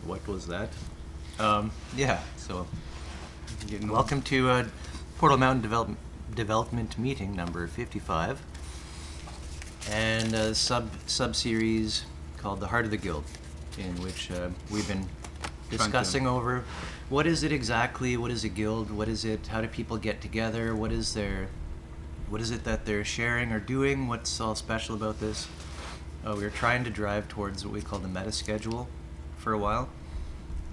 What was that? Yeah, so welcome to Portal Mountain Development Meeting number 55, and a sub-series called The Heart of the Guild, in which we've been discussing over what is it exactly, what is a guild, what is it, how do people get together, what is it that they're sharing or doing, what's all special about this. We were trying to drive towards what we call the meta schedule for a while.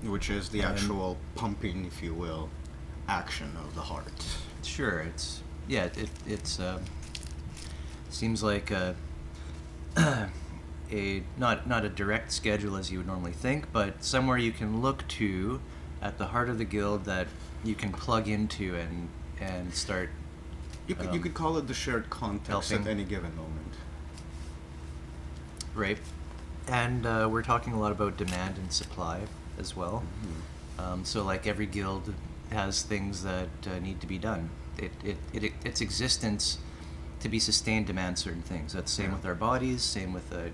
Which is the actual pumping, if you will, action of the heart. Sure, it's seems like a not a direct schedule as you would normally think, but somewhere you can look to at the heart of the guild that you can plug into and start. You could call it the shared context helping. at any given moment. Right, and we're talking a lot about demand and supply as well. Mm-hmm. So like every guild has things that need to be done. Its existence to be sustained demands certain things. That's same with our bodies, same with our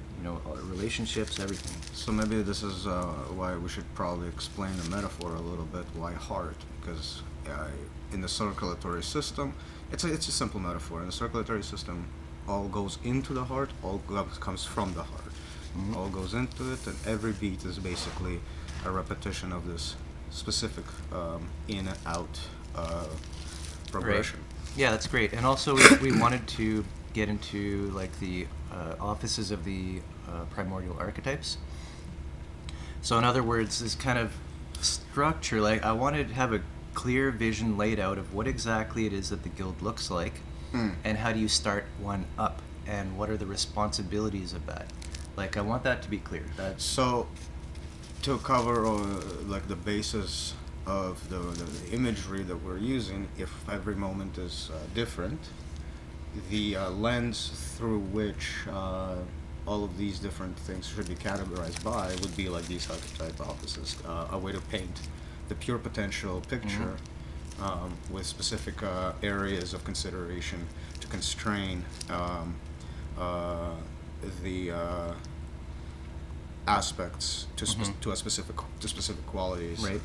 relationships, everything. So maybe this is why we should probably explain the metaphor a little bit. Why heart? Because in the circulatory system, it's a simple metaphor. In the circulatory system, all goes into the heart, all comes from the heart. Mm-hmm. All goes into it, and every beat is basically a repetition of this specific in and out progression. Right. Yeah, that's great. And also we wanted to get into like the offices of the primordial archetypes. So in other words, this kind of structure, like I wanted to have a clear vision laid out of what exactly it is that the guild looks like, and how do you start one up, and what are the responsibilities of that. Like I want that to be clear. So to cover like the basis of the imagery that we're using, if every moment is different, the lens through which all of these different things should be categorized by would be like these archetype offices, a way to paint the pure potential picture. Mm-hmm. With specific areas of consideration to constrain the aspects to specific qualities, right.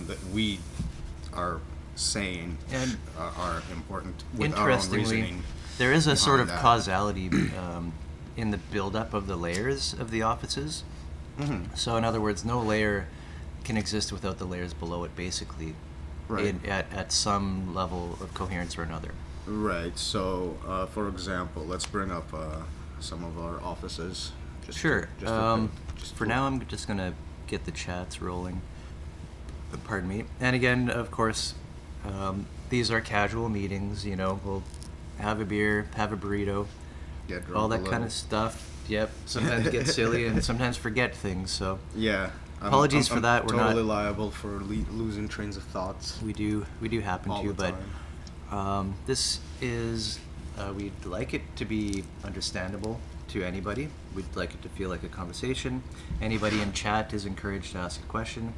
that we are saying and are important with our own reasoning. There is a sort of that. causality in the build-up of the layers of the offices. Mm-hmm. So in other words, no layer can exist without the layers below it, basically, right. At some level of coherence or another. Right. So, for example, let's bring up some of our offices. Sure. For now, I'm just going to get the chats rolling. Pardon me. And again, of course, these are casual meetings. We'll have a beer, have a burrito, all that kind of stuff. Yep. Sometimes get silly and sometimes forget things. So yeah. Apologies for that. We're totally liable for losing trains of thoughts. We do happen all to, the but this is we'd like it to be understandable to anybody. We'd like it to feel like a conversation. Anybody in chat is encouraged to ask a question,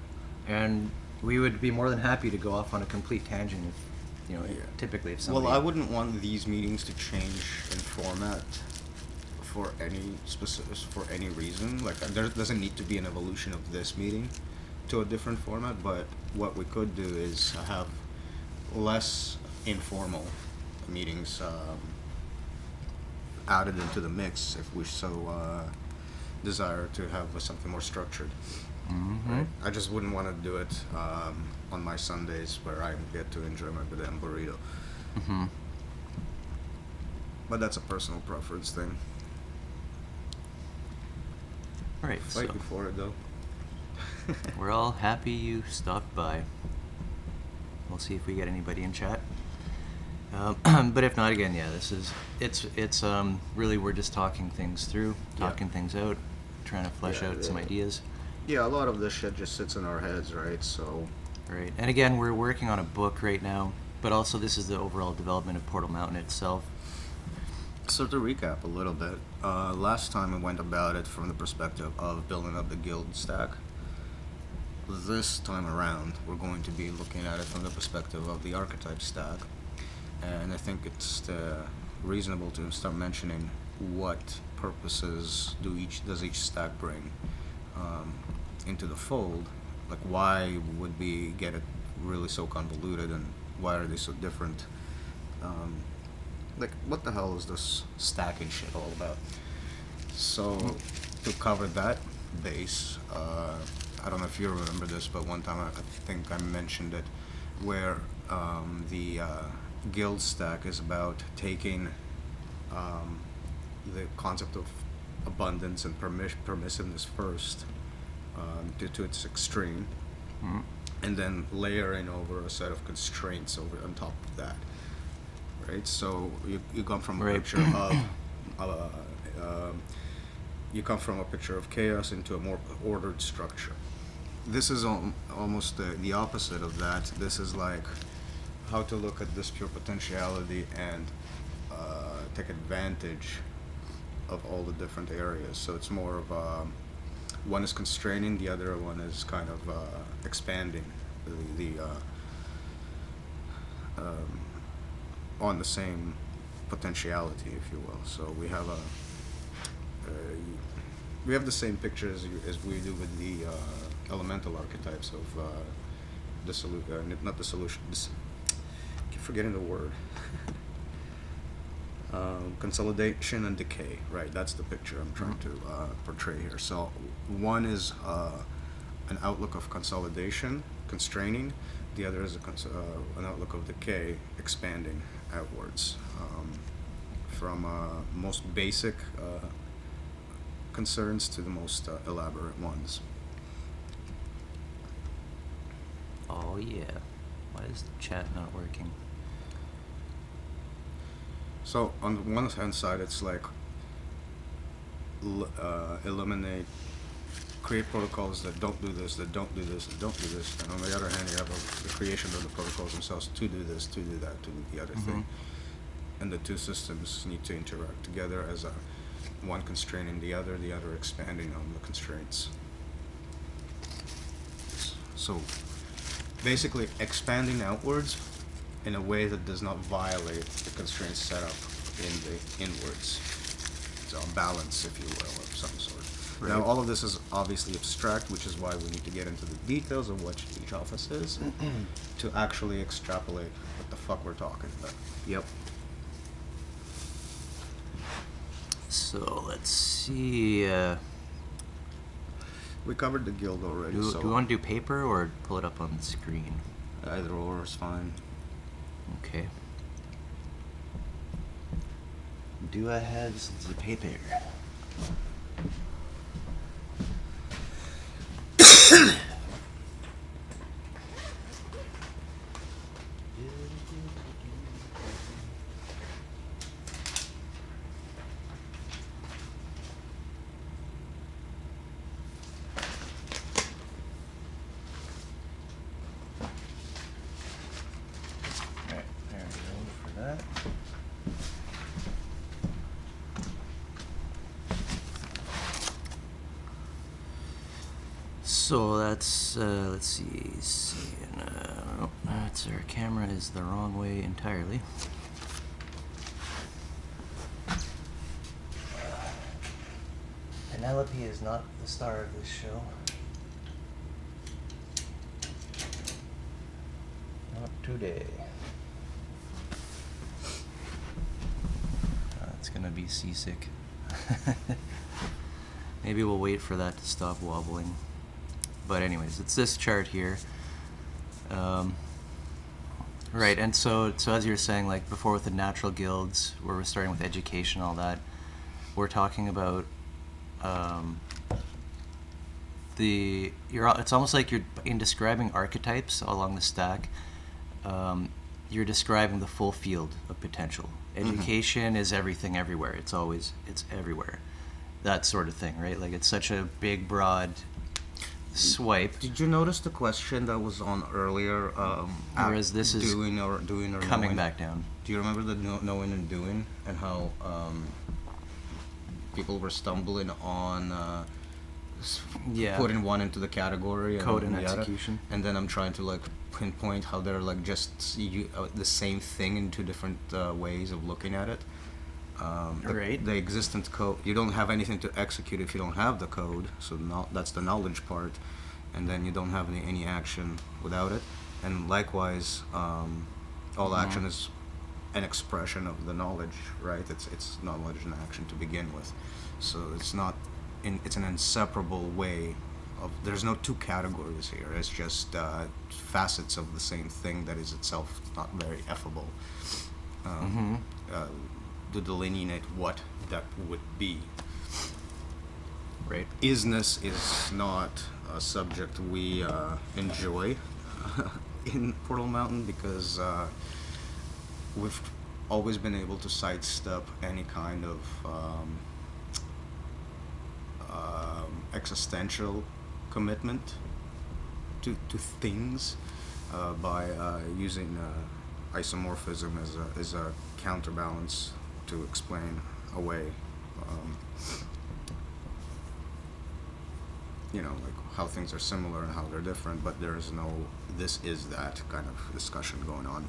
and we would be more than happy to go off on a complete tangent if typically if somebody. Well, I wouldn't want these meetings to change in format for any reason. Like there doesn't need to be an evolution of this meeting to a different format, but what we could do is have less informal meetings added into the mix if we so desire to have something more structured. Mm-hmm. Right? I just wouldn't want to do it on my Sundays where I get to enjoy my damn burrito. Mm-hmm. But that's a personal preference thing. All right. Fight you for it, though. We're all happy you stopped by. We'll see if we get anybody in chat. But if not, again, yeah, it's really we're just talking things through, talking things out, trying to flesh out some ideas. Yeah, a lot of this shit just sits in our heads, right? So. Right, and again, we're working on a book right now, but also this is the overall development of Portal Mountain itself. So to recap a little bit, last time we went about it from the perspective of building up the guild stack. This time around, we're going to be looking at it from the perspective of the archetype stack. And I think it's reasonable to start mentioning what purposes does each stack bring. into the fold, like why would we get it really so convoluted, and why are they so different? Like, what the hell is this stacking shit all about? So, to cover that base, I don't know if you remember this, but one time I think I mentioned it, where the guild stack is about taking the concept of abundance and permissiveness first, to its extreme, and then layering over a set of constraints over on top of that. Right, so you come from a picture of you come from a picture of chaos into a more ordered structure. This is almost the opposite of that. This is like how to look at this pure potentiality and take advantage of all the different areas. So it's more of one is constraining, the other one is kind of expanding the on the same potentiality, if you will. So we have the same picture as we do with the elemental archetypes of not dissolution. I keep forgetting the word. Consolidation and decay. Right, that's the picture I'm trying to portray here. So one is an outlook of consolidation, constraining. The other is an outlook of decay, expanding outwards, from most basic concerns to the most elaborate ones. Oh yeah. Why is the chat not working? So on the one hand side, it's like eliminate, create protocols that don't do this, that don't do this, that don't do this. And on the other hand, you have the creation of the protocols themselves to do this, to do that, to do the other thing. And the two systems need to interact together as one constraining the other expanding on the constraints. So basically expanding outwards in a way that does not violate the constraints set up in the inwards. So a balance, if you will, of some sort. Right. Now, all of this is obviously abstract, which is why we need to get into the details of what each office is to actually extrapolate what the fuck we're talking about. Yep. So let's see. We covered the guild already. Do we want to do paper or pull it up on the screen? Either or is fine. Okay. Do I have the paper? So that's, let's see, no, that's our camera is the wrong way entirely. Penelope is not the star of this show. Not today. It's gonna be seasick. Maybe we'll wait for that to stop wobbling. But anyways, it's this chart here. Right, and so as you were saying, like before with the natural guilds, where we're starting with education, all that, we're talking about it's almost like you're in describing archetypes along the stack. You're describing the full field of potential. Education is everything, everywhere. It's everywhere. That sort of thing, right? Like it's such a big, broad swipe. Did you notice the question that was on earlier? Whereas this is doing or coming knowing? back down. Do you remember the knowing and doing, and how people were stumbling on putting one into the category code and the execution, other? And then I'm trying to like pinpoint how they're like just the same thing in two different ways of looking at it. Right. The existent code. You don't have anything to execute if you don't have the code. So that's the knowledge part, and then you don't have any action without it. And likewise, all action is an expression of the knowledge, right? It's knowledge and action to begin with. So it's not. It's an inseparable way of. There's no two categories here. It's just facets of the same thing that is itself not very effable. To delineate what that would be. Right. Isness is not a subject we enjoy in Portal Mountain because we've always been able to sidestep any kind of existential commitment to things by using isomorphism as a counterbalance to explain away, like how things are similar and how they're different, but there is no this is that kind of discussion going on.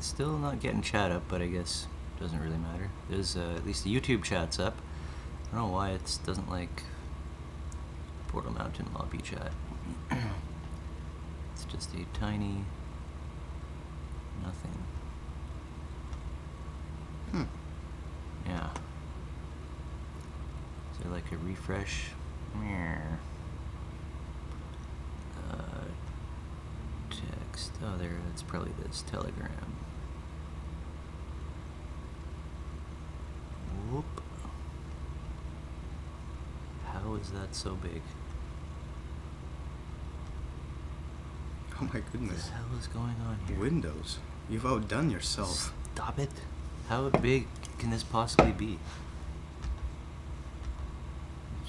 Still not getting chat up, but I guess it doesn't really matter. There's at least the YouTube chat's up. I don't know why it doesn't like Portal Mountain lobby chat. It's just a tiny nothing. Yeah. Is there like a refresh? Text. Oh, there. That's probably this Telegram. Whoop. How is that so big? Oh my What goodness. the hell is going on here? Windows. You've outdone yourself. Stop it. How big can this possibly be?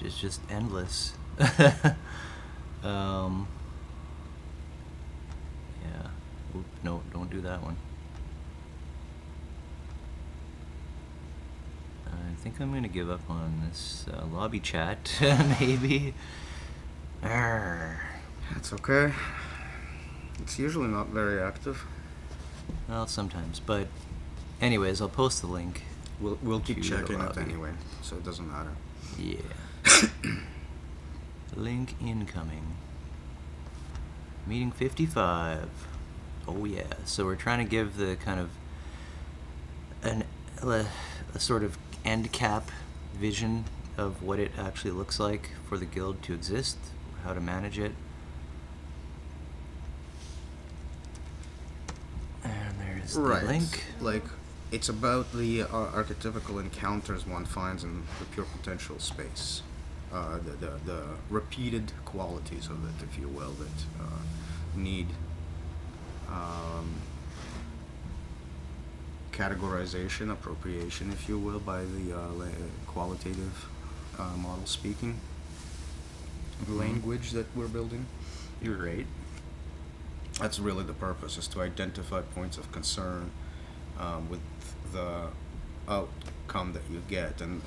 It's just endless. Yeah. Oop, no, don't do that one. I think I'm gonna give up on this lobby chat, maybe. Arrgh. That's okay. It's usually not very active. Well, sometimes, but anyways, I'll post the link. We'll keep to the checking it lobby. anyway, so it doesn't matter. Yeah. Link incoming. Meeting 55. Oh yeah. So we're trying to give the kind of a sort of end cap vision of what it actually looks like for the guild to exist, how to manage it. And there's the link. Like, it's about the archetypical encounters one finds in the pure potential space. The repeated qualities of it, if you will, that need categorization, appropriation, if you will, by the qualitative model speaking language that we're building. You're right. That's really the purpose, is to identify points of concern with the outcome that you get, and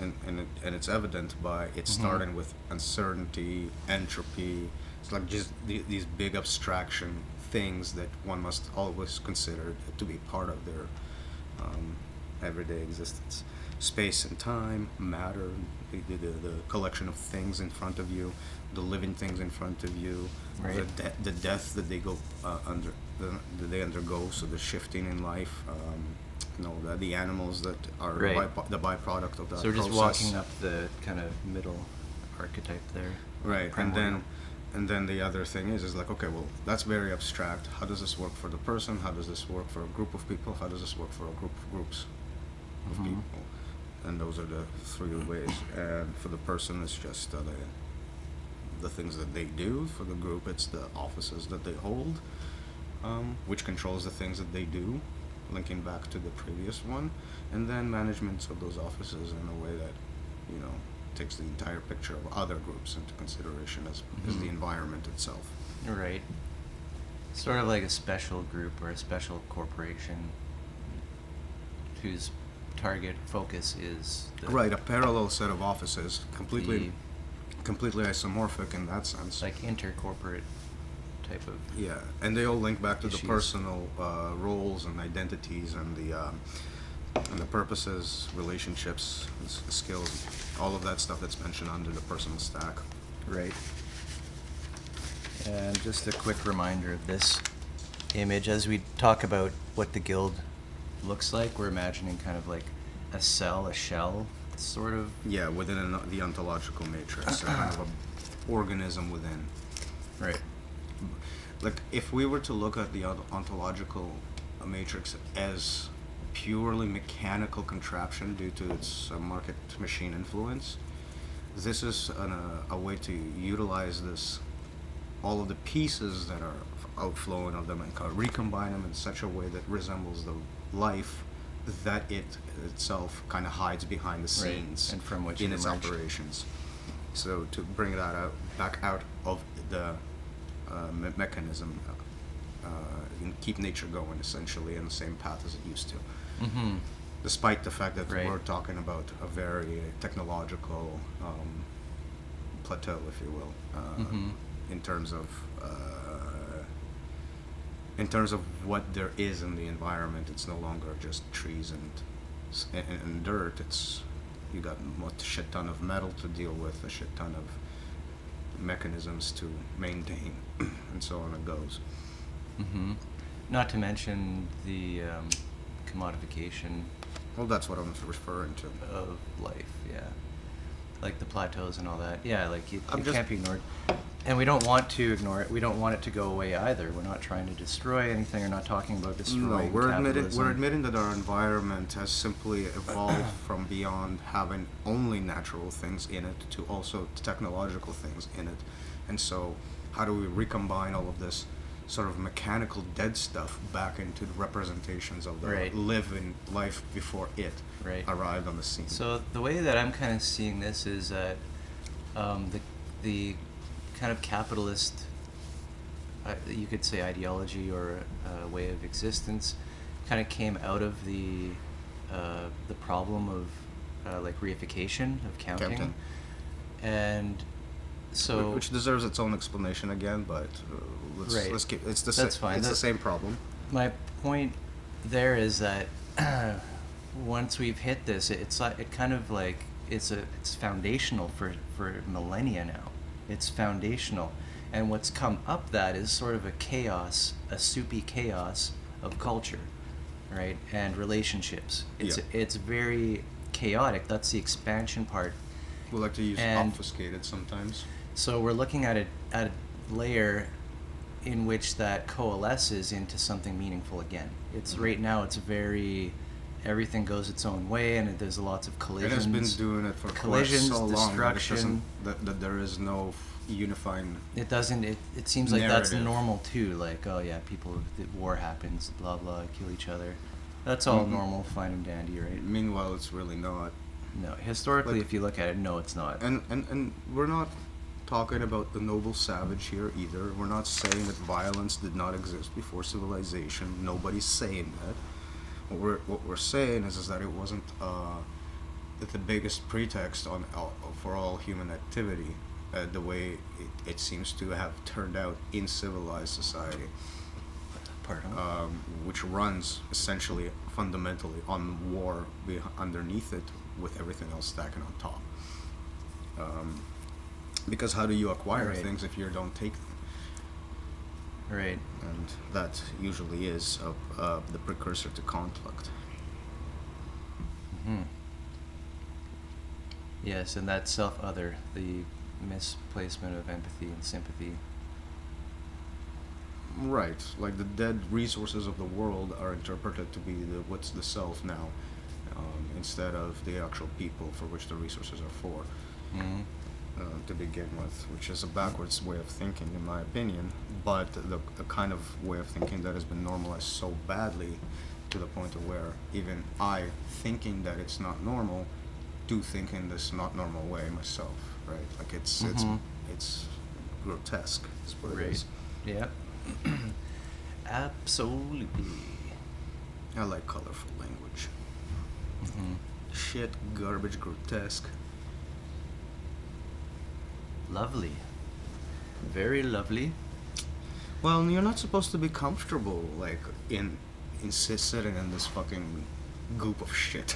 it's evident by it starting with uncertainty, entropy. It's like just these big abstraction things that one must always consider to be part of their everyday existence. Space and time, matter, the collection of things in front of you, the living things in front of you, right. the death that they go that they undergo, so the shifting in life, the animals that are Right. the byproduct of that So we're just process. walking up the kind of middle archetype there. Right, Primordial. and then the other thing is like, okay, well, that's very abstract. How does this work for the person? How does this work for a group of people? How does this work for a group of groups of people? And those are the three ways. And for the person, it's just the things that they do. For the group, it's the offices that they hold, which controls the things that they do, linking back to the previous one. And then management of those offices in a way that, takes the entire picture of other groups into consideration as the environment itself. Right. Sort of like a special group or a special corporation whose target focus is Right, a parallel set of offices, completely isomorphic in that sense. like intercorporate type of. Yeah, and they all link back to Issues. the personal roles and identities and the purposes, relationships, skills, all of that stuff that's mentioned under the personal stack. Right. And just a quick reminder of this image as we talk about what the guild looks like. We're imagining kind of like a cell, a shell, sort of. Yeah, within the ontological matrix, a kind of a organism within. Right. Like, if we were to look at the ontological matrix as purely mechanical contraption due to its market machine influence, this is a way to utilize this, all of the pieces that are outflowing of them, and kind of recombine them in such a way that resembles the life that it itself kind of hides behind the scenes, and from which in it its emerged. operations. So to bring that back out of the mechanism, and keep nature going essentially in the same path as it used to. Mm-hmm. Despite the fact that Right. we're talking about a very technological plateau, if you will, Mm-hmm. in terms of what there is in the environment. It's no longer just trees and dirt. It's, you got a shit ton of metal to deal with, a shit ton of mechanisms to maintain, and so on it goes. Mm-hmm. Not to mention the commodification Well, that's what I'm referring to. of life, yeah. Like the plateaus and all that. Yeah, like it I'm just- can't be ignored. And we don't want to ignore it. We don't want it to go away either. We're not trying to destroy anything. We're not talking about No, destroying we're capitalism. admitting that our environment has simply evolved from beyond having only natural things in it to also technological things in it. And so, how do we recombine all of this sort of mechanical dead stuff back into the representations of the Right. living life before it Right. arrived on the scene? So the way that I'm kind of seeing this is that the kind of capitalist, you could say ideology or way of existence, kind of came out of the problem of like reification of counting, and so which deserves its own explanation again, but Right. let's keep it's the That's fine. it's the That's- same problem. my point there is that once we've hit this, it's like it kind of like it's foundational for millennia now. It's foundational, and what's come up that is sort of a chaos, a soupy chaos of culture, right, and relationships. It's very chaotic. That's the expansion part. We like to use And- obfuscated sometimes. So we're looking at a layer in which that coalesces into something meaningful again. It's right now it's very, everything goes its own way, and there's lots of It collisions. has been doing it for quite collisions, so long that, destruction. that there is no unifying. It doesn't. It seems like that's Narrative. normal too. Like, oh yeah, people. The war happens. Blah blah. Kill each other. That's all Mhm. normal, fine and dandy, right? Meanwhile, it's really not. No, historically, Like- if you look at it, no, it's not. And we're not talking about the noble savage here either. We're not saying that violence did not exist before civilization. Nobody's saying that. What we're saying is that it wasn't the biggest pretext for all human activity, the way it seems to have turned out in civilized society, Pardon. which runs essentially fundamentally on war underneath it, with everything else stacking on top. Because how do you acquire Right. things if you don't take them? Right. And that usually is the precursor to conflict. Hmm. Yes, and that self-other, the misplacement of empathy and sympathy. Right, like the dead resources of the world are interpreted to be what's the self now, instead of the actual people for which the resources are for. Mm-hmm. To begin with, which is a backwards way of thinking, in my opinion, but a kind of way of thinking that has been normalized so badly to the point of where even I, thinking that it's not normal, do think in this not normal way myself, right? Like it's grotesque, is what it Right. is. Yeah. Absolutely. I like colorful language. Mm-hmm. Shit, garbage, grotesque. Lovely. Very lovely. Well, you're not supposed to be comfortable, like, sitting in this fucking goop of shit.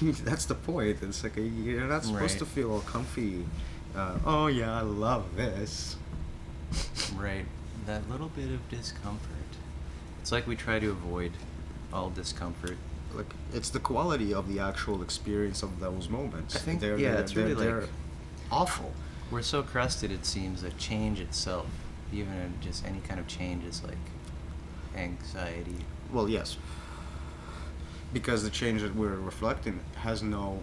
That's the point. It's like, you're not supposed Right. to feel all comfy. Oh, yeah, I love this. Right. That little bit of discomfort. It's like we try to avoid all discomfort. Like, it's the quality of the actual experience of those moments. I think, it's really they're like awful. we're so crusted, it seems, that change itself, even just any kind of change, is like anxiety. Well, yes. Because the change that we're reflecting has no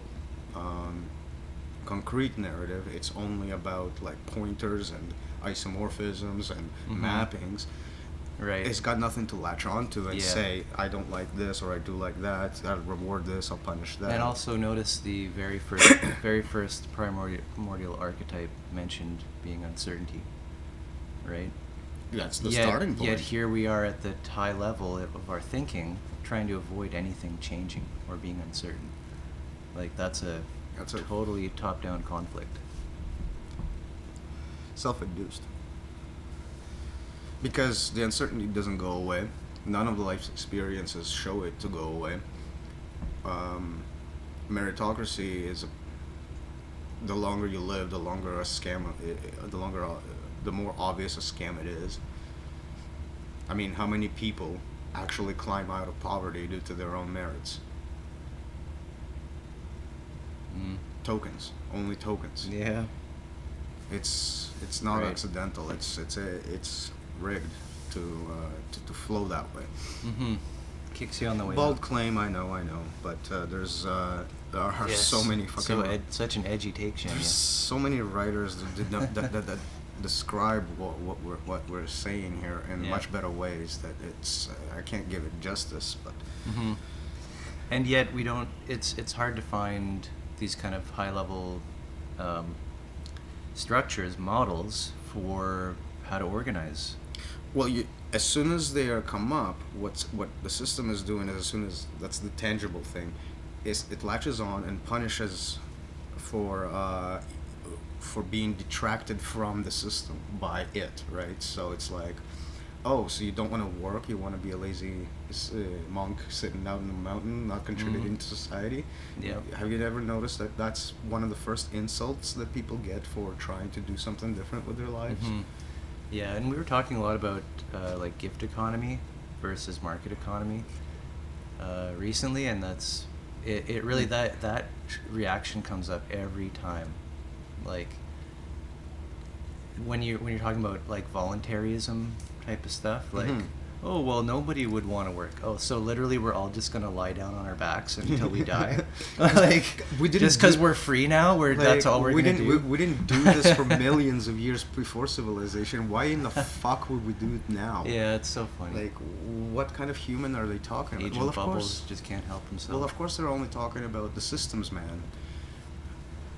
concrete narrative. It's only about, like, pointers and isomorphisms and mappings. Right. It's got nothing to latch onto and Yeah. say, I don't like this or I do like that. I'll reward this. I'll punish that. And also notice the very first primordial archetype mentioned being uncertainty, right? That's the starting point. Yet here we are at the high level of our thinking, trying to avoid anything changing or being uncertain. Like, that's a totally top-down conflict. Self-induced. Because the uncertainty doesn't go away. None of the life's experiences show it to go away. Meritocracy is the longer you live, the longer a scam, the more obvious a scam it is. I mean, how many people actually climb out of poverty due to their own merits? Tokens, only tokens. Yeah. It's not Right. accidental. It's rigged to flow that way. Mm-hmm. Kicks you on the way Bold up. claim, I know, but there are Yes. so many fucking Such an edgy take, Shane. there's so many writers that describe what we're saying here in Yeah. much better ways that it's I can't give it justice, but Mm-hmm. And yet we don't. It's hard to find these kind of high level structures, models for how to organize. well, as soon as they come up, what the system is doing is, as soon as that's the tangible thing, is it latches on and punishes for being detracted from the system by it, right? So it's like, oh, so you don't want to work, you want to be a lazy monk sitting out in the mountain, not contributing to society. Yep. Have you ever noticed that that's one of the first insults that people get for trying to do something different with their lives? Mhm. Yeah, and we were talking a lot about like gift economy versus market economy recently, and that's it. Really, that reaction comes up every time. Like when you're talking about like voluntarism type of stuff, like. Mhm. Oh, well, nobody would want to work. Oh, so literally we're all just going to lie down on our backs until we die? Like, We didn't just because do- we're free now, that's all we're we going to didn't do? we didn't do this for millions of years before civilization. Why in the fuck would we do it now? Yeah, it's so funny. Like, what kind of human are they talking about? Agent Well, of Bubbles course. just can't help himself. Well, of course, they're only talking about the systems man,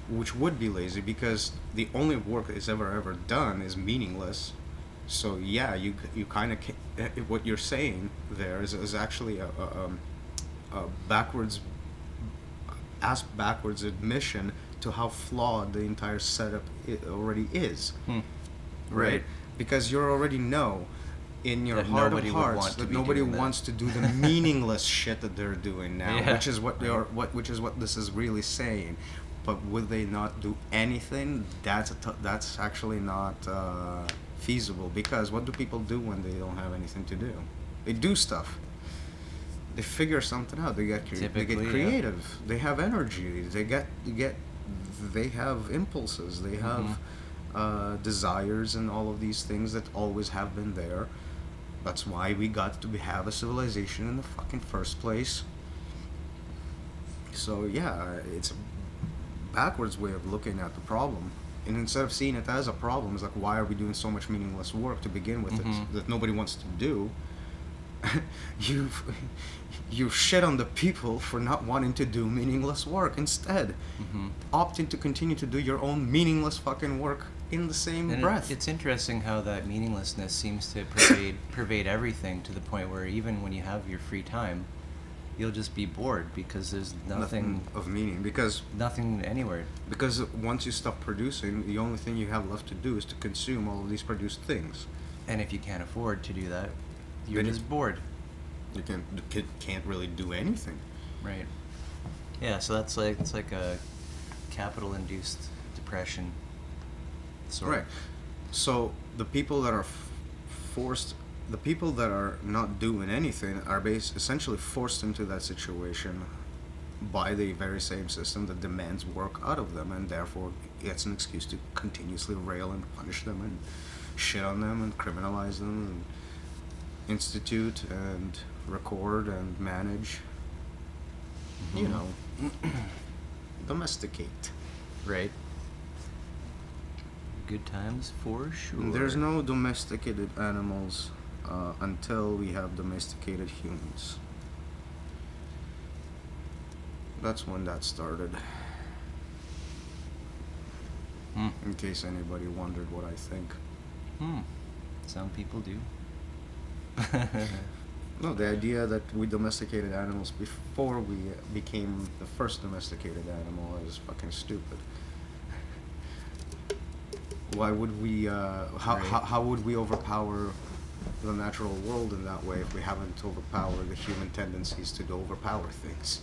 which would be lazy because the only work that is ever done is meaningless. So yeah, you kind of what you're saying there is actually a backwards admission to how flawed the entire setup already is. Right. Because you already know in your That heart of nobody would want hearts to that be nobody doing that. wants to do the meaningless shit that they're doing now, Yeah. which is what they are, which is what this is really saying. But would they not do anything? That's actually not feasible, because what do people do when they don't have anything to do? They do stuff. They figure something out. They get Typically, yeah. creative. They have energy. They have impulses. They have desires and all of these things that always have been there. That's why we got to have a civilization in the fucking first place. So yeah, it's a backwards way of looking at the problem. And instead of seeing it as a problem, it's like, why are we doing so much meaningless work to begin with that nobody wants to do? You shit on the people for not wanting to do meaningless work. Instead, opting to continue to do your own meaningless fucking work in the same And breath. it's interesting how that meaninglessness seems to pervade everything, to the point where even when you have your free time, you'll just be bored because there's nothing of meaning, because anywhere. once you stop producing, the only thing you have left to do is to consume all of these produced things. And if you can't afford to do that, you're Then just bored. The kid can't really do anything. Right. Yeah, so it's like a capital-induced depression. Right. So the people that are the people that are not doing anything are essentially forced into that situation by the very same system that demands work out of them, and therefore it's an excuse to continuously rail and punish them and shit on them and criminalize them and institute and record and manage. You know, domesticate. Right. Good times for sure. There's no domesticated animals until we have domesticated humans. That's when that started. In case anybody wondered what I think. Some people do. No, the idea that we domesticated animals before we became the first domesticated animal is fucking stupid. Why would we, how would we overpower the natural world in that way if we haven't overpowered the human tendencies to overpower things?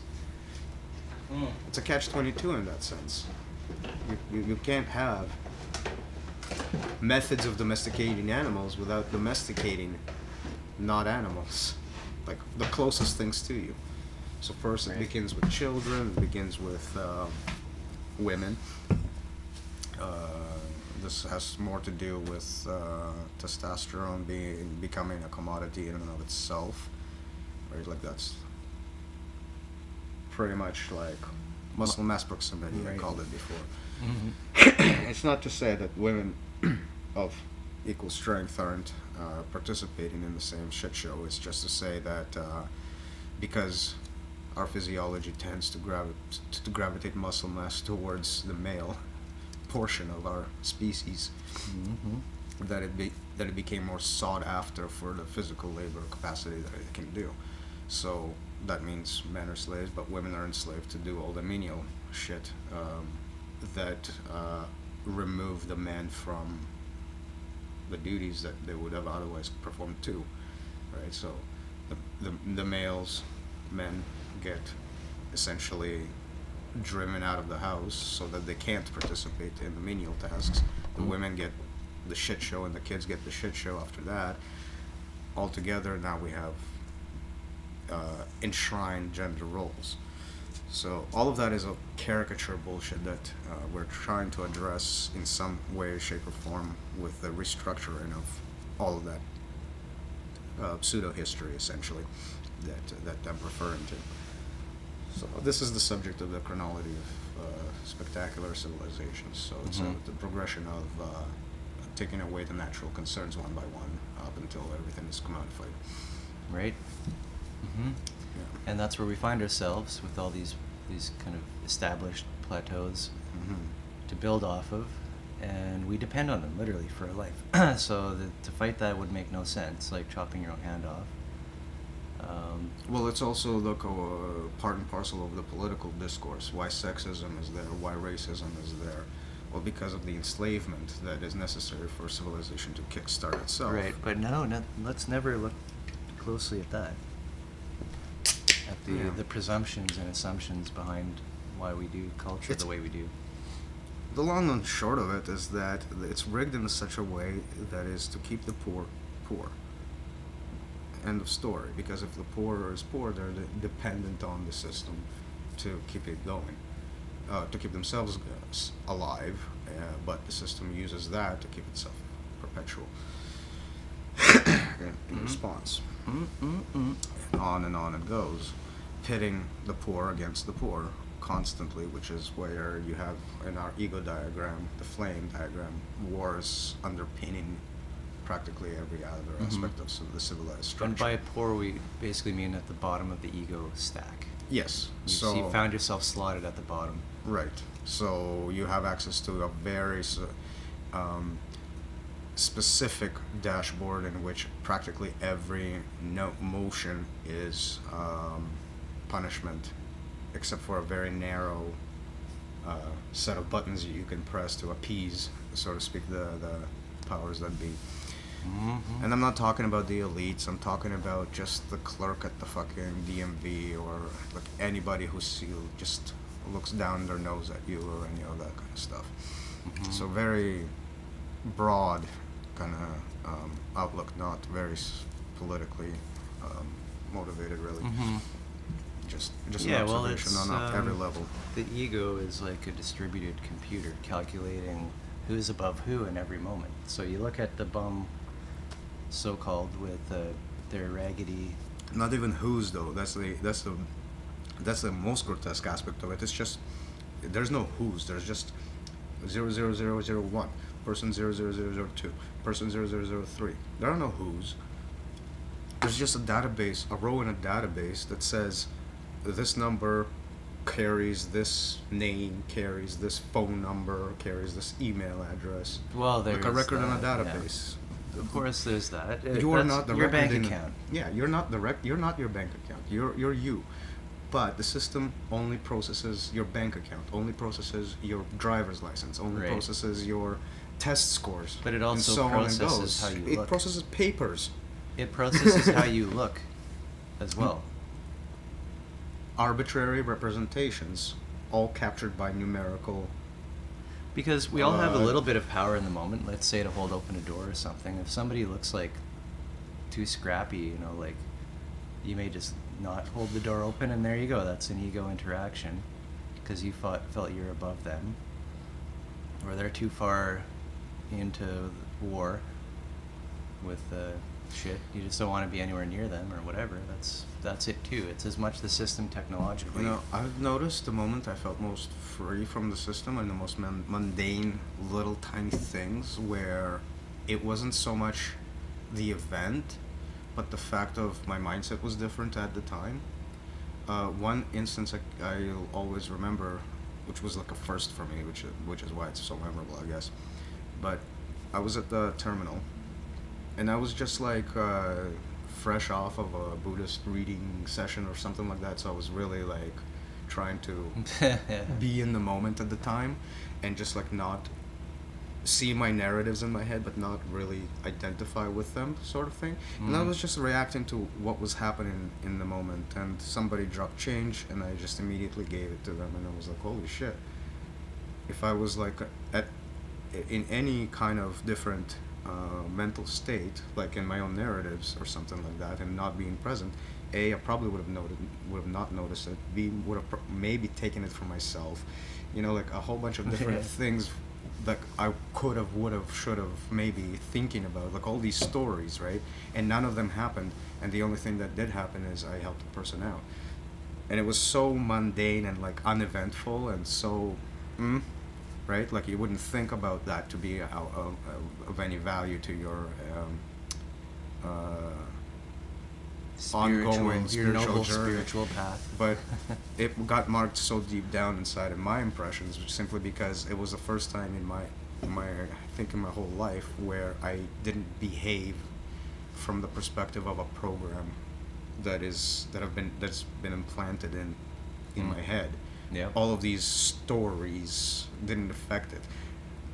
It's a catch-22 in that sense. You can't have methods of domesticating animals without domesticating not animals, like the closest things to you. So first it begins with children, it begins with women. This has more to do with testosterone becoming a commodity in and of itself, right? Like that's pretty much like muscle mass proximity. Right. I called it before. It's not to say that women of equal strength aren't participating in the same shit show. It's just to say that because our physiology tends to gravitate muscle mass towards the male portion of our species, that it became more sought after for the physical labor capacity that it can do. So that means men are slaves, but women are enslaved to do all the menial shit that remove the men from the duties that they would have otherwise performed too, right? So the men get essentially driven out of the house so that they can't participate in the menial tasks. The women get the shit show and the kids get the shit show after that. Altogether, now we have enshrined gender roles. So all of that is a caricature bullshit that we're trying to address in some way, shape, or form with the restructuring of all of that pseudo-history, essentially, that I'm referring to. So this is the subject of the chronology of spectacular civilizations. So it's the progression of taking away the natural concerns one by one up until everything is commodified. Right. Yeah. And that's where we find ourselves with all these kind of established plateaus to build off of, and we depend on them literally for our life. So to fight that would make no sense, like chopping your own hand off. Well, it's also part and parcel of the political discourse. Why sexism is there, why racism is there. Well, because of the enslavement that is necessary for civilization to kickstart itself. Right, but no, let's never look closely at that. At the presumptions and assumptions behind why we do culture the way we do. The long and short of it is that it's rigged in such a way that is to keep the poor poor. End of story. Because if the poor is poor, they're dependent on the system to keep it going, to keep themselves alive, but the system uses that to keep itself perpetual in response. And on it goes, pitting the poor against the poor constantly, which is where you have in our ego diagram, the flame diagram, wars underpinning practically every other aspect of the civilized structure. And by poor, we basically mean at the bottom of the ego stack. Yes. So you found yourself slotted at the bottom. Right. So you have access to a very specific dashboard in which practically every motion is punishment, except for a very narrow set of buttons you can press to appease, so to speak, the powers that be. Mm-hmm. And I'm not talking about the elites. I'm talking about just the clerk at the fucking DMV, or like anybody who just looks down their nose at you, or any of that kind of stuff. Mm-hmm. So very broad kind of outlook, not very politically motivated, really. Mm-hmm. Just Yeah, an well, observation it's, on every level. The ego is like a distributed computer calculating who's above who in every moment. So you look at the bum, so-called, with their raggedy... Not even who's, though. That's the most grotesque aspect of it. It's just, there's no who's. There's just 00001, person 00002, person 0003. There are no who's. There's just a database, a row in a database that says this number carries this name, carries this phone number, carries this email address. Well, there's like a record in a that, database. yeah. Of course, there's that. You are not the your record bank in account. Yeah, you're not you're not your bank account. You're you. But the system only processes your bank account, only processes your driver's license, only Right. processes your test scores. But it and also so processes on and goes. how you It look. processes papers. It processes how you look as well. Arbitrary representations, all captured by numerical. Because we all have a little bit of power in the moment. Let's say to hold open a door or something. If somebody looks like too scrappy, you know, like, you may just not hold the door open, and there you go. That's an ego interaction, because you felt you're above them, or they're too far into war with shit. You just don't want to be anywhere near them, or whatever. That's it too. It's as much the system technologically. You know, I've noticed the moment I felt most free from the system and the most mundane little tiny things, where it wasn't so much the event, but the fact of my mindset was different at the time. One instance I'll always remember, which was like a first for me, which is why it's so memorable, I guess. But I was at the terminal, and I was just like fresh off of a Buddhist reading session or something like that, so I was really like trying to be in the moment at the time, and just like not see my narratives in my head but not really identify with them, sort of thing. And I was just reacting to what was happening in the moment, and somebody dropped change and I just immediately gave it to them, and I was like, holy shit. If I was like in any kind of different mental state, like in my own narratives or something like that, and not being present, A, I probably would have not noticed it. B, would have maybe taken it for myself. You know, like a whole bunch of different things that I could have, would have, should have, maybe thinking about, like all these stories, right? And none of them happened, and the only thing that did happen is I helped the person out. And it was so mundane and like uneventful and so, right? Like you wouldn't think about that to be of any value to your ongoing your spiritual noble journey. spiritual path. But it got marked so deep down inside of my impressions, simply because it was the first time in my I think in my whole life where I didn't behave from the perspective of a program that's been implanted in my head. Yeah. All of these stories didn't affect it.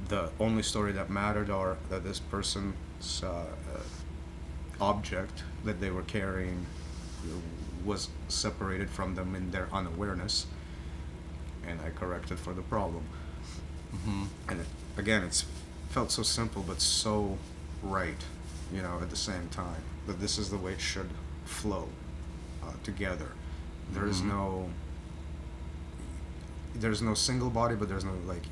The only story that mattered are that this person's object that they were carrying was separated from them in their unawareness, and I corrected for the problem. And it's felt so simple but so right, you know, at the same time, that this is the way it should flow together. There's no single body, but there's no like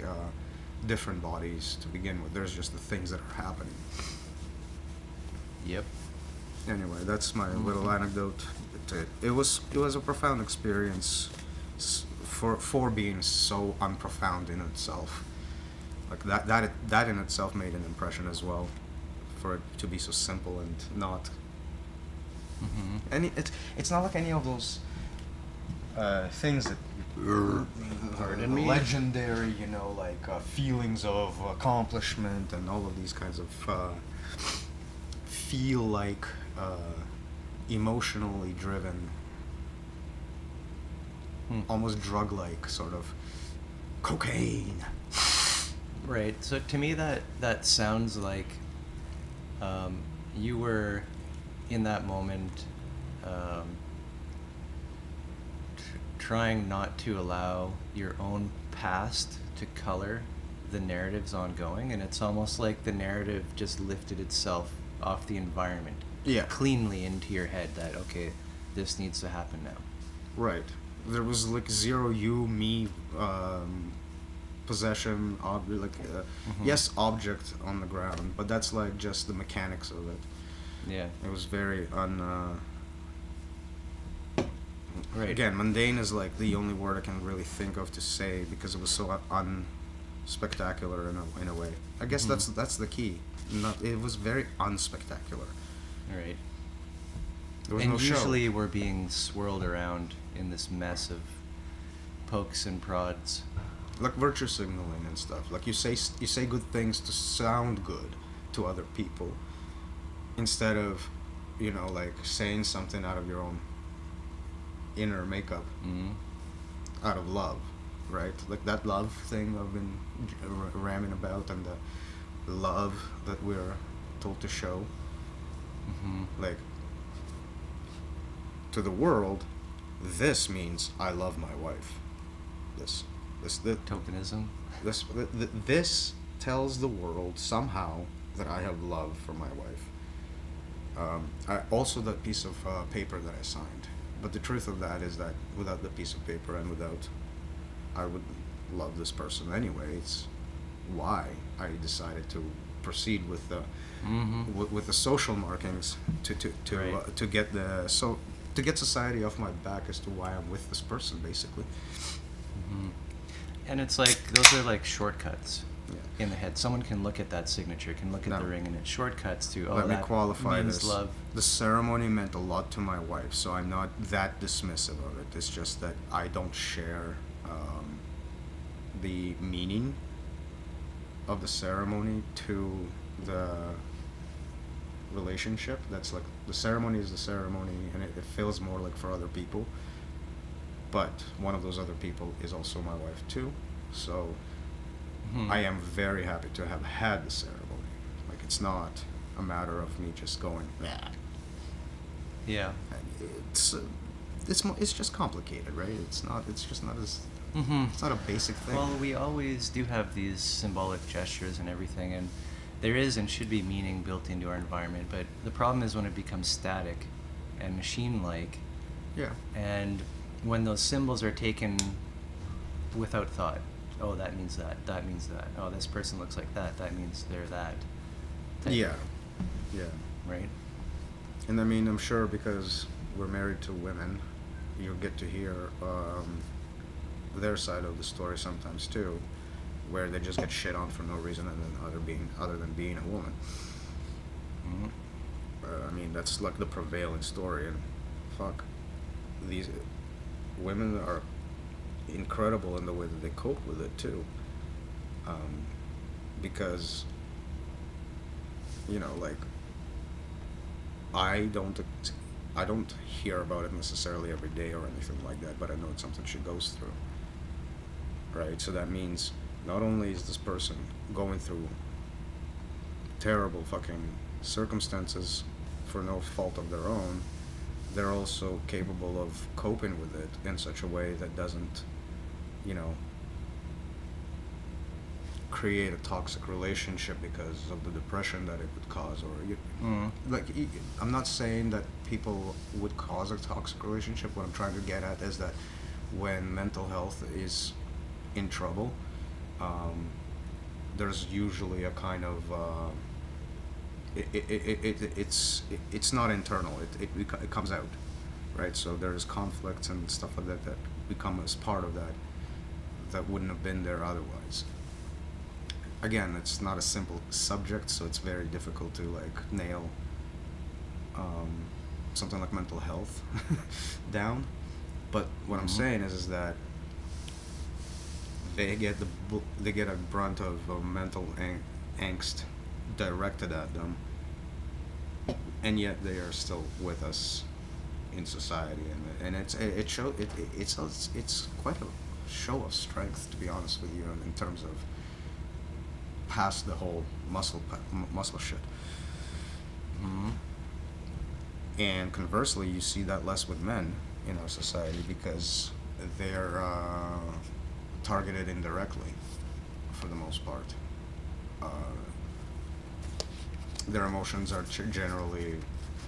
different bodies to begin with. There's just the things that are happening. Yep. Anyway, that's my little anecdote. It was a profound experience for being so unprofound in itself. Like that in itself made an impression as well, for it to be so simple and not. And it's not like any of those things that Pardon me? legendary, you know, like feelings of accomplishment and all of these kinds of feel like emotionally driven, almost drug-like sort of cocaine. Right. So to me, that sounds like You were in that moment trying not to allow your own past to color the narratives ongoing, and it's almost like the narrative just lifted itself off the environment cleanly into your head that, okay, this needs to happen now. Right. There was like zero you, me, possession, yes, object on the ground, but that's like just the mechanics of it. Yeah. It was very Right. Again, mundane is like the only word I can really think of to say because it was so unspectacular in a way. I guess that's the key. It was very unspectacular. Right. There was And no show. usually we're being swirled around in this mess of pokes and prods. Like virtue signaling and stuff. Like you say good things to sound good to other people, instead of, like saying something out of your own inner makeup, out of love, right? Like that love thing I've been ramming about, and the love that we're told to show. Like, to the world, this means I love my wife. This Tokenism. This tells the world somehow that I have love for my wife. Also that piece of paper that I signed. But the truth of that is that without the piece of paper and without, I would love this person anyway. It's why I decided to proceed with the with the social markings to get to get society off my back as to why I'm with this person, basically. And it's like, those are like shortcuts Yeah. in the head. Someone can look at that signature, can look at the ring, and it's shortcuts to, Let me that qualify means this. love. The ceremony meant a lot to my wife, so I'm not that dismissive of it. It's just that I don't share the meaning of the ceremony to the relationship. That's like, the ceremony is the ceremony, and it feels more like for other people. But one of those other people is also my wife too, so I am very happy to have had the ceremony. Like, it's not a matter of me just going, yeah. Yeah. It's just complicated, right? It's just not as it's not a basic thing. Well, we always do have these symbolic gestures and everything, and there is and should be meaning built into our environment, but the problem is when it becomes static and machine-like, Yeah. and when those symbols are taken without thought. Oh, that means that. That means that. Oh, this person looks like that. That means they're that. type Yeah. of- Yeah. Right? And I mean, I'm sure because we're married to women, you'll get to hear their side of the story sometimes too, where they just get shit on for no reason, and then other than being a woman. I mean, that's like the prevailing story, and fuck, these women are incredible in the way that they cope with it too, because like, I don't hear about it necessarily every day or anything like that, but I know it's something she goes through, right? So that means not only is this person going through terrible fucking circumstances for no fault of their own, they're also capable of coping with it in such a way that doesn't, create a toxic relationship because of the depression that it would cause, or I'm not saying that people would cause a toxic relationship. What I'm trying to get at is that when mental health is in trouble, there's usually a kind of it's not internal. It comes out, right? So there's conflicts and stuff like that become as part of that wouldn't have been there otherwise. Again, it's not a simple subject, so it's very difficult to like nail something like mental health down. But what I'm saying is that they get a brunt of mental angst directed at them, and yet they are still with us in society, and it's quite a show of strength, to be honest with you, in terms of past the whole muscle shit. Mm-hmm. And conversely, you see that less with men in our society because they're targeted indirectly for the most part. Their emotions are generally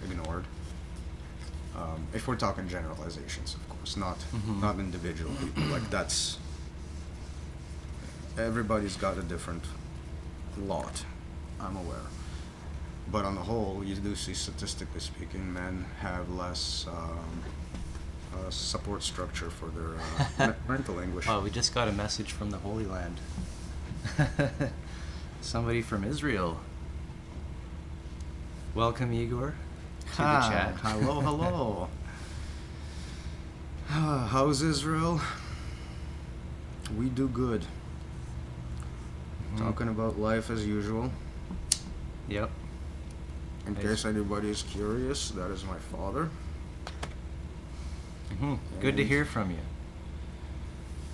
ignored. If we're talking generalizations, of course, not individual people. Like that's everybody's got a different lot. I'm aware, but on the whole, you do see, statistically speaking, men have less support structure for their mental anguish. Oh, we just got a message from the Holy Land. Somebody from Israel. Welcome, Igor, to the chat. Hello, hello. How's Israel? We do good. Talking about life as usual. Yep. In case anybody is curious, that is my father. Mm-hmm. Good to hear from you.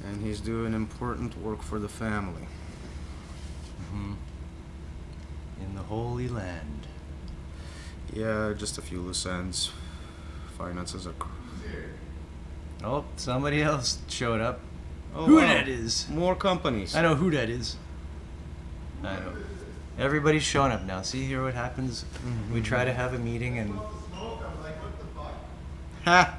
And he's doing important work for the family. Mm-hmm. In the Holy Land. Yeah, just a few loose ends. Finances are... Oh, somebody else showed up. Oh, Who wow. that is? More companies. I know who that is. I know. Everybody's showing up now. See here what happens? Mm-hmm. We try to have a meeting and... Ha!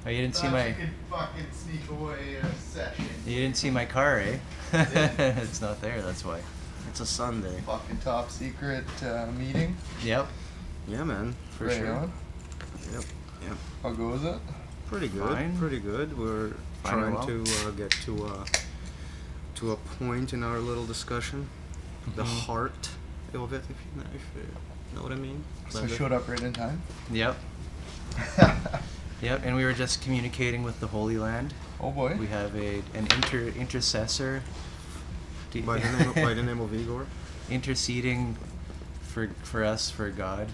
Oh, you didn't see my... You could fucking sneak away a session. You didn't see my car, eh? It's not there, that's why. It's a Sunday. Fucking top secret meeting. Yep. Yeah, man. For Right sure. on. Yep. How goes it? Pretty good. Fine. Pretty good. We're Fine trying well. to get to a point in our little discussion. The heart of it, if you know what I mean. So showed up right in time. Yep. Yep, and we were just communicating with the Holy Land. Oh boy. We have an intercessor. By the name of Igor. Interceding for us, for God.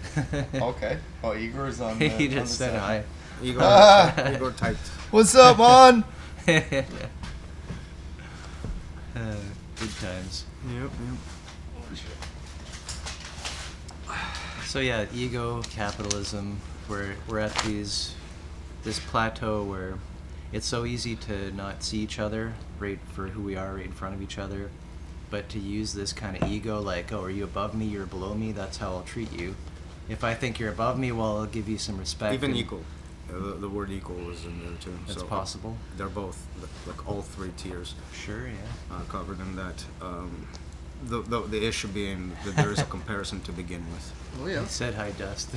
Okay. Oh, Igor's on the... He on just the said side. hi. Igor typed. What's up, man? Good times. Yep. So yeah, ego, capitalism. We're at this plateau where it's so easy to not see each other right for who we are right in front of each other, but to use this kind of ego, like, oh, are you above me? You're below me. That's how I'll treat you. If I think you're above me, well, I'll give you some respect. Even and equal. The word equal is in there too. That's so possible. They're both like all three tiers Sure, yeah. covered in that. The issue being that there is a comparison to begin with. Oh He said hi, Dust.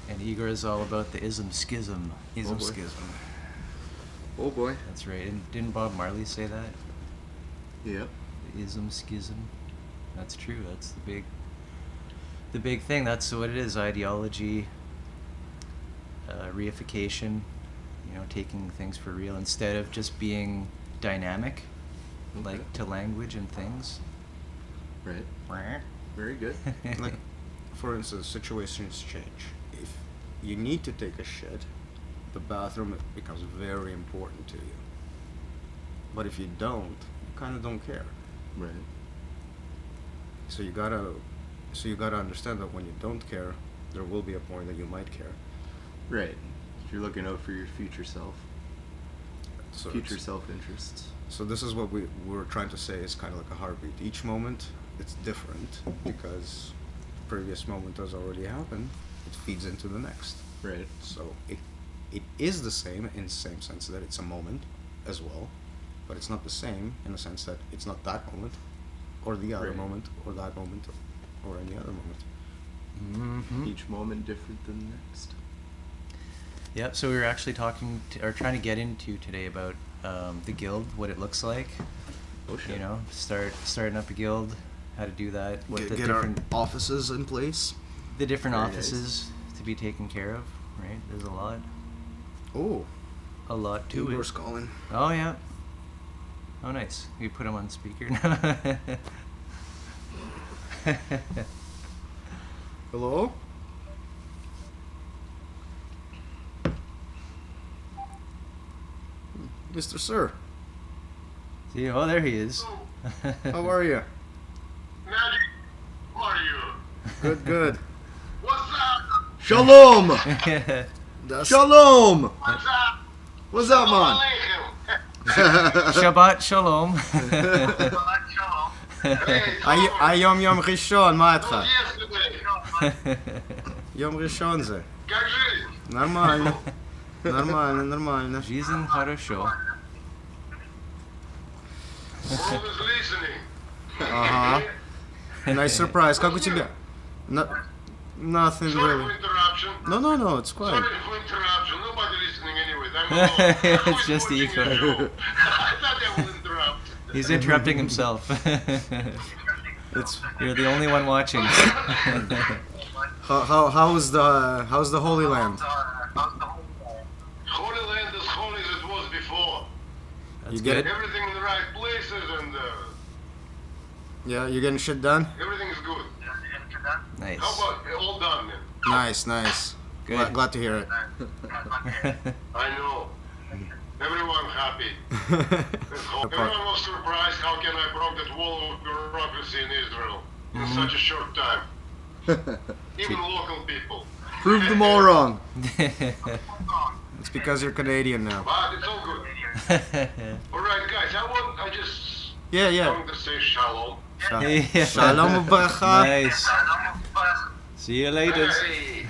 And Igor is all about the ism schism. Ism boy. schism. Oh boy. That's right. And didn't Bob Marley say that? Yep. The ism schism. That's true. That's the big thing. That's what it is. Ideology, reification. You know, taking things for real instead of just being dynamic, like to language and things. Right. Very good. Like, for instance, situations change. If you need to take a shit, the bathroom becomes very important to you. But if you don't, you kind of don't care. Right. So you gotta understand that when you don't care, there will be a point that you might care. Right. You're looking out for your future self. So Future it's- self-interests. So this is what we're trying to say is kind of like a heartbeat. Each moment, it's different because the previous moment has already happened. It feeds into the next. Right. So it is the same in the same sense that it's a moment as well, but it's not the same in the sense that it's not that moment, or the other Right. moment, or that moment, or any other moment. Mm-hmm. Each moment different than the next. Yep. So we were actually trying to get into today about the guild, what it looks like. Oh shit. You know, starting up a guild, how to do that, what the Get our different offices in place. the different Very nice. offices to be taken care of. Right. There's a lot Oh, to Igor's it. calling. Oh yeah. Oh nice. You put him on speaker now. Hello? Mr. Sir, See, oh there he is. how are you? Magic, how are you? Good, good. What's up? Shalom! Das Shalom! What's up? What's up, man? Shabbat shalom. היום יום ראשון, מה איתך? Yesterday. יום ראשון זה. Как жизнь? Нормально. Нормально, нормально. Жизнь хорошо. Always listening. Ага. Nice surprise. Как у тебя? Nothing Sorry really. for interruption. No, it's Sorry fine. for interruption. Nobody listening anyway. I'm alone. It's just Who's Eva. watching the show? I thought I will interrupt. He's interrupting himself. It's You're the only one watching. how's the Holy Land? Holy Land as holy as it was before. That's You get good. it? Everything in the right places and Yeah, you getting shit done? everything is good. Nice. How about all done then? Nice. Good. Glad to hear it. I know. Everyone happy. Everyone was surprised how can I broke that wall of bureaucracy in Israel in such a short time. Even local people. Prove them all wrong. It's because you're Canadian now. But it's all good. Alright guys, I just Yeah. want to say shalom. Yeah. Shalom ubracha. Nice. See you later. Hey,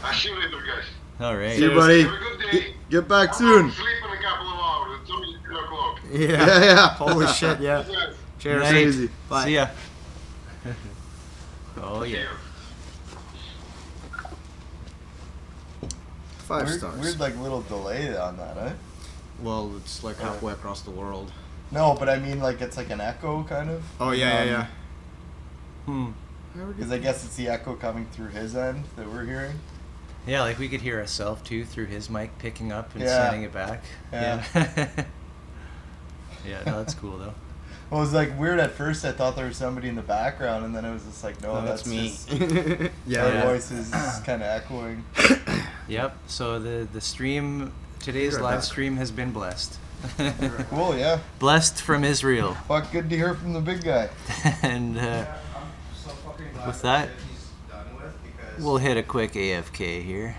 I'll see you later guys. All right. See you, buddy. Have a good day. Get back I'm soon. gonna sleep in a couple of hours. It's only 3 o'clock. Yeah. Holy shit, yeah. Yes. Cheers. Night. Easy. Bye. See ya. Oh yeah. 5 stars. Weird, like little delay on that, eh? Well, it's like halfway across the world. No, but I mean, like it's like an echo kind of. Oh yeah. Hmm. Because I guess it's the echo coming through his end that we're hearing. Yeah, like we could hear ourselves too through his mic picking up and Yeah. sending it back. Yeah. Yeah, no, that's cool though. Well, it was like weird at first. I thought there was somebody in the background, and then it was just like, no, Oh, that's me. Just, Yeah. our Yeah. voices kind of echoing. Yep. So the stream, today's You're live back. stream has been blessed. Cool, yeah. Blessed from Israel. Fuck, good to hear from the big guy. And with that, we'll hit a quick AFK here.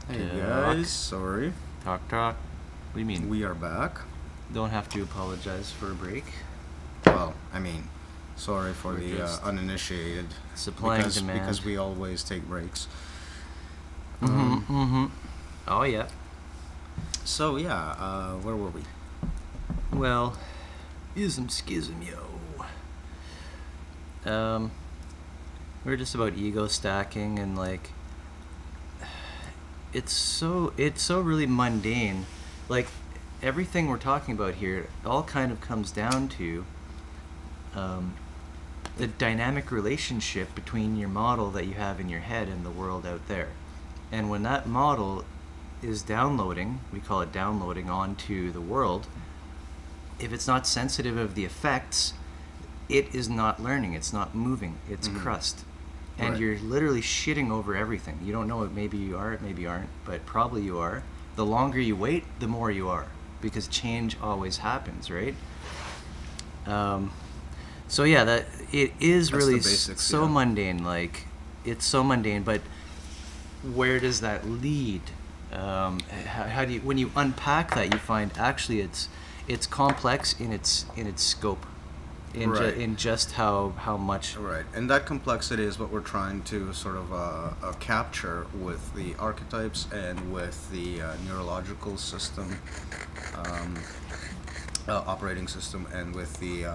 Hey Talk. guys, sorry. Talk. What do you mean? We are back. Don't have to apologize for a break. Well, I mean, sorry for We're the just uninitiated. supply and because, demand. Because we always take breaks. Oh, yeah. So yeah, where were we? Well, ism schism, yo. We're just about ego stacking and like it's so really mundane. Like everything we're talking about here all kind of comes down to the dynamic relationship between your model that you have in your head and the world out there. And when that model is downloading, we call it downloading onto the world, if it's not sensitive of the effects, it is not learning, it's not moving, it's crust. And Right. you're literally shitting over everything. You don't know it, maybe you are, maybe you aren't, but probably you are. The longer you wait, the more you are, because change always happens, right? So yeah, that it is That's really the basics, so yeah. mundane. Like it's so mundane, but where does that lead? How do you, when you unpack that, you find actually it's complex in its scope, Right. in just how much. Right, and that complexity is what we're trying to sort of capture with the archetypes and with the neurological system, operating system, and with the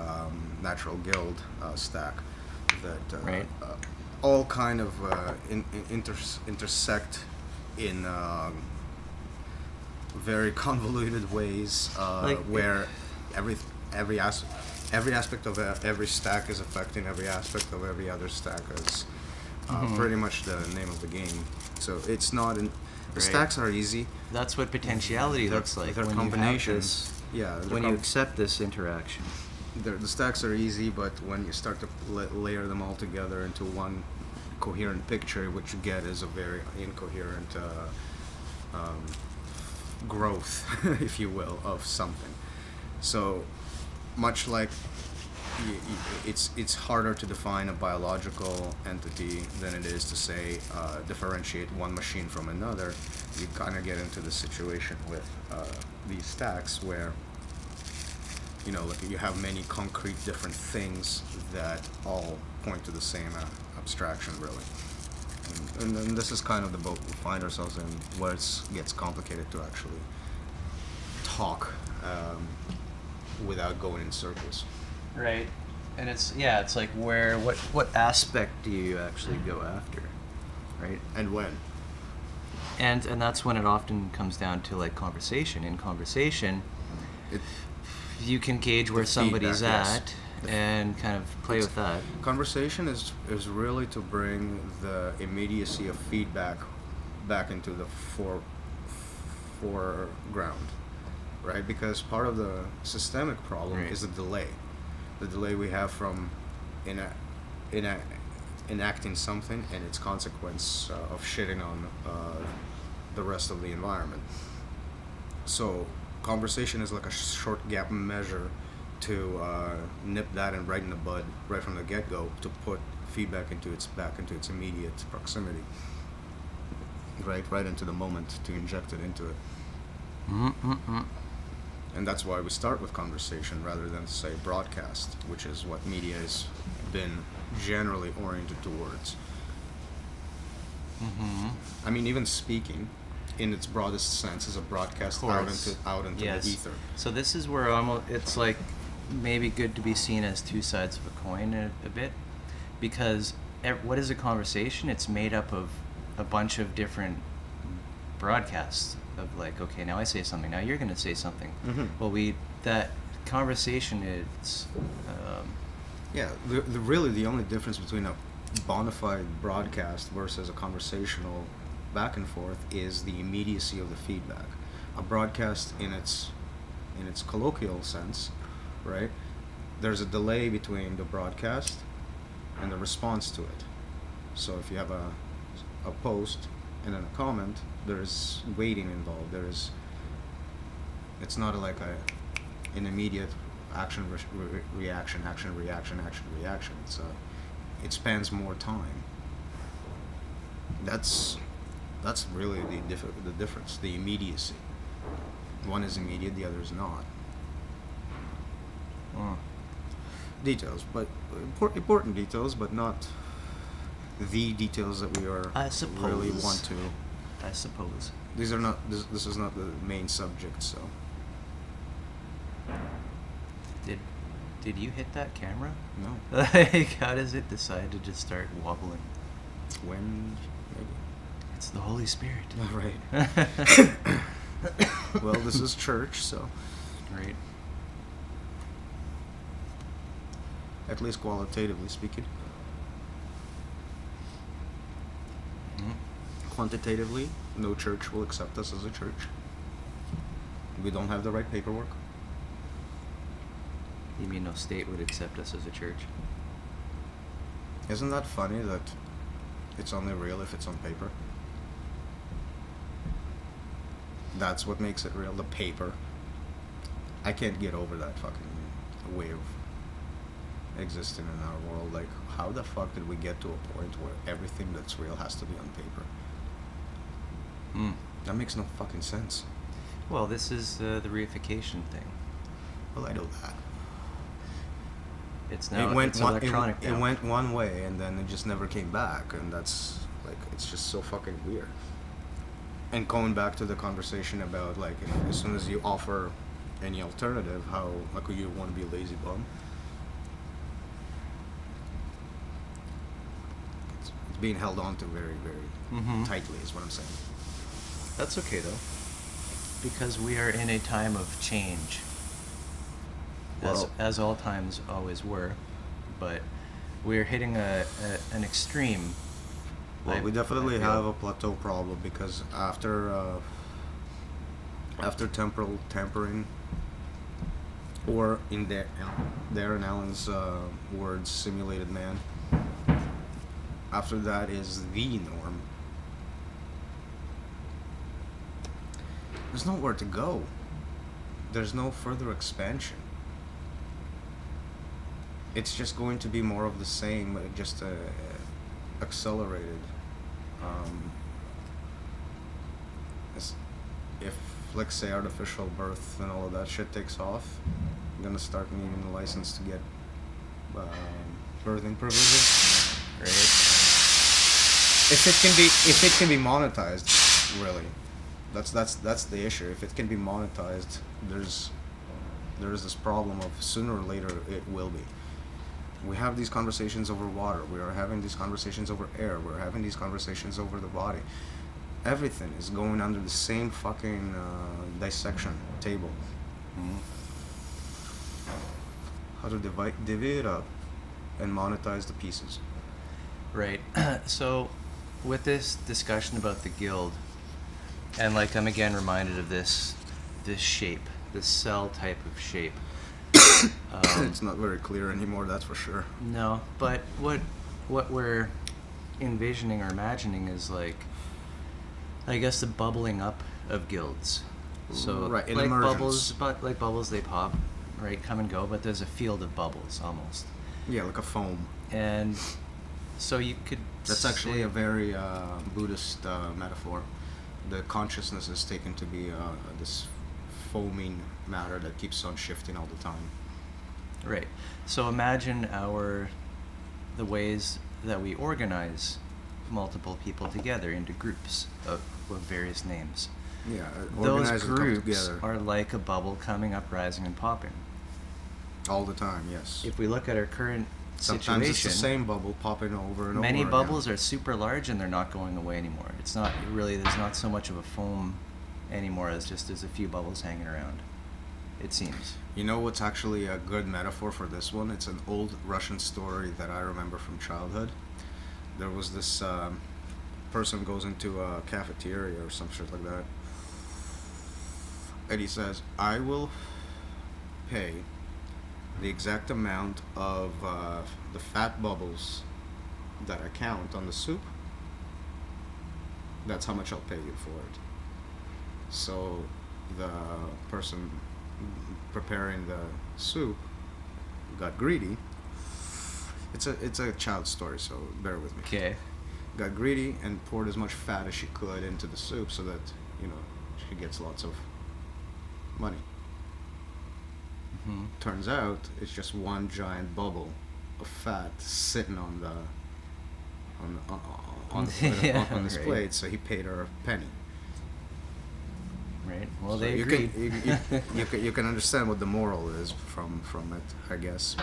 natural guild stack that Right. all kind of intersect in very convoluted ways, where every aspect of every stack is affecting every aspect of every other stack. Is pretty much the name of the game. So it's not the Right. stacks are easy. That's what potentiality They're- looks like they're when combinations. you have Yeah, this. they're When you accept this interaction. the stacks are easy, but when you start to layer them all together into one coherent picture, what you get is a very incoherent growth, if you will, of something. So much like it's harder to define a biological entity than it is to say differentiate one machine from another. You kind of get into the situation with these stacks where like you have many concrete different things that all point to the same abstraction, really. And this is kind of the boat we find ourselves in, where it gets complicated to actually talk without going in circles. Right. And it's like what aspect do you actually go after, right? And when? And that's when it often comes down to like conversation. In conversation, It, you can gauge where The somebody's feedback, yes. at and kind of play with that. Conversation is really to bring the immediacy of feedback back into the foreground, right? Because part of the systemic problem Right. is the delay we have from enacting something and its consequence of shitting on the rest of the environment. So conversation is like a short gap measure to nip that and right in the bud right from the get-go, to put feedback back into its immediate proximity, right into the moment, to inject it into it. And that's why we start with conversation rather than, say, broadcast, which is what media has been generally oriented towards. I mean, even speaking in its broadest sense is a broadcast out into Yes. the ether. So this is where it's like maybe good to be seen as two sides of a coin a bit, because what is a conversation? It's made up of a bunch of different broadcasts of like, okay, now I say something, now you're going to say something. Well, that conversation is Yeah, really the only difference between a bona fide broadcast versus a conversational back and forth is the immediacy of the feedback. A broadcast in its colloquial sense, right? There's a delay between the broadcast and the response to it. So if you have a post and then a comment, there's waiting involved. It's not like an immediate action reaction. It spans more time. That's That's really the difference, the immediacy. One is immediate, the other is not. Details, but important details, but not the details that we are I suppose. really want to. I suppose. These are not. This is not the main subject. So. Did you hit that camera? No. Like, how does it decide to just start wobbling? When? Maybe. It's the Holy Spirit. Right. Well, this is church, so. Right. At least qualitatively speaking. Quantitatively, no church will accept us as a church. We don't have the right paperwork. You mean no state would accept us as a church? Isn't that funny that it's only real if it's on paper? That's what makes it real, the paper. I can't get over that fucking way of existing in our world. Like, how the fuck did we get to a point where everything that's real has to be on paper? That makes no fucking sense. Well, this is the reification thing. Well, I know that. It's now It electronic now. It went one way and then it just never came back, and that's like, it's just so fucking weird. And going back to the conversation about, like, as soon as you offer any alternative, how, like, you want to be a lazy bum. It's being held on to very, very tightly is what I'm saying. That's okay, though. Because we are in a time of change. Well, As all times always were. But we're hitting an extreme. Well, we definitely have a plateau problem, because after temporal tampering, or in Darren Allen's words, simulated man, after that is the norm. There's nowhere to go. There's no further expansion. It's just going to be more of the same, just accelerated. If, like, say, artificial birth and all of that shit takes off, I'm gonna start needing a license to get birthing privileges. Right. If it can be monetized, really, that's the issue. If it can be monetized, there's this problem of sooner or later it will be. We have these conversations over water. We are having these conversations over air. We're having these conversations over the body. Everything is going under the same fucking dissection table. How to divvy it up and monetize the pieces. Right. So, with this discussion about the guild, and, like, I'm again reminded of this shape, this cell type of shape. It's not very clear anymore, that's for sure. No, but what we're envisioning or imagining is, like, I guess, the bubbling up of guilds. So, right, in like emergence. bubbles, they pop, right, come and go, but there's a field of bubbles almost. Yeah, like a foam. And so you could. That's actually a very Buddhist metaphor. The consciousness is taken to be this foaming matter that keeps on shifting all the time. Right. So imagine the ways that we organize multiple people together into groups of various names. Yeah, Those organize and come groups together are like a bubble coming up, rising, and popping. all the time. Yes. If we look at our current Sometimes situation, it's the same bubble popping over and many over. bubbles are super large and they're not going away anymore. It's not really, there's not so much of a foam anymore as just there's a few bubbles hanging around, it seems. You know what's actually a good metaphor for this one? It's an old Russian story that I remember from childhood. There was this person goes into a cafeteria or some shit like that, and he says, I will pay the exact amount of the fat bubbles that I count on the soup. That's how much I'll pay you for it. So the person preparing the soup got greedy. It's a child story, so bear with me. Okay. got greedy and poured as much fat as she could into the soup so that, you know, she gets lots of money. Mm-hmm. Turns out it's just one giant bubble of fat sitting on the Yeah, on this right. plate, so he paid her a penny. Right. Well, So they you agreed. you can understand what the moral is from it, I guess.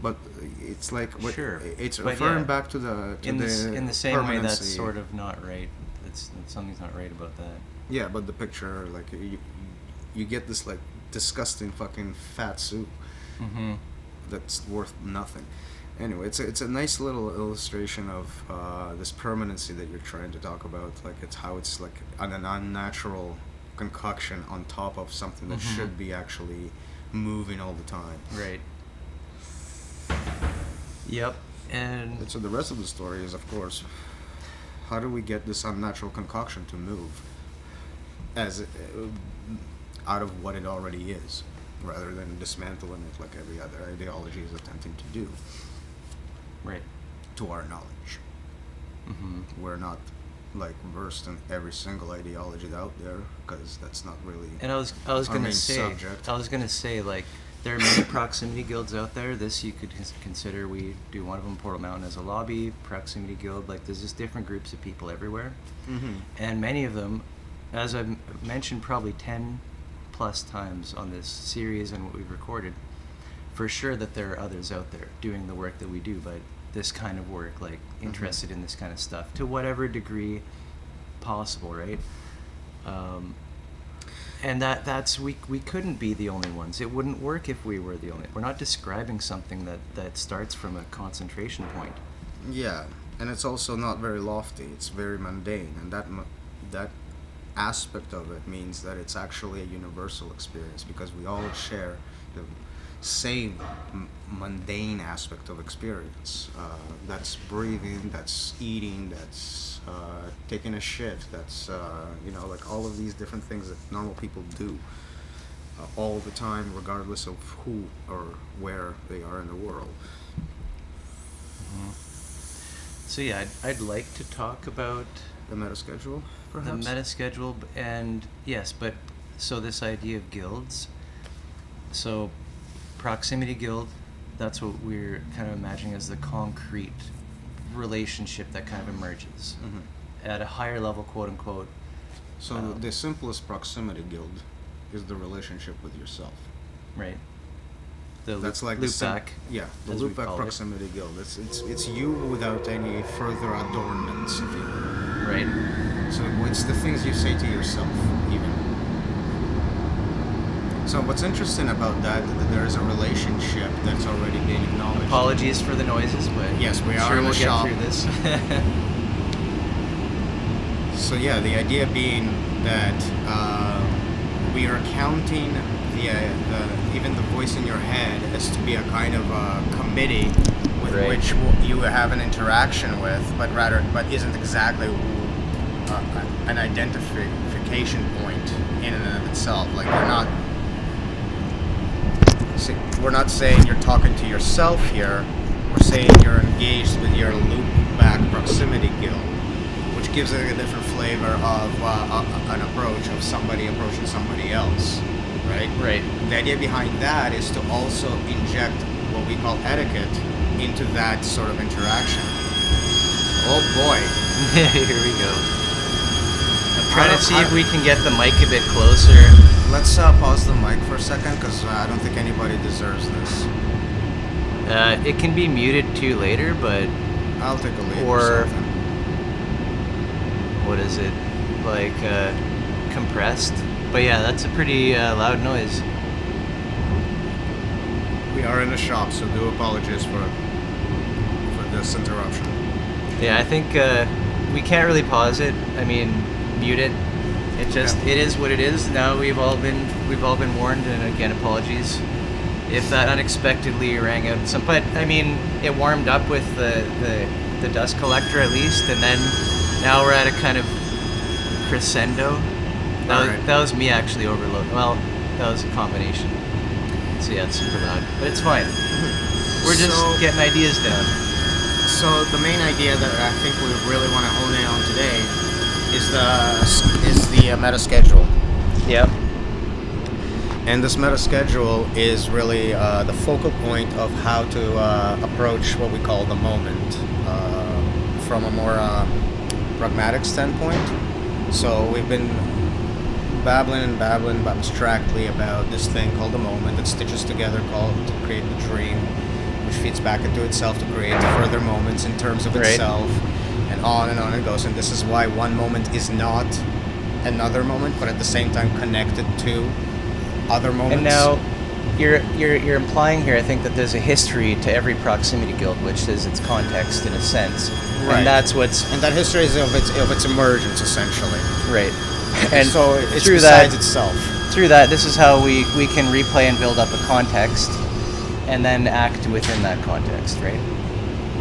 But it's like what Sure. it's But referring yeah, back to the in the same way, that's permanency. sort of not right. It's something's not right about that. Yeah, but the picture, like, you get this like disgusting fucking fat soup Mm-hmm. that's worth nothing. Anyway, it's a nice little illustration of this permanency that you're trying to talk about. Like, it's how it's like an unnatural concoction on top of something that Mhm. should be actually moving all the time. Right. Yep. And And so the rest of the story is, of course, how do we get this unnatural concoction to move as out of what it already is, rather than dismantling it like every other ideology is attempting to do. right. To our knowledge, Mm-hmm. we're not like versed in every single ideology out there, because that's not really. And I was our gonna main say subject. like there are many proximity guilds out there. This you could consider. We do one of them, Portal Mountain, as a lobby proximity guild. Like there's just different groups of people everywhere, Mm-hmm. and many of them, as I've mentioned probably 10 plus times on this series and what we've recorded, for sure that there are others out there doing the work that we do, but this kind of work, like interested in this kind of stuff to whatever degree possible, right? And that's we couldn't be the only ones. It wouldn't work if we were the only. We're not describing something that starts from a concentration point. Yeah, and it's also not very lofty. It's very mundane, and that aspect of it means that it's actually a universal experience, because we all share the same mundane aspect of experience. That's breathing, that's eating, that's taking a shit, that's like all of these different things that normal people do all the time, regardless of who or where they are in the world. So yeah, I'd like to talk about The meta schedule, the perhaps. meta schedule, and yes, but so this idea of guilds. So proximity guild, that's what we're kind of imagining as the concrete relationship that kind of emerges Mhm. at a higher level, quote unquote. So the simplest proximity guild is the relationship with yourself. Right. The That's like loop the sim- back. Yeah, the as we loopback call it. proximity guild. It's you without any further adornments, if you will. Right. So it's the things you say to yourself, even. So what's interesting about that there is a relationship that's already been acknowledged. Apologies for the noises, but Yes, we I'm are sure in we'll the get shop. through this. So yeah, the idea being that we are counting even the voice in your head as to be a kind of a committee with Right. which you have an interaction with, but isn't exactly an identification point in and of itself. Like we're not saying you're talking to yourself here. We're saying you're engaged with your loop-back proximity guild, which gives it a different flavor of an approach of somebody approaching somebody else, right? Right. The idea behind that is to also inject what we call etiquette into that sort of interaction. Oh boy. Here we go. I'm trying to see if we can get the mic a bit closer. Let's pause the mic for a second, because I don't think anybody deserves this. It can be muted too later, but I'll take a lead Or- or something. what is it? Like compressed. But yeah, that's a pretty loud noise. We are in the shop, so do apologize for this interruption. Yeah, I think we can't really pause it. I mean, mute it. It just Okay. it is what it is. Now we've all been warned, and again, apologies if that unexpectedly rang out. But I mean, it warmed up with the dust collector at least, and then now we're at a kind of crescendo. Alright. That was me actually overloading. Well, that was a combination. So yeah, it's super loud, but it's fine. We're just So- getting ideas down. So the main idea that I think we really want to hone in on today is the meta schedule. Yep. And this meta schedule is really the focal point of how to approach what we call the moment from a more pragmatic standpoint. So we've been babbling abstractly about this thing called the moment that stitches together to create the dream, which feeds back into itself to create further moments in terms of itself, and on it goes. And this is why one moment is not another moment, but at the same time connected to other moments. And now, you're implying here, I think, that there's a history to every proximity guild, which is its context in a sense, Right. and that's what's And that history is of its emergence, essentially. right. And so it's through besides that, itself. through that, this is how we can replay and build up a context, and then act within that context, right?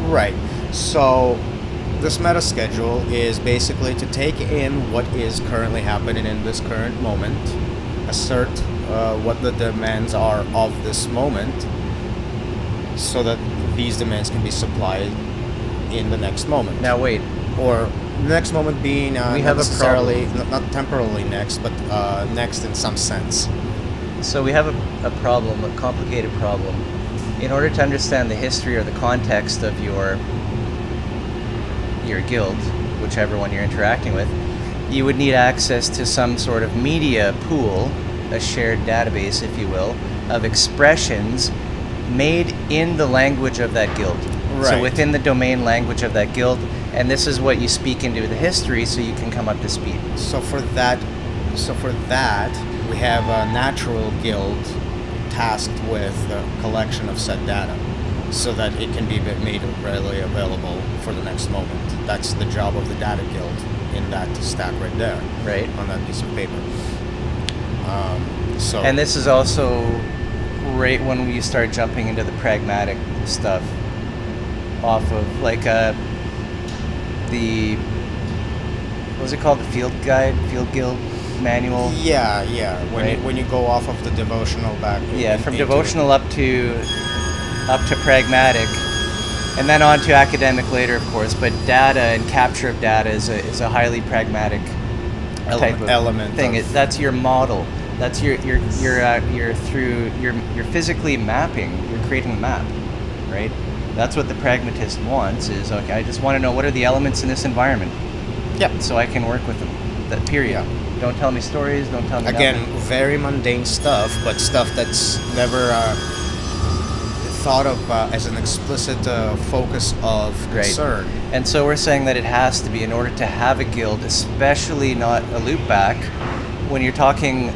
Right. So this meta schedule is basically to take in what is currently happening in this current moment, assert what the demands are of this moment, so that these demands can be supplied in the next moment. Now wait, Or the next moment being We not have a necessarily, not temporally next, but next in some sense. so we have a problem, a complicated problem. In order to understand the history or the context of your guild, whichever one you're interacting with, you would need access to some sort of media pool, a shared database, if you will, of expressions made in the language of that guild. So Right. within the domain language of that guild, and this is what you speak into the history so you can come up to speed. So for that, we have a natural guild tasked with the collection of said data, so that it can be made readily available for the next moment. That's the job of the data guild in that stack right there, Right. on that piece of paper. So And this is also right when we start jumping into the pragmatic stuff off of like the what was it called, the field guild manual? yeah. Right. When you go off of the devotional back, Yeah, from into- devotional up to pragmatic, and then on to academic later, of course. But data and capture of data is a highly pragmatic type of element thing. of- That's your model. That's you're physically mapping. You're creating a map, right? That's what the pragmatist wants. Is okay. I just want to know what are the elements in this environment, Yep. so I can work with them. That period. Yeah. Don't tell me stories. Don't tell me Again, nothing. very mundane stuff, but stuff that's never thought of as an explicit focus of Great. concern. And so we're saying that it has to be, in order to have a guild, especially not a loopback, when you're talking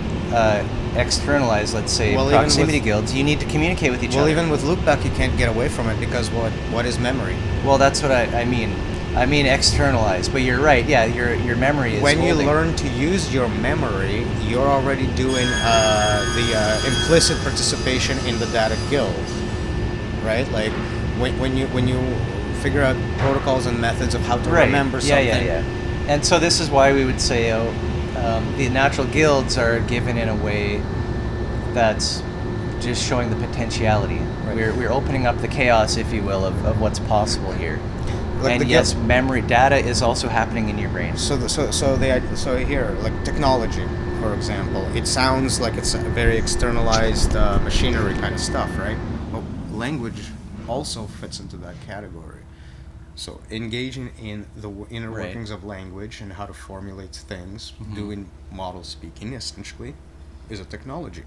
externalized, let's say, Well, even proximity with- guilds, you need to communicate with each Well, other. even with loopback, you can't get away from it, because what is memory? Well, that's what I mean. I mean externalized, but you're right. Yeah, your memory is When you holding. learn to use your memory, you're already doing the implicit participation in the data guild, right? Like when you figure out protocols and methods of how to right. remember something. Yeah. And so this is why we would say, the natural guilds are given in a way that's just showing the potentiality. Right. We're opening up the chaos, if you will, of what's possible here. Like And the yes, guild- memory data is also happening in your brain. So here, like technology, for example, it sounds like it's a very externalized machinery kind of stuff, right? Well, language also fits into that category. So engaging in the inner Right. workings of language and how to formulate things, doing model speaking, essentially, is a technology.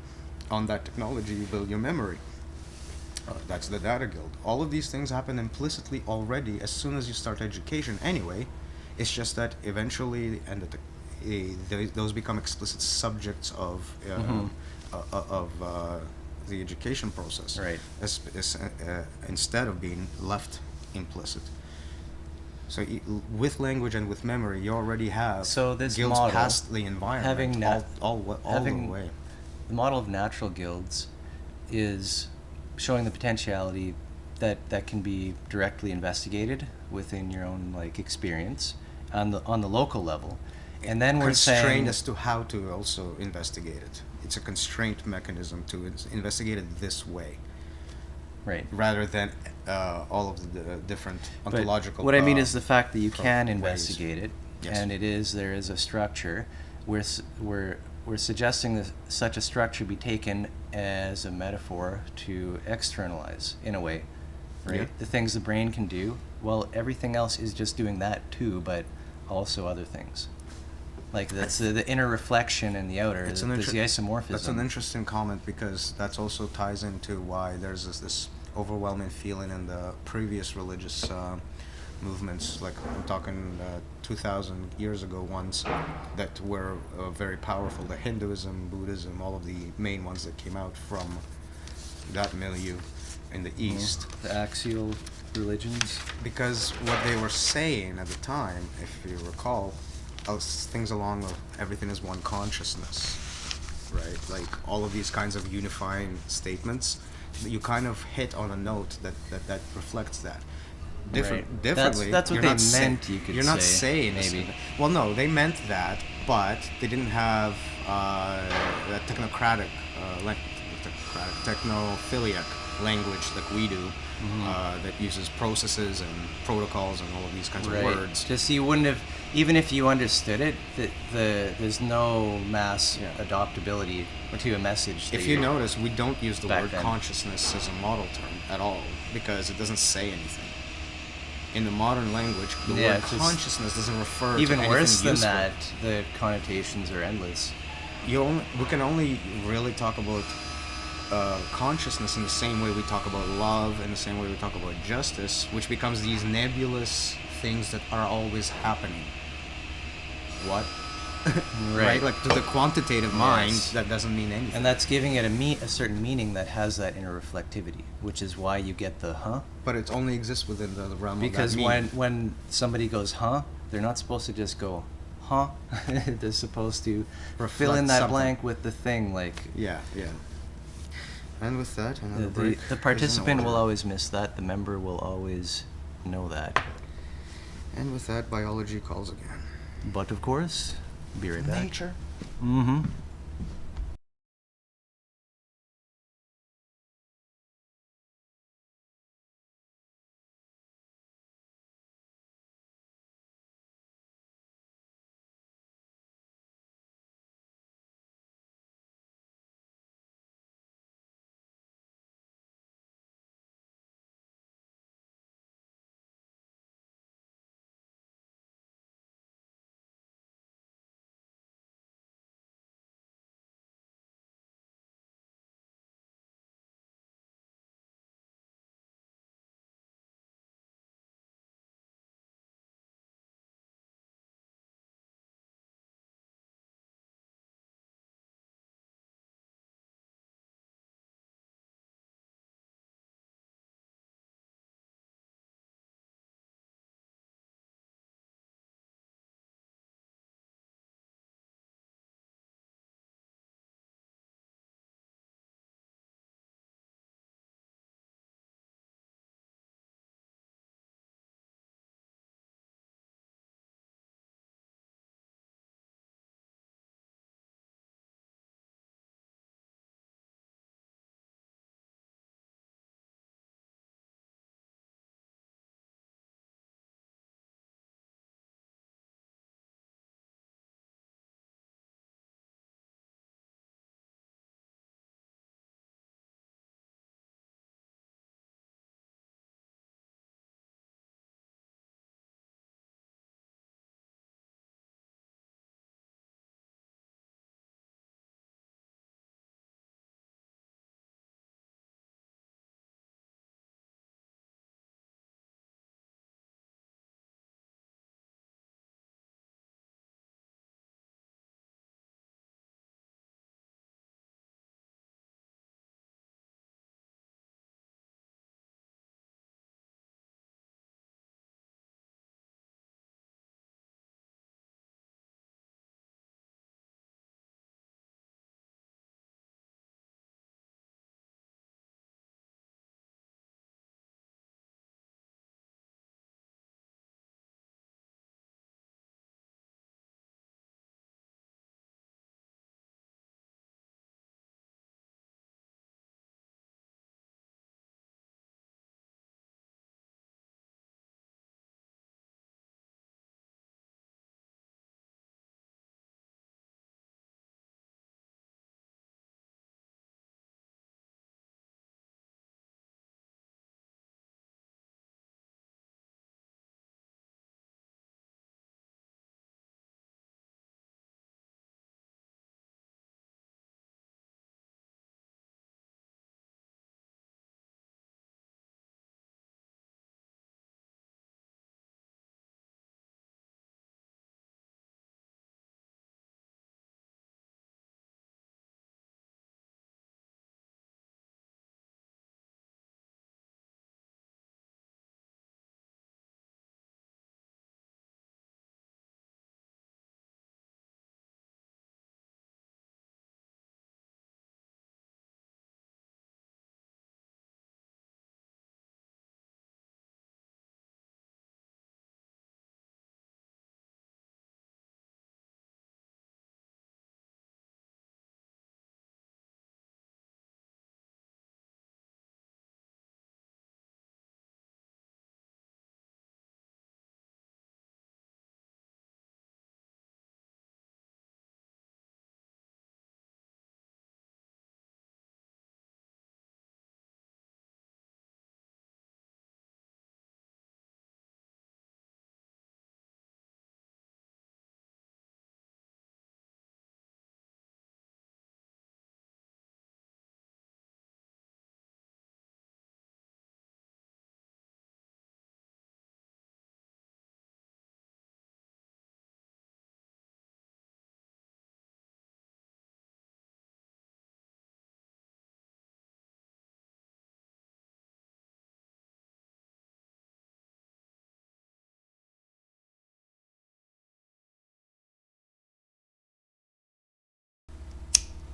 On that technology, you build your memory. That's the data guild. All of these things happen implicitly already as soon as you start education anyway. It's just that eventually, those become explicit subjects of the education process, Right. instead of being left implicit. So with language and with memory, you already have So this guilds model, past the environment, having all having the way. the model of natural guilds is showing the potentiality that can be directly investigated within your own experience on the local level, and then we're Constrained saying as to how to also investigate it. It's a constraint mechanism to investigate it this way, right. rather than all of the different But ontological. what I mean is the fact that you can ways. investigate it, Yes. and there is a structure. We're suggesting that such a structure be taken as a metaphor to externalize, in a way, right? Yeah. The things the brain can do. Well, everything else is just doing that too, but also other things. Like that's the inner reflection and the outer. There's the isomorphism. That's an interesting comment, because that's also ties into why there's this overwhelming feeling in the previous religious movements, like I'm talking 2,000 years ago ones, that were very powerful. The Hinduism, Buddhism, all of the main ones that came out from that milieu in the East. The axial religions. Because what they were saying at the time, if you recall, things along with everything is one consciousness, right? Like all of these kinds of unifying statements, you kind of hit on a note that reflects that. Differently. That's what you're they not meant. You could You're not say, saying maybe. Well, no, they meant that, but they didn't have that technocratic, technophiliac language like we do, that uses processes and protocols and all of these kinds of words. Just you wouldn't have, even if you understood it, there's no mass adoptability to a message. If you notice, we don't use the Back word then. consciousness as a model term at all, because it doesn't say anything. In the modern language, the Yeah, word it's just consciousness doesn't refer even to worse than anything useful. that, the connotations are endless. We can only really talk about consciousness in the same way we talk about love, in the same way we talk about justice, which becomes these nebulous things that are always happening. What? Right? Like to the quantitative mind, Yes. that doesn't mean anything. And that's giving it a certain meaning that has that inner reflectivity, which is why you get the But it only exists within the realm because of that meaning. when somebody goes they're not supposed to just go they're supposed to fill in Reflect that something. blank with the thing, like Yeah. And with that, another break. the is in participant will order. always miss that, the member will always know that. And with that, biology calls again. But of course, be right back. Nature. Mm-hmm.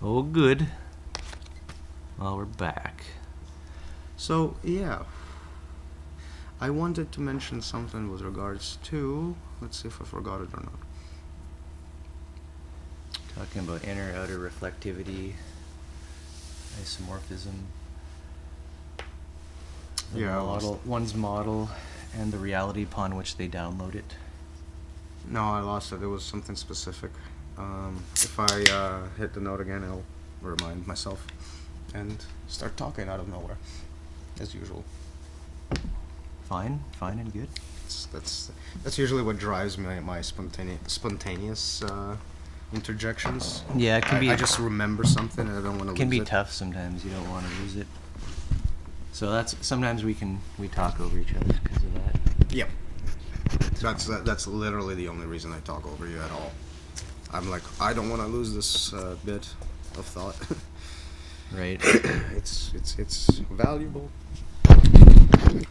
Oh, good. Well, we're back. So, yeah. I wanted to mention something with regards to... Let's see if I forgot it or not. Talking about inner outer reflectivity, isomorphism. The Yeah, I lost model, one's model, and the reality upon which they download it. No, I lost it. It was something specific. If I hit the note again, I'll remind myself and start talking out of nowhere, as usual. Fine and good. That's usually what drives my spontaneous interjections. Yeah, it can be. I just remember something and I don't want to lose it. It can be tough sometimes. You don't want to lose it. So that's sometimes we talk over each other because of that. Yep. That's literally the only reason I talk over you at all. I'm like, I don't want to lose this bit of thought. Right. It's valuable.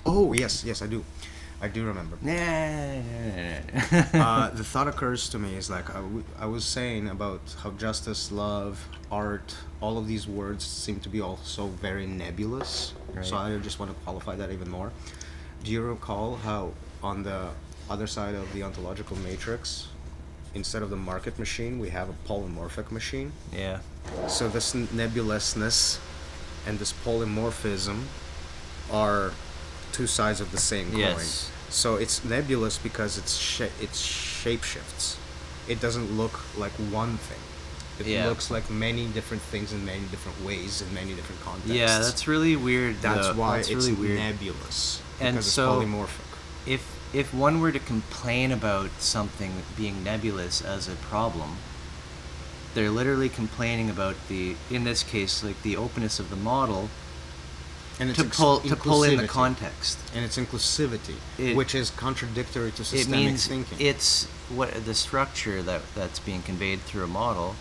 Oh yes, I do. I do remember. The thought occurs to me is like I was saying about how justice, love, art, all of these words seem to be also very nebulous. Right. So I just want to qualify that even more. Do you recall how on the other side of the ontological matrix, instead of the market machine, we have a polymorphic machine? Yeah. So this nebulousness and this polymorphism are two sides of the same coin. Yes. So it's nebulous because it shapeshifts. It doesn't look like one thing. It looks like many different things in many different ways in many different contexts. Yeah, that's really weird. That's why it's really weird. nebulous. And because so, it's polymorphic. If one were to complain about something being nebulous as a problem, they're literally complaining about in this case, like the openness of the model, And to pull in the context. And its inclusivity, which is contradictory to systemic it means thinking. It's what the structure that's being conveyed through a model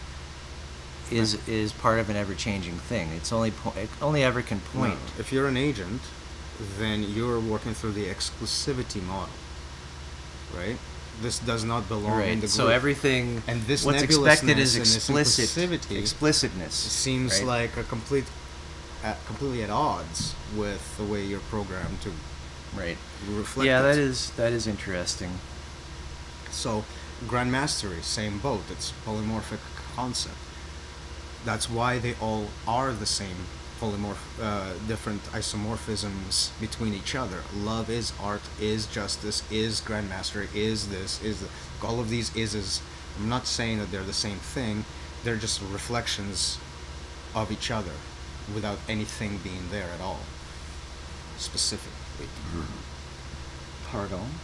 is part of an ever-changing thing. It only ever can point. No. If you're an agent, then you're working through the exclusivity model, right? This does not belong in the group. So everything, and this what's expected is explicitness explicitness. Seems like a completely at odds with the way you're programmed to reflect. Yeah, it. that is interesting. So, Grandmastery, same boat. It's polymorphic concept. That's why they all are the same different isomorphisms between each other. Love is art, is justice, is Grandmastery, is this, is the, all of these ises. I'm not saying that they're the same thing. They're just reflections of each other without anything being there at all. Specifically. Pardon?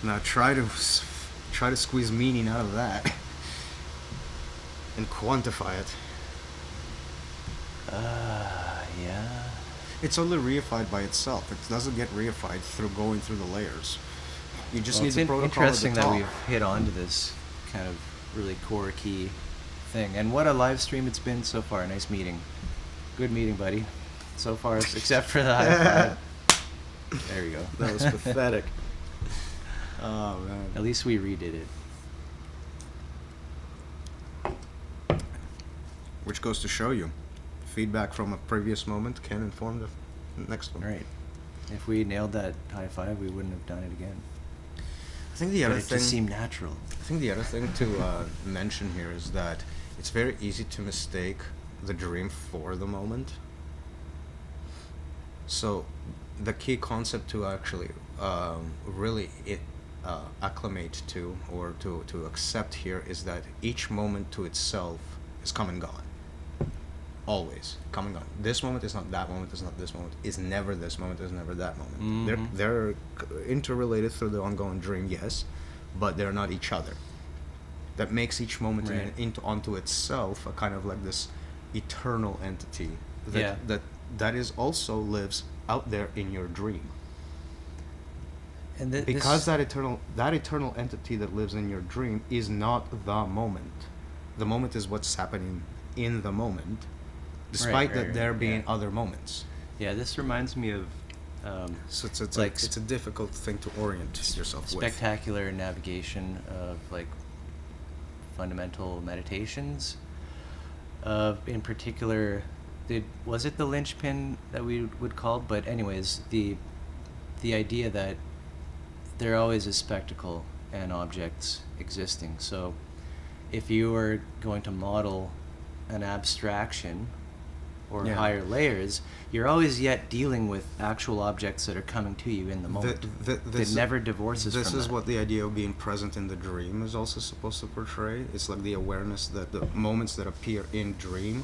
Now try to squeeze meaning out of that and quantify it. Yeah. It's only reified by itself. It doesn't get reified through going through the layers. You just need the protocol interesting at the that top. we've hit onto this kind of really core key thing. And what a live stream it's been so far. Nice meeting. Good meeting, buddy. So far, except for the high five. There we go. That was pathetic. Oh, man. At least we redid it. Which goes to show you, feedback from a previous moment can inform the next one. Right. If we nailed that high five, we wouldn't have done it again. I think the other It thing just seemed natural. I think the other thing to mention here is that it's very easy to mistake the dream for the moment. So the key concept to actually really acclimate to or to accept here is that each moment to itself is come and gone. Always come and gone. This moment is not that moment, is not this moment, is never this moment, is never that moment. Mm-hmm. They're interrelated through the ongoing dream, yes, but they're not each other. That makes each moment onto itself a kind of like this eternal entity that is also lives out there in your dream. And because that eternal entity that lives in your dream is not the moment. The moment is what's happening in the moment, despite there being other moments. Yeah, this reminds me of So it's a difficult thing to orient yourself with. Spectacular navigation of like fundamental meditations. In particular, was it the linchpin that we would call? But anyways, the idea that there always is spectacle and objects existing. So if you are going to model an abstraction or higher layers, you're always yet dealing with actual objects that are coming to you in the moment. It never divorces from that. This is what the idea of being present in the dream is also supposed to portray. It's like the awareness that the moments that appear in dream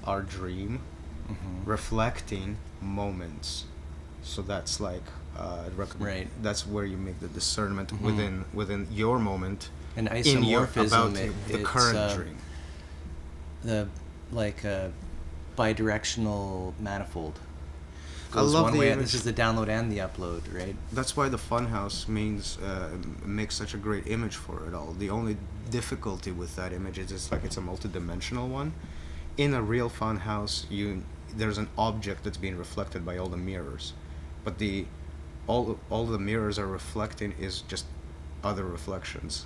are dream, reflecting moments. So that's like right. That's where you make the discernment within your moment. An isomorphism about the current dream. The bidirectional manifold. I love the image. This is the download and the upload, right? That's why the funhouse makes such a great image for it all. The only difficulty with that image is it's a multi-dimensional one. In a real funhouse, there's an object that's being reflected by all the mirrors, but all the mirrors are reflecting is just other reflections.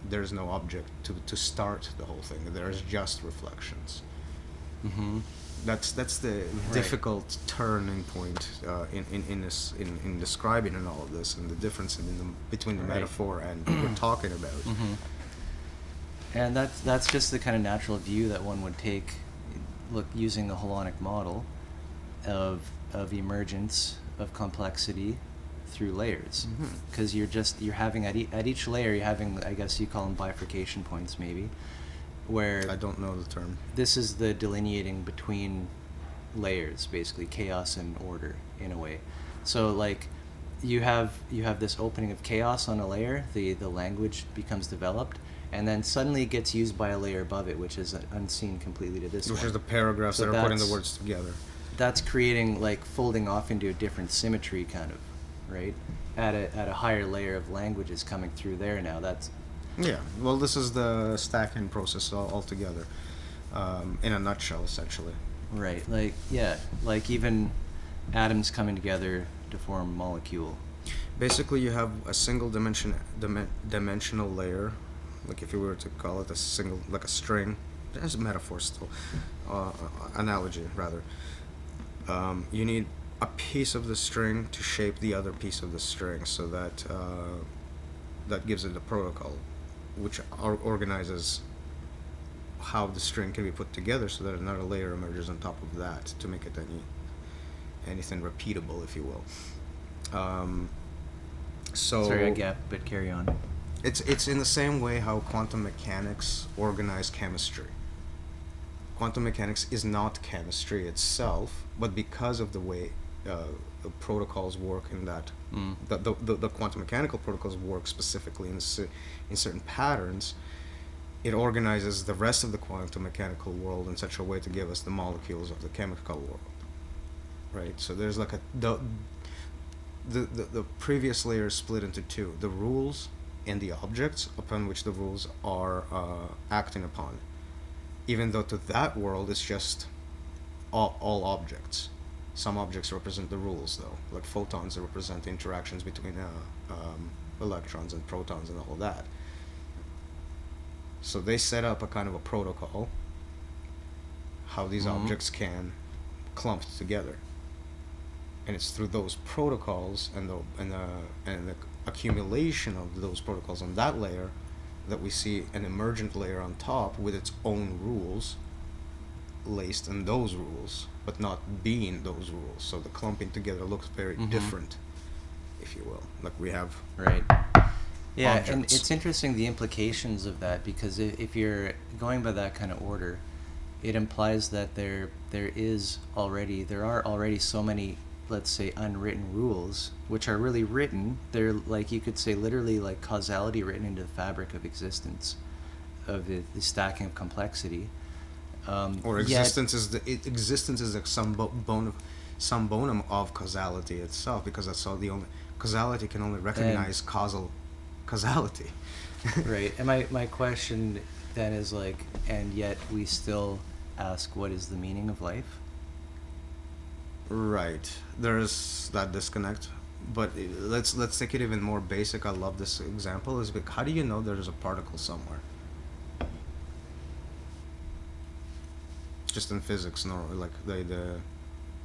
There's no object to start the whole thing. There's just reflections. That's the difficult turning point in describing and all of this, and the difference between the metaphor and what we're talking about. And that's just the kind of natural view that one would take, using the holonic model of emergence of complexity through layers, because you're having at each layer you're having, I guess you call them bifurcation points, maybe, where I don't know the term. This is the delineating between layers, basically chaos and order in a way. So you have this opening of chaos on a layer, the language becomes developed, and then suddenly it gets used by a layer above it, which is unseen completely to this one. Which is the paragraphs that are putting the words together. That's creating folding off into a different symmetry, kind of, right? At a higher layer of languages coming through there now. Well, this is the stacking process altogether, in a nutshell, essentially. Right, even atoms coming together to form molecule. Basically, you have a single dimensional layer, like if you were to call it a string. There's a metaphor still, analogy rather. You need a piece of the string to shape the other piece of the string, so that that gives it a protocol, which organizes how the string can be put together, so that another layer emerges on top of that to make it anything repeatable, if you will. Sorry, I gap, but carry on. It's in the same way how quantum mechanics organize chemistry. Quantum mechanics is not chemistry itself, but because of the way the protocols work in that, the quantum mechanical protocols work specifically in certain patterns, it organizes the rest of the quantum mechanical world in such a way to give us the molecules of the chemical world. Right? So there's the previous layer is split into two: the rules and the objects upon which the rules are acting upon. Even though to that world it's just all objects. Some objects represent the rules, though, like photons that represent the interactions between electrons and protons and all that. So they set up a kind of a protocol how these objects can clump together, and it's through those protocols and the accumulation of those protocols on that layer that we see an emergent layer on top with its own rules laced in those rules, but not being those rules. So the clumping together looks very different, if you will. Like we have objects. And it's interesting the implications of that, because if you're going by that kind of order, it implies that there are already so many, let's say, unwritten rules, which are really written. They're you could say literally causality written into the fabric of existence, of the stacking of complexity. Or existence is like some bonum of causality itself, because that's all the only causality can only recognize causality. Right. And my question then is and yet we still ask, what is the meaning of life? Right. There's that disconnect. But let's take it even more basic. I love this example. How do you know there's a particle somewhere? just in physics, nor like the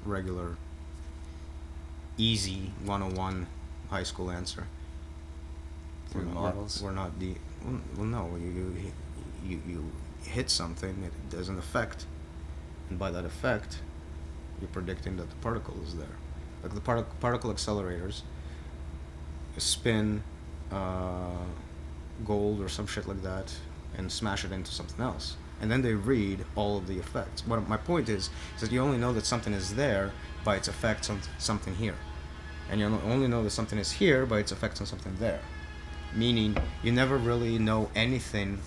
regular easy 101 high school answer. Through models. We're not the well no, you hit something, it does an effect, and by that effect you're predicting that the particle is there. Like the particle accelerators spin gold or some shit like that and smash it into something else, and then they read all of the effects. What my point is that you only know that something is there by its effects on something here, and you only know that something is here by its effects on something there, meaning you never really know anything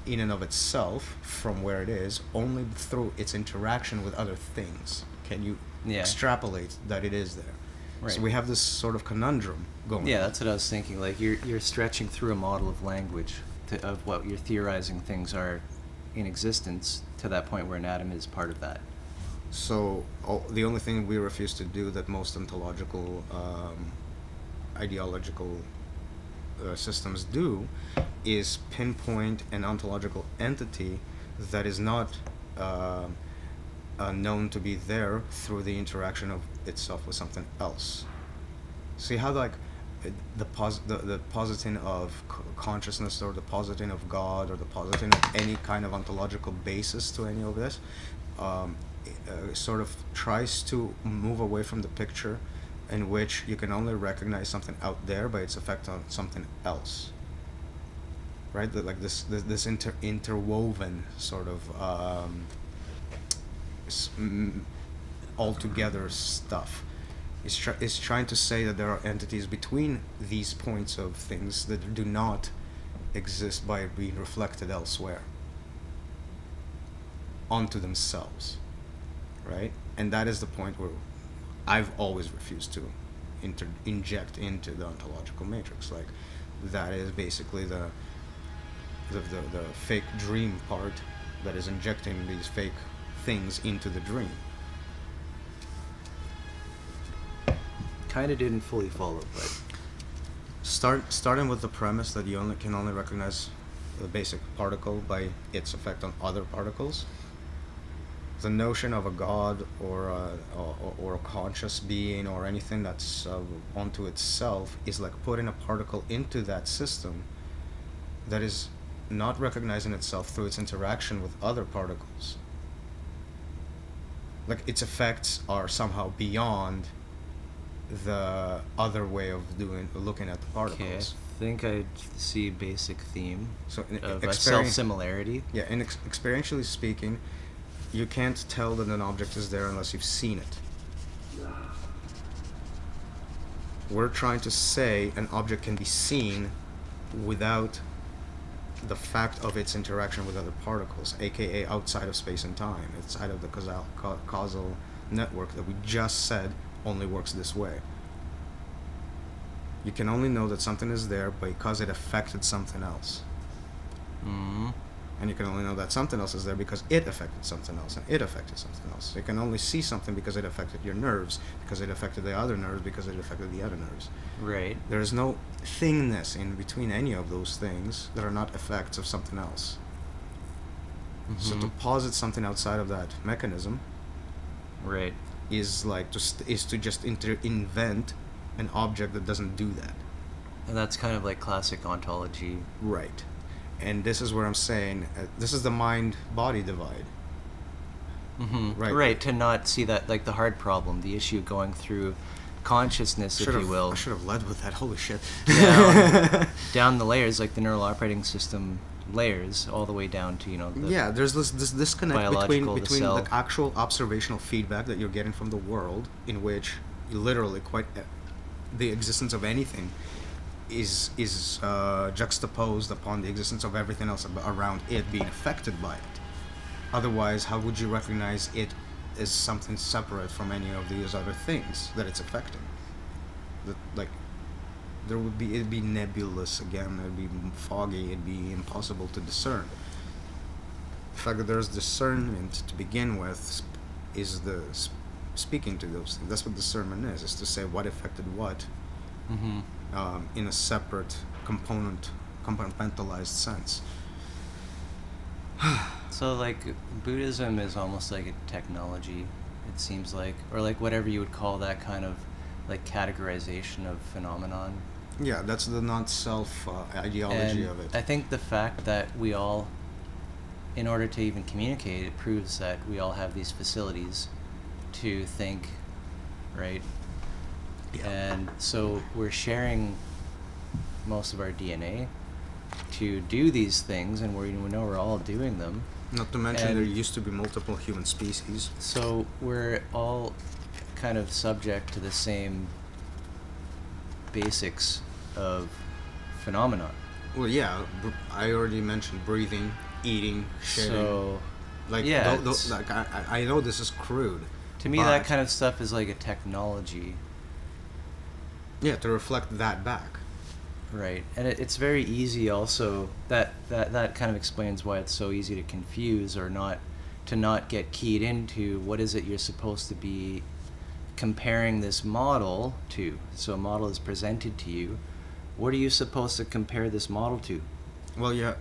in and of itself from where it is, only through its interaction with other things can you extrapolate that it is there. Right. So we have this sort of conundrum going on. That's what I was thinking. Like you're stretching through a model of language of what you're theorizing things are in existence to that point where an atom is part of that. So the only thing we refuse to do that most ontological, ideological systems do is pinpoint an ontological entity that is not known to be there through the interaction of itself with something else. See how like the positing of consciousness, or the positing of God, or the positing of any kind of ontological basis to any of this sort of tries to move away from the picture in which you can only recognize something out there by its effect on something else, right? That like this interwoven sort of altogether stuff is trying to say that there are entities between these points of things that do not exist by being reflected elsewhere onto themselves, right? And that is the point where I've always refused to inject into the ontological matrix. Like that is basically the fake dream part that is injecting these fake things into the dream. Kind of didn't fully follow, but starting with the premise that you can only recognize the basic particle by its effect on other particles. The notion of a god or a conscious being or anything that's onto itself is like putting a particle into that system that is not recognizing itself through its interaction with other particles. Like its effects are somehow beyond the other way of looking at the particles. okay, I think I see a basic theme So of a self-similarity. Yeah, and experientially speaking, you can't tell that an object is there unless you've seen it. We're trying to say an object can be seen without the fact of its interaction with other particles, aka outside of space and time, outside of the causal network that we just said only works this way. You can only know that something is there because it affected something else. Mm-hmm. And you can only know that something else is there because it affected something else, and it affected something else. You can only see something because it affected your nerves, because it affected the other nerves, because it affected the other nerves. Right. There is no thingness in between any of those things that are not effects of something else. Mm-hmm. So to posit something outside of that mechanism Right. is like to just invent an object that doesn't do that. And that's kind of like classic ontology. Right. And this is where I'm saying this is the mind-body divide. Mm-hmm. Right. Right, to not see that, like the hard problem, the issue going through consciousness, if you will. I should have led with that. Holy shit. Down the layers, like the neural operating system layers, all the way down to, the there's this disconnect biological, the between cell. the actual observational feedback that you're getting from the world, in which literally the existence of anything is juxtaposed upon the existence of everything else around it being affected by it. Otherwise, how would you recognize it as something separate from any of these other things that it's affecting? It'd be nebulous again. It'd be foggy. It'd be impossible to discern. The fact that there's discernment to begin with is the speaking to those things. That's what discernment is to say what affected what. Mm-hmm. In a separate compartmentalized sense. So, like, Buddhism is almost like a technology, it seems like, or like whatever you would call that kind of, like, categorization of phenomenon. Yeah, that's the not-self ideology And of it. I think the fact that we all, in order to even communicate, it proves that we all have these facilities to think, right? Yeah. And so we're sharing most of our DNA to do these things, and we know we're all doing them. Not to mention And there used to be multiple human species. so we're all kind of subject to the same basics of phenomenon. Well, yeah, I already mentioned breathing, eating, shitting. So, Like, yeah, like I know this is crude. to me, that kind of stuff is like a technology. Yeah, to reflect that back. Right, and it's very easy also, that kind of explains why it's so easy to confuse or not get keyed into what is it you're supposed to be comparing this model to. So a model is presented to you. What are you supposed to compare this model to? Well, yeah,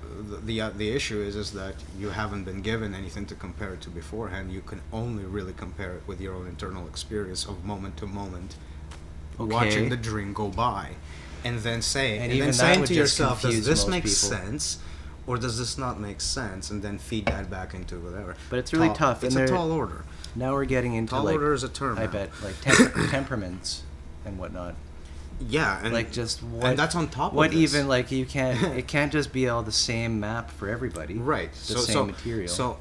the issue is that you haven't been given anything to compare it to beforehand. You can only really compare it with your own internal experience of moment to moment, Okay. watching the dream go by, and then And even that saying would to just yourself, does confuse this most make people. sense, or does this not make sense, and then feed that back into whatever. But it's really tough, It's and a there- tall order. Now we're getting into Tall like, order is a term I now. bet, like temperaments and whatnot. Yeah, and Like just what, and that's on top what of this. even like you can't it can't just be all the same map for everybody. Right. The same material. So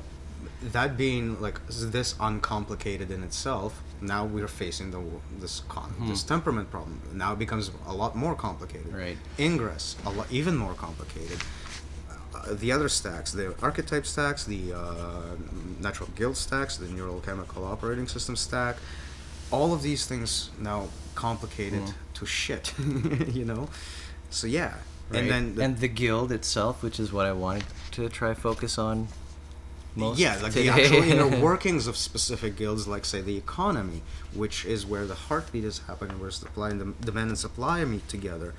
that being like this uncomplicated in itself, now we're facing this temperament problem. Now it becomes a lot more complicated. Right. Ingress, even more complicated. The other stacks, the archetype stacks, the natural guild stacks, the neurochemical operating system stack, all of these things now complicated to shit, you know? So yeah. Right. And then the guild itself, which is what I wanted to try focus on most. yeah, like the today. actual inner workings of specific guilds, like say the economy, which is where the heartbeat is happening, where supply and demand and supply meet together,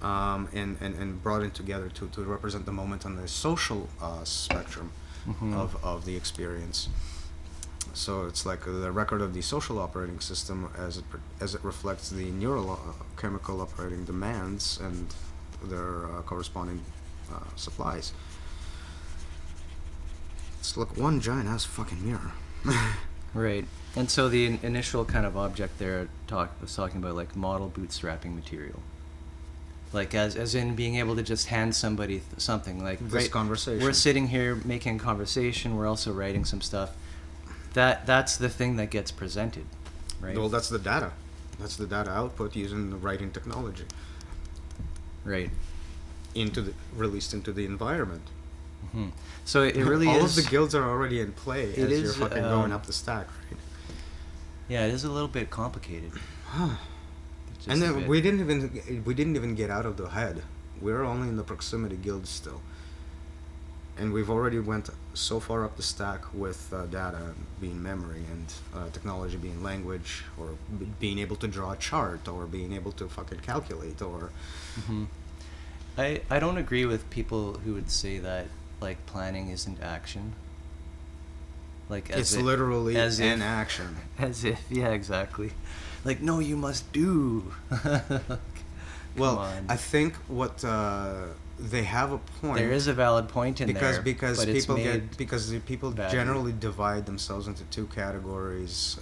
and brought in together to represent the moment on the social spectrum of the experience. So it's like the record of the social operating system as it reflects the neurochemical operating demands and their corresponding supplies. It's like one giant ass fucking mirror. Right. And so the initial kind of object there was talking about like model bootstrapping material. Like as in being able to just hand somebody something like This conversation. We're sitting here making conversation, we're also writing some stuff. That's the thing that gets presented, right? Well, that's the data. That's the data output using the writing technology. Right. Released into the environment. Hmm. So it really all is. of the guilds are already in play It as is, you're fucking going up the stack, right? Yeah, it is a little bit complicated. Just And a then bit. we didn't even get out of the head. We're only in the proximity guilds still, and we've already went so far up the stack with data being memory and technology being language, or being able to draw a chart, or being able to fucking calculate, or I don't agree with people who would say that like planning isn't action. Like it's literally as an if- action. As if, yeah, exactly. Like, no, you must do. Well, on. I think what they have a point. There is a valid point in because there. because but it's people made because the people badly. generally divide themselves into two categories,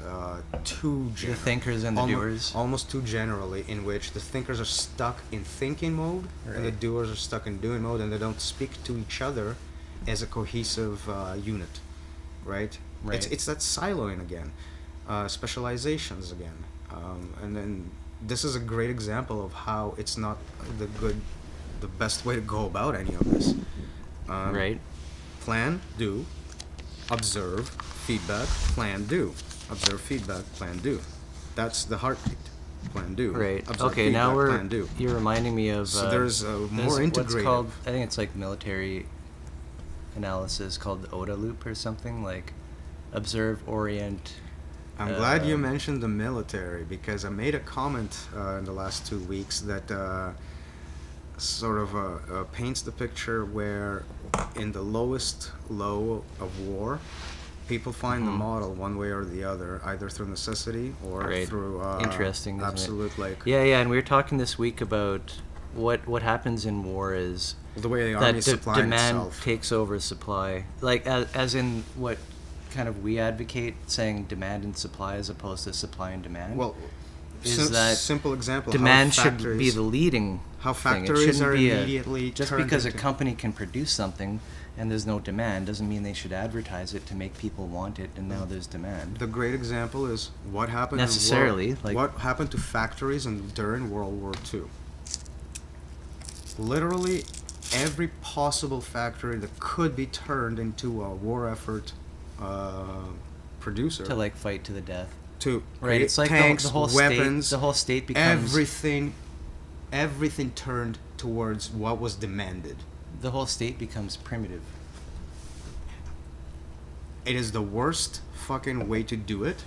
too the generally. thinkers and the doers. Almost too generally, in which the thinkers are stuck in thinking mode and the Right. doers are stuck in doing mode, and they don't speak to each other as a cohesive unit, right? Right. It's that siloing again, specializations again, and then this is a great example of how it's not the best way to go about any of this. Right. Plan, do, observe, feedback, plan, do. Observe, feedback, plan, do. That's the heartbeat. Plan, do. Right. Observe, Okay, feedback, now plan, do. you're reminding me of... So there's more what's integrative. called, I think it's like military analysis called the ODA loop or something, like observe, orient... I'm glad you mentioned the military, because I made a comment in the last 2 weeks that sort of paints the picture where in the lowest low of war, people find the model one way or the other, either through necessity or Great. through Interesting, isn't it? absolute like Yeah, and we were talking this week about what happens in war is the way the army that supply demand itself. takes over supply. Like as in what kind of we advocate, saying demand and supply as opposed to supply and demand. Well, is that simple example. demand how should be factories- the leading how thing. It factories shouldn't are be immediately just turned because a into- company can produce something and there's no demand doesn't mean they should advertise it to make people want it, and now there's demand. The great example is what happened Necessarily, in like- what happened to factories during World War II. Literally every possible factory that could be turned into a war effort producer To like fight to the death. to Right, create it's like tanks, the whole weapons, state. The whole state becomes everything turned towards what was demanded. the whole state becomes primitive. It is the worst fucking way to do it,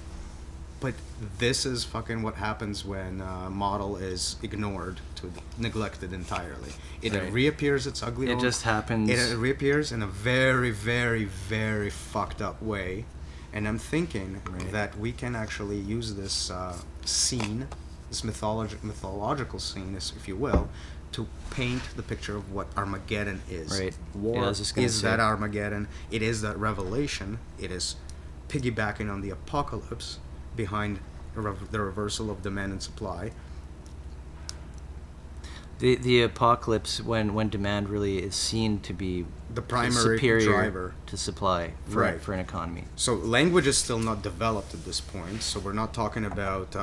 but this is fucking what happens when model is ignored to neglected entirely. It Right. reappears its ugly. It just happens. It reappears in a very, very, very fucked up way, and I'm thinking Right. that we can actually use this scene, this mythological scene, if you will, to paint the picture of what Armageddon is. Right. War Yeah, I was just gonna is say. that Armageddon. It is that revelation. It is piggybacking on the apocalypse behind the reversal of demand and supply. The apocalypse when demand really is seen to be The primary superior driver. to supply for Right. for an economy. So language is still not developed at this point. So we're not talking about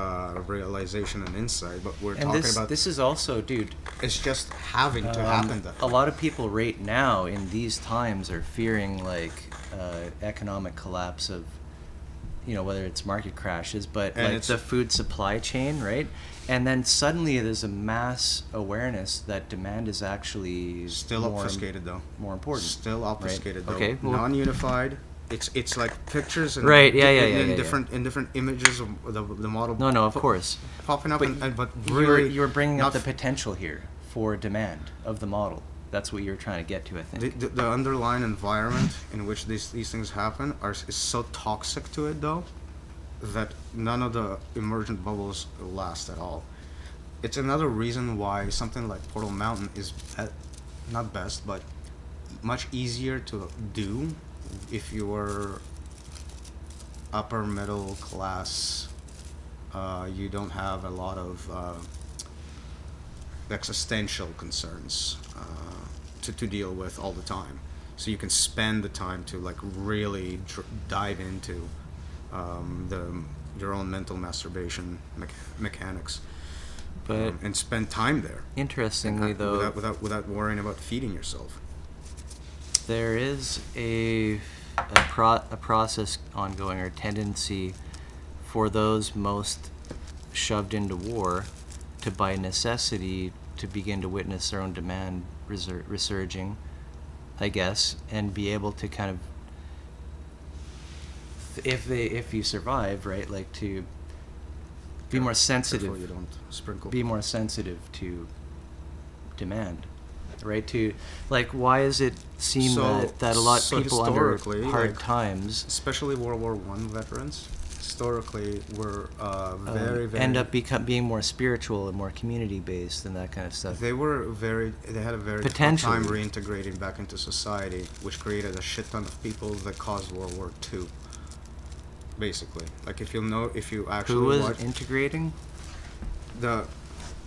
realization and insight, but we're And talking this about this is also, dude. it's just having to happen. That A lot of people right now in these times are fearing like economic collapse of, whether it's market crashes, but And like it's- the food supply chain, right? And then suddenly there's a mass awareness that demand is actually Still more, obfuscated though. more important. Still obfuscated though. Okay, well- Non-unified. It's like pictures and Right, yeah, in yeah. different images of the model. No, of course. Popping up, But but you're really bringing up not the potential here for demand of the model. That's what you're trying to get to, I think. the underlying environment in which these things happen is so toxic to it though that none of the emergent bubbles last at all. It's another reason why something like Portal Mountain is not best, but much easier to do if you're upper middle class. You don't have a lot of existential concerns to deal with all the time, so you can spend the time to like really dive into your own mental masturbation mechanics, But and spend time there interestingly, though, without worrying about feeding yourself. there is a process ongoing, or tendency for those most shoved into war to, by necessity, to begin to witness their own demand resurging, I guess, and be able to kind of, if you survive, right, like to be more sensitive. Careful you don't sprinkle. Be more sensitive to demand, right? To like, why is it seem that a lot of so people under historically, hard like, times especially World War I veterans, historically were very end up being more spiritual and more community based and that kind of stuff? They had a very tough Potentially. time reintegrating back into society, which created a shit ton of people that caused World War II. Basically, like if you actually Who was watch integrating? the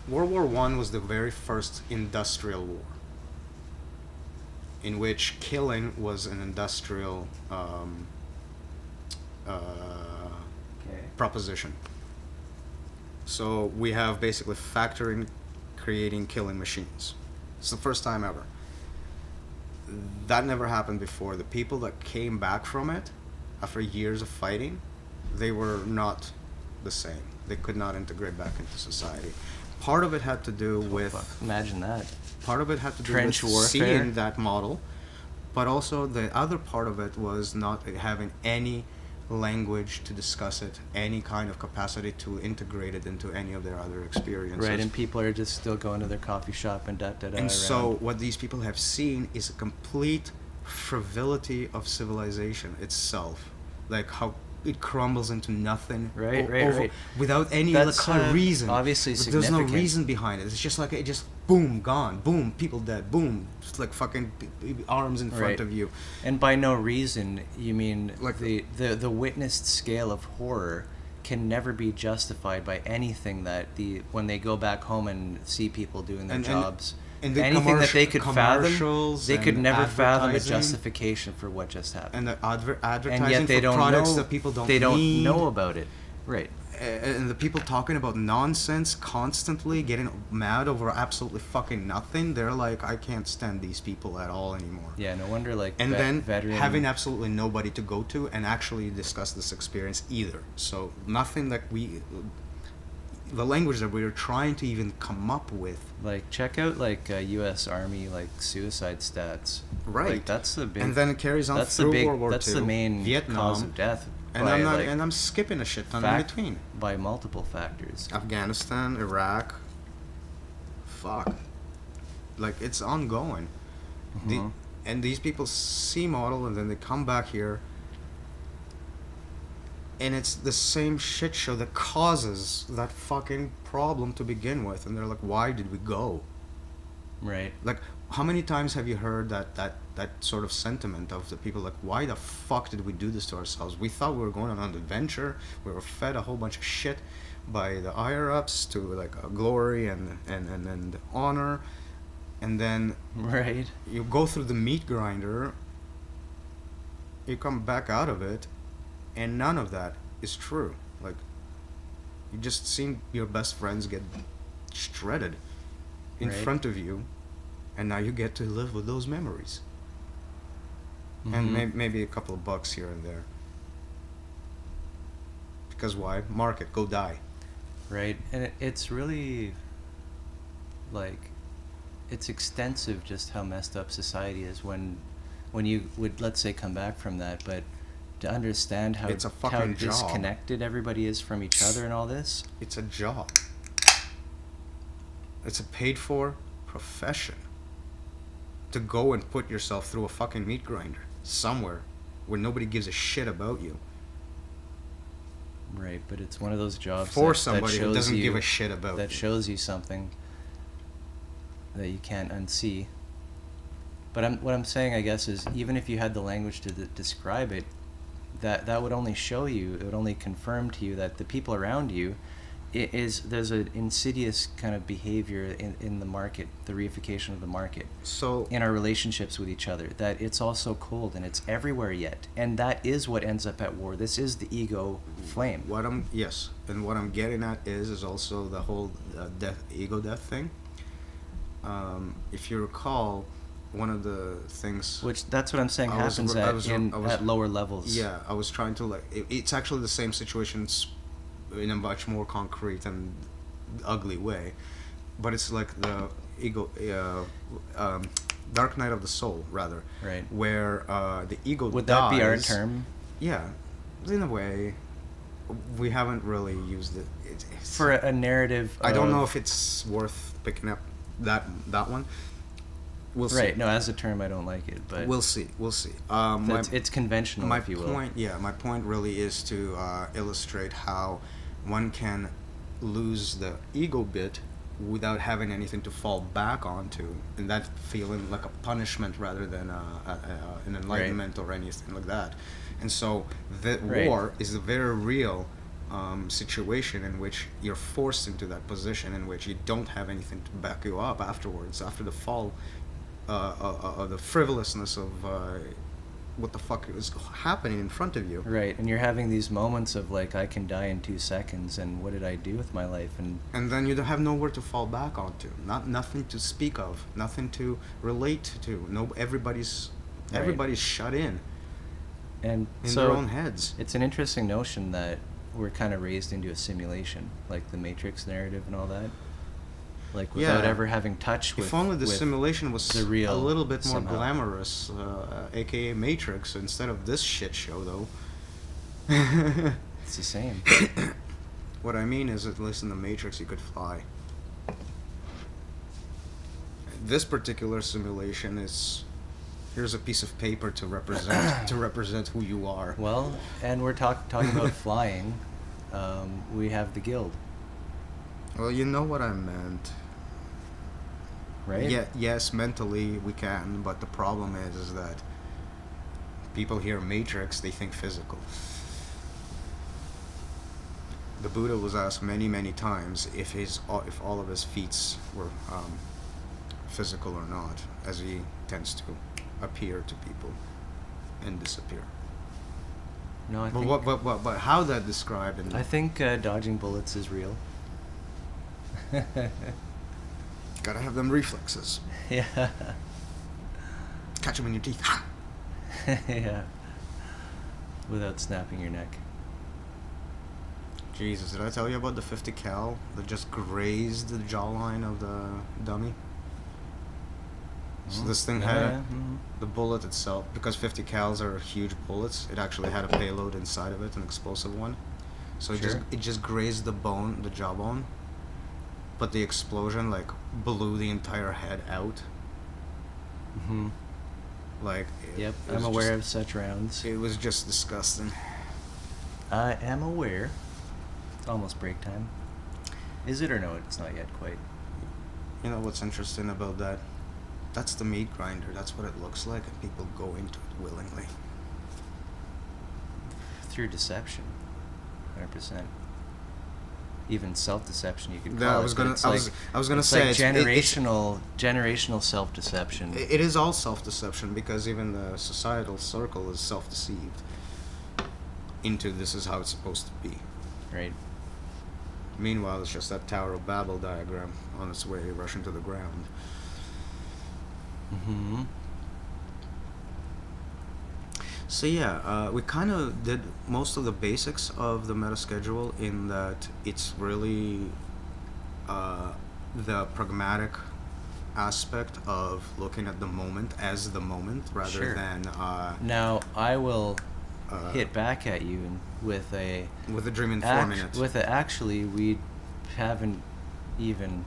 World War I was the very first industrial war, in which killing was an industrial proposition. So we have basically factory creating killing machines. It's the first time ever. That never happened before. The people that came back from it after years of fighting, they were not the same. They could not integrate back into society. Part of it had to do with Imagine that. part of it had to do Trench with warfare. seeing that model, but also the other part of it was not having any language to discuss it, any kind of capacity to integrate it into any of their other experiences. Right, and people are just still going to their coffee shop and da-da-da. And so what these people have seen is a complete frivolity of civilization itself. Like how it crumbles into nothing. Right. Without any That's, reason. obviously There's no significant. reason behind it. It's just like, it just, boom, gone. Boom, people dead. Boom. It's like fucking arms in front Right. of you. And by no reason, you mean Like the witnessed scale of horror can never be justified by anything that when they go back home and see people doing their jobs. And the anything that they could fathom, commercials they could and never fathom a advertising. justification for what just happened. And the advertising And yet they for don't products know that people don't they don't need. know about it. Right. And the people talking about nonsense constantly, getting mad over absolutely fucking nothing, they're like, I can't stand these people at all anymore. Yeah, no wonder like And then veteran having absolutely nobody to go to and actually discuss this experience either. So nothing that the language that we are trying to even come up with. like check out like U.S. Army like suicide stats. Right. Like, that's the big. And then it carries on that's through the big. World War That's II, the main Vietnam, cause of death. and by, I'm not, like, and I'm skipping a shit ton in fact- between. by multiple factors. Afghanistan, Iraq, fuck. Like, it's ongoing. Mhm. And these people see model and then they come back here and it's the same shit show that causes that fucking problem to begin with. And they're like, why did we go? Right. Like, how many times have you heard that sort of sentiment of the people like, why the fuck did we do this to ourselves? We thought we were going on an adventure. We were fed a whole bunch of shit by the higher ups to like glory and honor, and then Right. you go through the meat grinder. You come back out of it, and none of that is true. Like, you just seen your best friends get shredded in Right. front of you, and now you get to live with those memories. And Mhm. maybe a couple of bucks here and there. Because why? Market, go die. Right, and it's really like it's extensive just how messed up society is when you would, let's say, come back from that, but to understand how It's a fucking how job. disconnected everybody is from each other and all this. It's a job. It's a paid for profession. To go and put yourself through a fucking meat grinder somewhere where nobody gives a shit about you. Right, but it's one of those jobs For that somebody who shows doesn't you, give a shit about that you. shows you something that you can't unsee. But what I'm saying, I guess, is even if you had the language to describe it, that would only show you, it would only confirm to you that the people around you, there's an insidious kind of behavior in the market, the reification of the market, So in our relationships with each other, that it's all so cold and it's everywhere yet. And that is what ends up at war. This is the ego flame. what I'm getting at is also the whole ego death thing. If you recall, one of the things Which, that's what I'm saying, I was- happens I was- at lower levels. Yeah, I was trying to like. It's actually the same situation in a much more concrete and ugly way, but it's like the ego, Dark Night of the Soul, rather. Right. Where the ego Would dies. that be our term? Yeah, in a way. We haven't really used it. For a narrative I don't know of- if it's worth picking up that one. We'll see. Right, no, as a term I don't like it, but We'll see. it's conventional, My if you will. my point really is to illustrate how one can lose the ego bit without having anything to fall back onto, and that feeling like a punishment rather than an enlightenment or anything like that. And so the Right. war is a very real situation in which you're forced into that position in which you don't have anything to back you up afterwards, after the fall, the frivolousness of what the fuck is happening in front of you. Right, and you're having these moments of like, I can die in 2 seconds, and what did I do with my life? And then you don't have nowhere to fall back onto, nothing to speak of, nothing to relate to. No, everybody's shut in And in so their own heads. it's an interesting notion that we're kind of raised into a simulation, like the Matrix narrative and all that. Like, without Yeah. ever having touch with... If only the with simulation was the real a little bit more somehow. glamorous, aka Matrix, instead of this shit show, though. It's the same. What I mean is, at least in the Matrix, you could fly. This particular simulation is, here's a piece of paper to represent who you are. Well, and we're talking about flying. We have the guild, Well, you know what I meant. right? Yeah, yes, mentally we can, but the problem is that people hear Matrix, they think physical. The Buddha was asked many, many times if all of his feats were physical or not, as he tends to appear to people and disappear. No, I But think but how that described and I think dodging bullets is real. gotta have them reflexes. Yeah. Catch them in your teeth. Yeah. Without snapping your neck. Jesus, did I tell you about the 50 cal that just grazed the jawline of the dummy? So this thing had the bullet itself, because 50 cals are huge bullets, it actually had a payload inside of it, an explosive one. So it just grazed the bone, the jawbone, but the explosion like blew the entire head out. Mm-hmm. Like Yep, it I'm was aware just- of such rounds. It was just disgusting. I am aware. It's almost break time. Is it or no? It's not yet quite. You know what's interesting about that? That's the meat grinder. That's what it looks like, and people go into it willingly. Through deception. 100%. Even self-deception, you could call Yeah, it. I was but gonna, it's I like, was, I was gonna it's say like it's- generational self-deception. It is all self-deception, because even the societal circle is self-deceived into this is how it's supposed to be. Right. Meanwhile, it's just that Tower of Babel diagram on its way rushing to the ground. Mm-hmm. So yeah, we kind of did most of the basics of the meta schedule, in that it's really the pragmatic aspect of looking at the moment as the moment, rather Sure. than Now, I will Uh, hit back at you with a... with the dream informing it. Actually, we haven't even...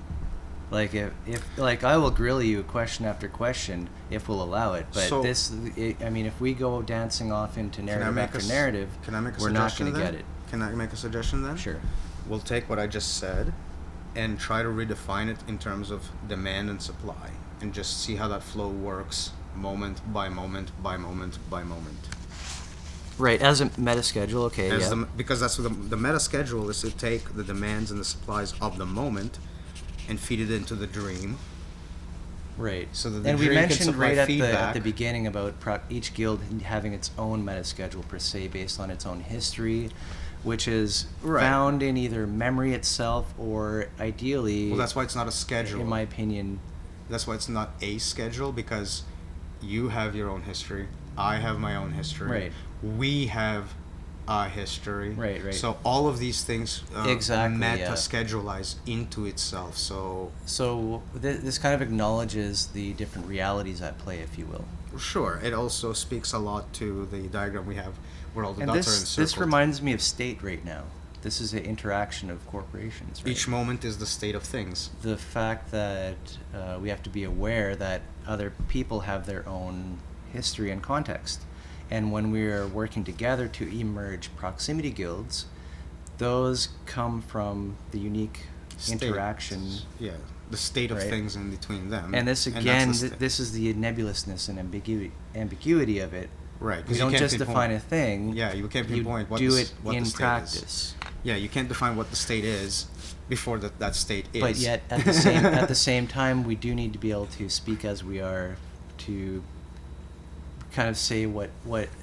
Like, if like, I will grill you question after question if we'll allow it, but So- I mean, if we go dancing off into narrative make after a s- narrative, Can I make a we're not suggestion going to then? get it. Can I make a suggestion then? Sure. We'll take what I just said and try to redefine it in terms of demand and supply, and just see how that flow works moment by moment by moment by moment. Right, as a meta schedule, okay, As yeah. because that's what the meta schedule is, to take the demands and the supplies of the moment and feed it into the dream. Right. So that the and we dream can mentioned supply right at the feedback. beginning about each guild having its own meta schedule per se, based on its own history, which is Right. found in either memory itself or ideally, Well, that's why it's not a schedule. in my opinion, That's why it's not a schedule, because you have your own history. I have my own history. Right. We have a history. Right, right. So all of these things Exactly, meta yeah. schedulize into itself. So so this kind of acknowledges the different realities at play, if you will. sure, it also speaks a lot to the diagram we have where all the And dots are this encircled. reminds me of state right now. This is an interaction of corporations, right? Each moment is the state of things. The fact that we have to be aware that other people have their own history and context. And when we're working together to emerge proximity guilds, those come from the unique interaction. Yeah, the state of Right. things in between them. And this, that's again, the sta- this is the nebulousness and ambiguity of it. right. 'cause We you don't can't just pinpoint- define a thing. Yeah, you can't pinpoint you what do the, it what in the state practice. is. Yeah, you can't define what the state is before that state is. But yet, at the same time, we do need to be able to speak as we are, to kind of say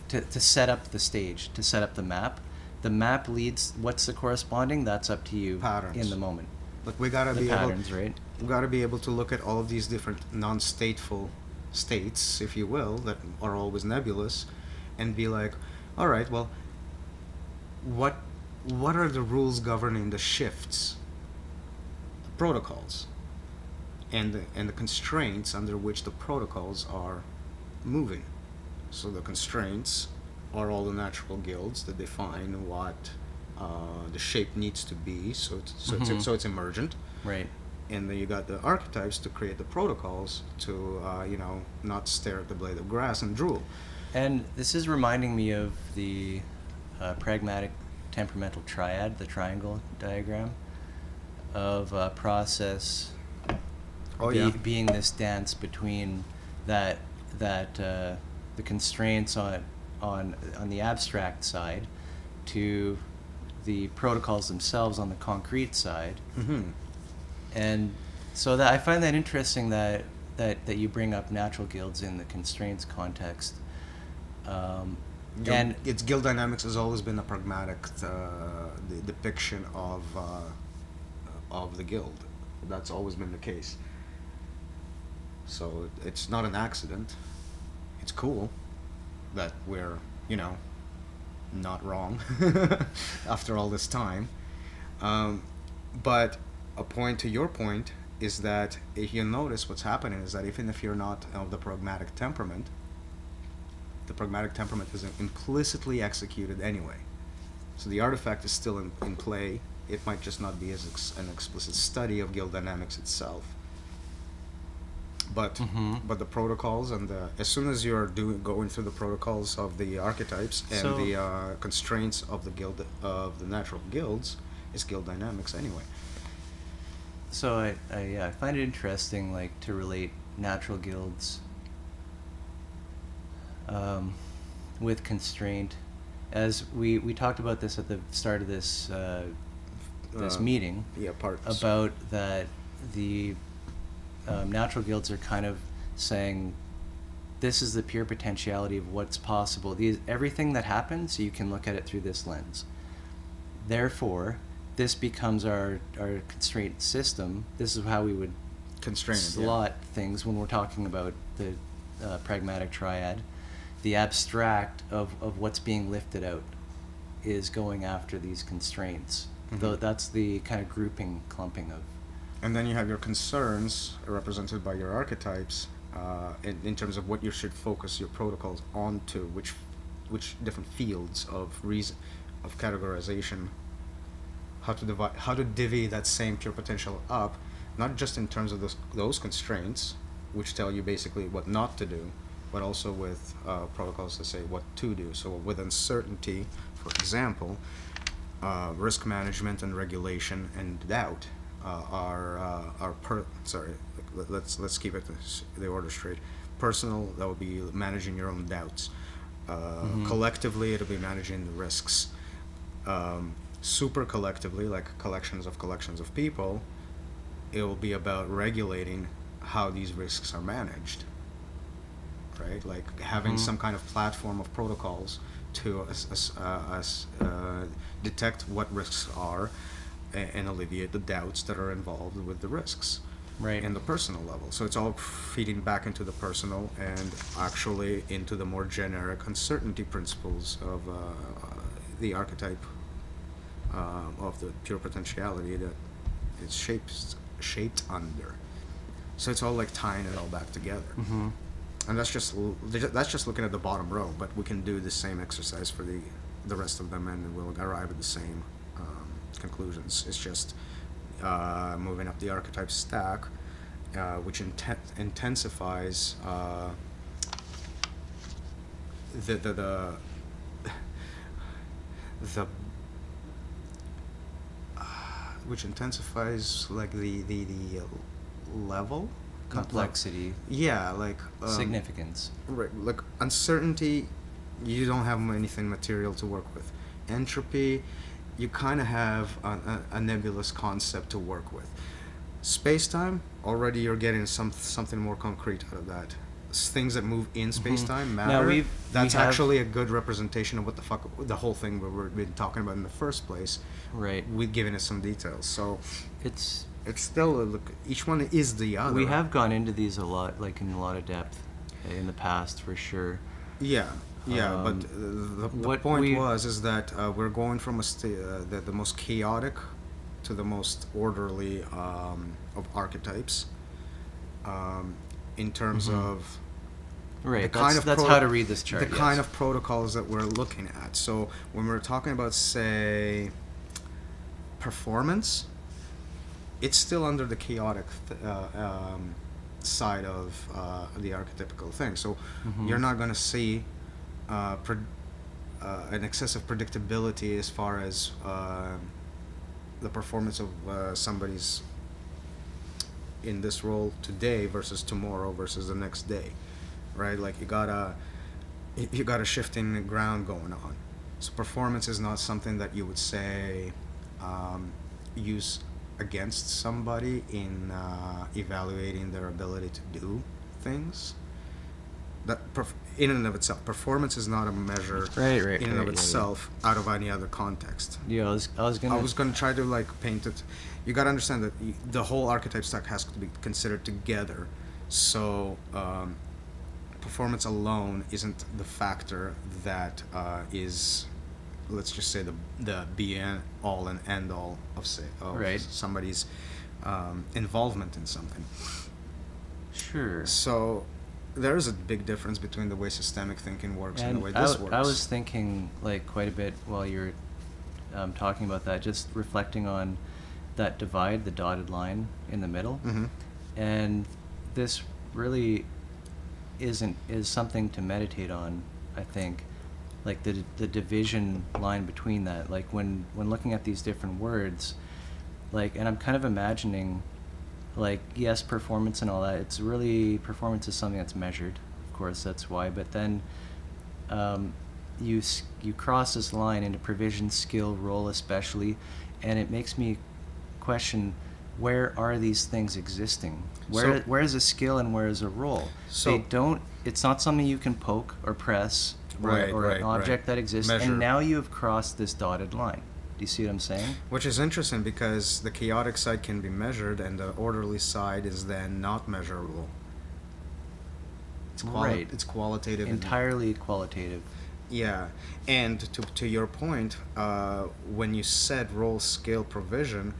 to set up the stage, to set up the map. The map leads. What's the corresponding? That's up to you Patterns. in the moment. But we gotta The be patterns, able. right? We gotta be able to look at all of these different non-stateful states, if you will, that are always nebulous, and be like, all right, well, what are the rules governing the shifts, the protocols, and the constraints under which the protocols are moving? So the constraints are all the natural guilds that define what the shape needs to be, so it's emergent. Right. And then you got the archetypes to create the protocols to not stare at the blade of grass and drool. And this is reminding me of the pragmatic temperamental triad, the triangle diagram of process being this dance between the constraints on the abstract side to the protocols themselves on the concrete side. Mm-hmm. And so that I find that interesting that you bring up natural guilds in the constraints context. And its guild dynamics has always been a pragmatic depiction of the guild. That's always been the case. So it's not an accident. It's cool that we're, not wrong after all this time. But a point to your point is that if you notice what's happening is that even if you're not of the pragmatic temperament is implicitly executed anyway. So the artifact is still in play. It might just not be as an explicit study of guild dynamics itself. But the protocols and as soon as you're going through the protocols of the archetypes and the constraints of the natural guilds, it's guild dynamics anyway. So I find it interesting, like, to relate natural guilds with constraint, as we talked about this at the start of this meeting. Yeah, PART5. About that the natural guilds are kind of saying this is the pure potentiality of what's possible. Everything that happens, you can look at it through this lens. Therefore, this becomes our constraint system. This is how we would slot things when we're talking about the pragmatic triad. The abstract of what's being lifted out is going after these constraints. Though that's the kind of grouping, clumping of. And then you have your concerns represented by your archetypes in terms of what you should focus your protocols onto, which different fields of categorization, how to divvy that same pure potential up, not just in terms of those constraints, which tell you basically what not to do, but also with protocols that say what to do. So with uncertainty, for example, risk management and regulation and doubt let's keep it the order straight. Personal, that would be managing your own doubts. Collectively, it'll be managing the risks. Super collectively, like collections of people, it will be about regulating how these risks are managed, right? Like having some kind of platform of protocols to detect what risks are and alleviate the doubts that are involved with the risks, right, in the personal level. So it's all feeding back into the personal and actually into the more generic uncertainty principles of the archetype of the pure potentiality that it's shaped under. So it's all like tying it all back together. And that's just looking at the bottom row, but we can do the same exercise for the rest of them, and we'll arrive at the same conclusions. It's just moving up the archetype stack, which intensifies which intensifies like the level complexity. Yeah, like Significance. Right, like uncertainty, you don't have anything material to work with. Entropy, you kind of have a nebulous concept to work with. Space-time, already you're getting something more concrete out of that. Things that move in space-time matter. That's actually a good representation of what the fuck the whole thing we've been talking about in the first place. Right. We've given it some details, so it's still look. Each one is the other. We have gone into these a lot, like in a lot of depth, in the past for sure. Yeah. Yeah, but the point is that we're going from the most chaotic to the most orderly of archetypes in terms of Right. the kind That's of how to read this chart. the kind of protocols that we're looking at. So when we're talking about, say, performance, it's still under the chaotic side of the archetypical thing. So you're not going to see an excessive predictability as far as the performance of somebody's in this role today versus tomorrow versus the next day, right? Like you got a shifting ground going on. So performance is not something that you would say use against somebody in evaluating their ability to do things. That in and of itself, performance is not a measure in and of itself out of any other context. Yeah, I was gonna try to like paint it. You got to understand that the whole archetype stack has to be considered together. So performance alone isn't the factor that is, let's just say, the be all and end all of somebody's involvement in something. Sure. So there is a big difference between the way systemic thinking works and the way this works. I was thinking like quite a bit while you were talking about that, just reflecting on that divide, the dotted line in the middle, and this really is something to meditate on. I think, like the division line between that, like when looking at these different words, like, and I'm kind of imagining, like, yes, performance and all that, it's really, performance is something that's measured, of course, that's why, but then you cross this line into provision, skill, role especially, and it makes me question, where are these things existing? Where is a skill and where is a role? So it's not something you can poke or press or an object that exists, Measure. and now you have crossed this dotted line. Do you see what I'm saying? Which is interesting because the chaotic side can be measured and the orderly side is then not measurable. Right. It's qualitative. Entirely qualitative. Yeah. And to your point, when you said role, skill, provision,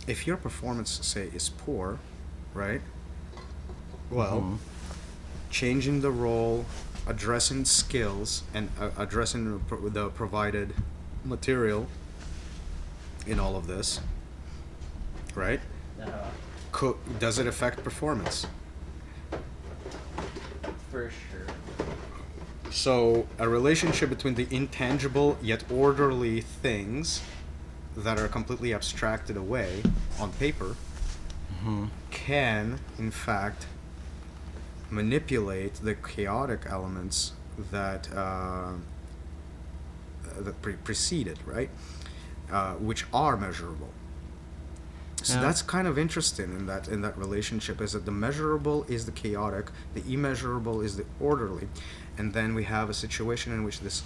if your performance, say, is poor, right? Well, changing the role, addressing skills, and addressing the provided material in all of this, right? Does it affect performance? For sure. So a relationship between the intangible yet orderly things that are completely abstracted away on paper can, in fact, manipulate the chaotic elements that precede it, right? Which are measurable. So that's kind of interesting in that relationship, is that the measurable is the chaotic, the immeasurable is the orderly, and then we have a situation in which this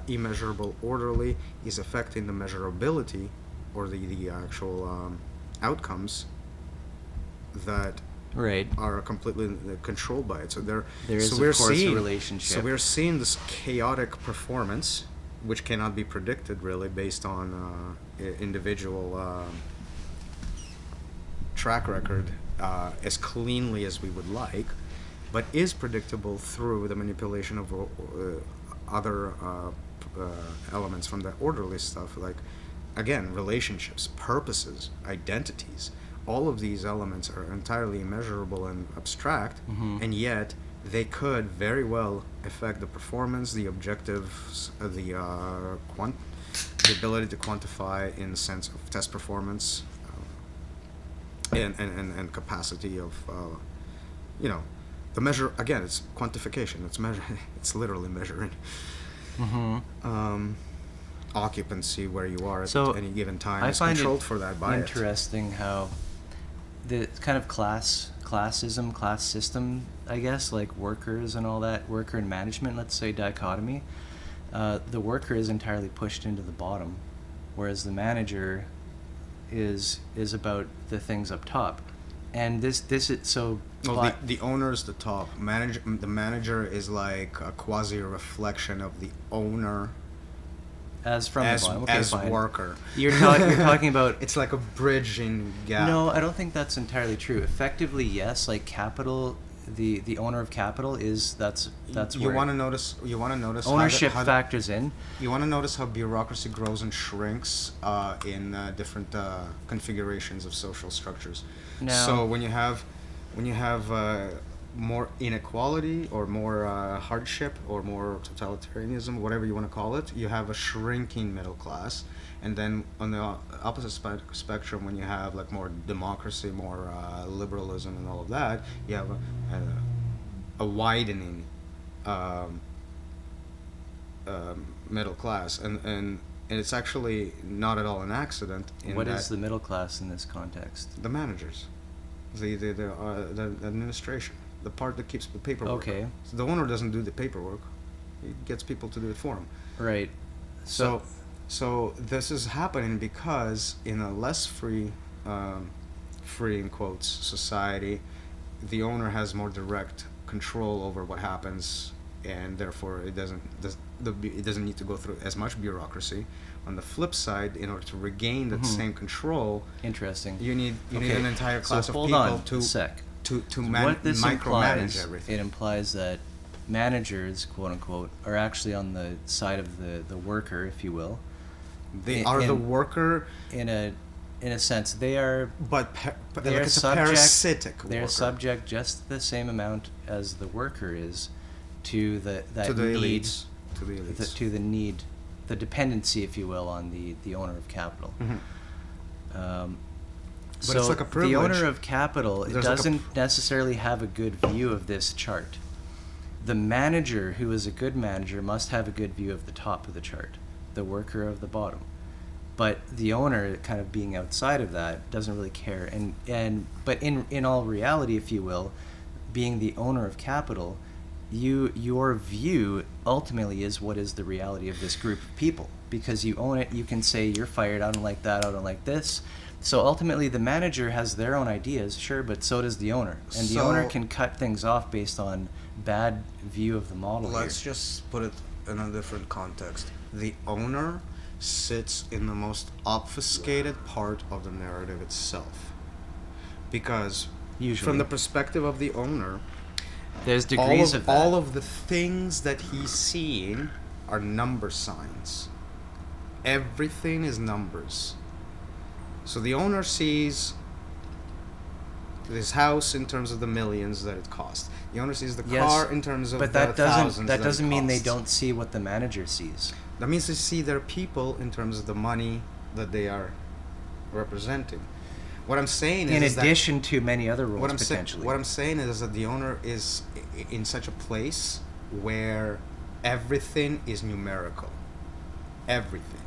immeasurable orderly is affecting the measurability or the actual outcomes that are completely controlled by it. So there is, so of we're course, seeing, a relationship. So we're seeing this chaotic performance, which cannot be predicted really based on individual track record as cleanly as we would like, but is predictable through the manipulation of other elements from the orderly stuff, like, again, relationships, purposes, identities. All of these elements are entirely immeasurable and abstract, and yet they could very well affect the performance, the objectives, the ability to quantify in the sense of test performance, and capacity of, the measure. Again, it's quantification. It's measure. It's literally measuring. Occupancy where you are at any given time is controlled for that by interesting how the kind of class system, I guess, like workers and all that, worker and management, let's say, dichotomy, the worker is entirely pushed into the bottom, whereas the manager is about the things up top. And this is so. Well, the owner is the top. The manager is like a quasi reflection of the owner. As from the bottom. Okay, as fine. Worker. You're talking about. It's like a bridging gap. No, I don't think that's entirely true. Effectively, yes. Like capital the owner of capital is that's You where want to notice. You want to notice ownership how factors in. You want to notice how bureaucracy grows and shrinks in different configurations of social structures. Now- So when you have more inequality or more hardship or more totalitarianism, whatever you want to call it, you have a shrinking middle class. And then on the opposite spectrum, when you have like more democracy, more liberalism, and all of that, you have a widening middle class, and it's actually not at all an accident. What is the middle class in this context? The managers, the administration, the part that keeps the paperwork. Okay. So the owner doesn't do the paperwork; he gets people to do it for him. Right. So this is happening because in a less free, free in quotes, society, the owner has more direct control over what happens, and therefore it doesn't need to go through as much bureaucracy. On the flip side, in order to regain that same control, Interesting. you need an entire class so of hold people on to a sec. to So man- what this micromanage implies, everything. it implies that managers, quote unquote, are actually on the side of the worker, if you will. They in- are the in- worker, In a sense, they are but they're like it's a subject. parasitic They're worker. subject just the same amount as the worker is to that to the need, elites. To the elites. to the need, the dependency, if you will, on the owner of capital. But So it's like a the privilege. owner of capital There's like a doesn't necessarily have a good view of this chart. The manager, who is a good manager, must have a good view of the top of the chart, the worker of the bottom. But the owner, kind of being outside of that, doesn't really care. But in all reality, if you will, being the owner of capital, your view ultimately is what is the reality of this group of people. Because you own it, you can say, you're fired, I don't like that, I don't like this. So ultimately the manager has their own ideas, sure, but so does the owner. And the So- owner can cut things off based on bad view of the model Let's here. just put it in a different context. The owner sits in the most obfuscated part of the narrative itself. Because Usually. from the perspective of the owner, There's degrees of that. all of the things that he's seeing are number signs. Everything is numbers. So the owner sees his house in terms of the millions that it cost. The owner sees the Yes, car in terms of but the that thousands that it doesn't mean they costs. don't see what the manager sees. That means they see their people in terms of the money that they are representing. What I'm saying In is addition to many other roles what potentially. what I'm saying is that the owner is in such a place where everything is numerical. Everything.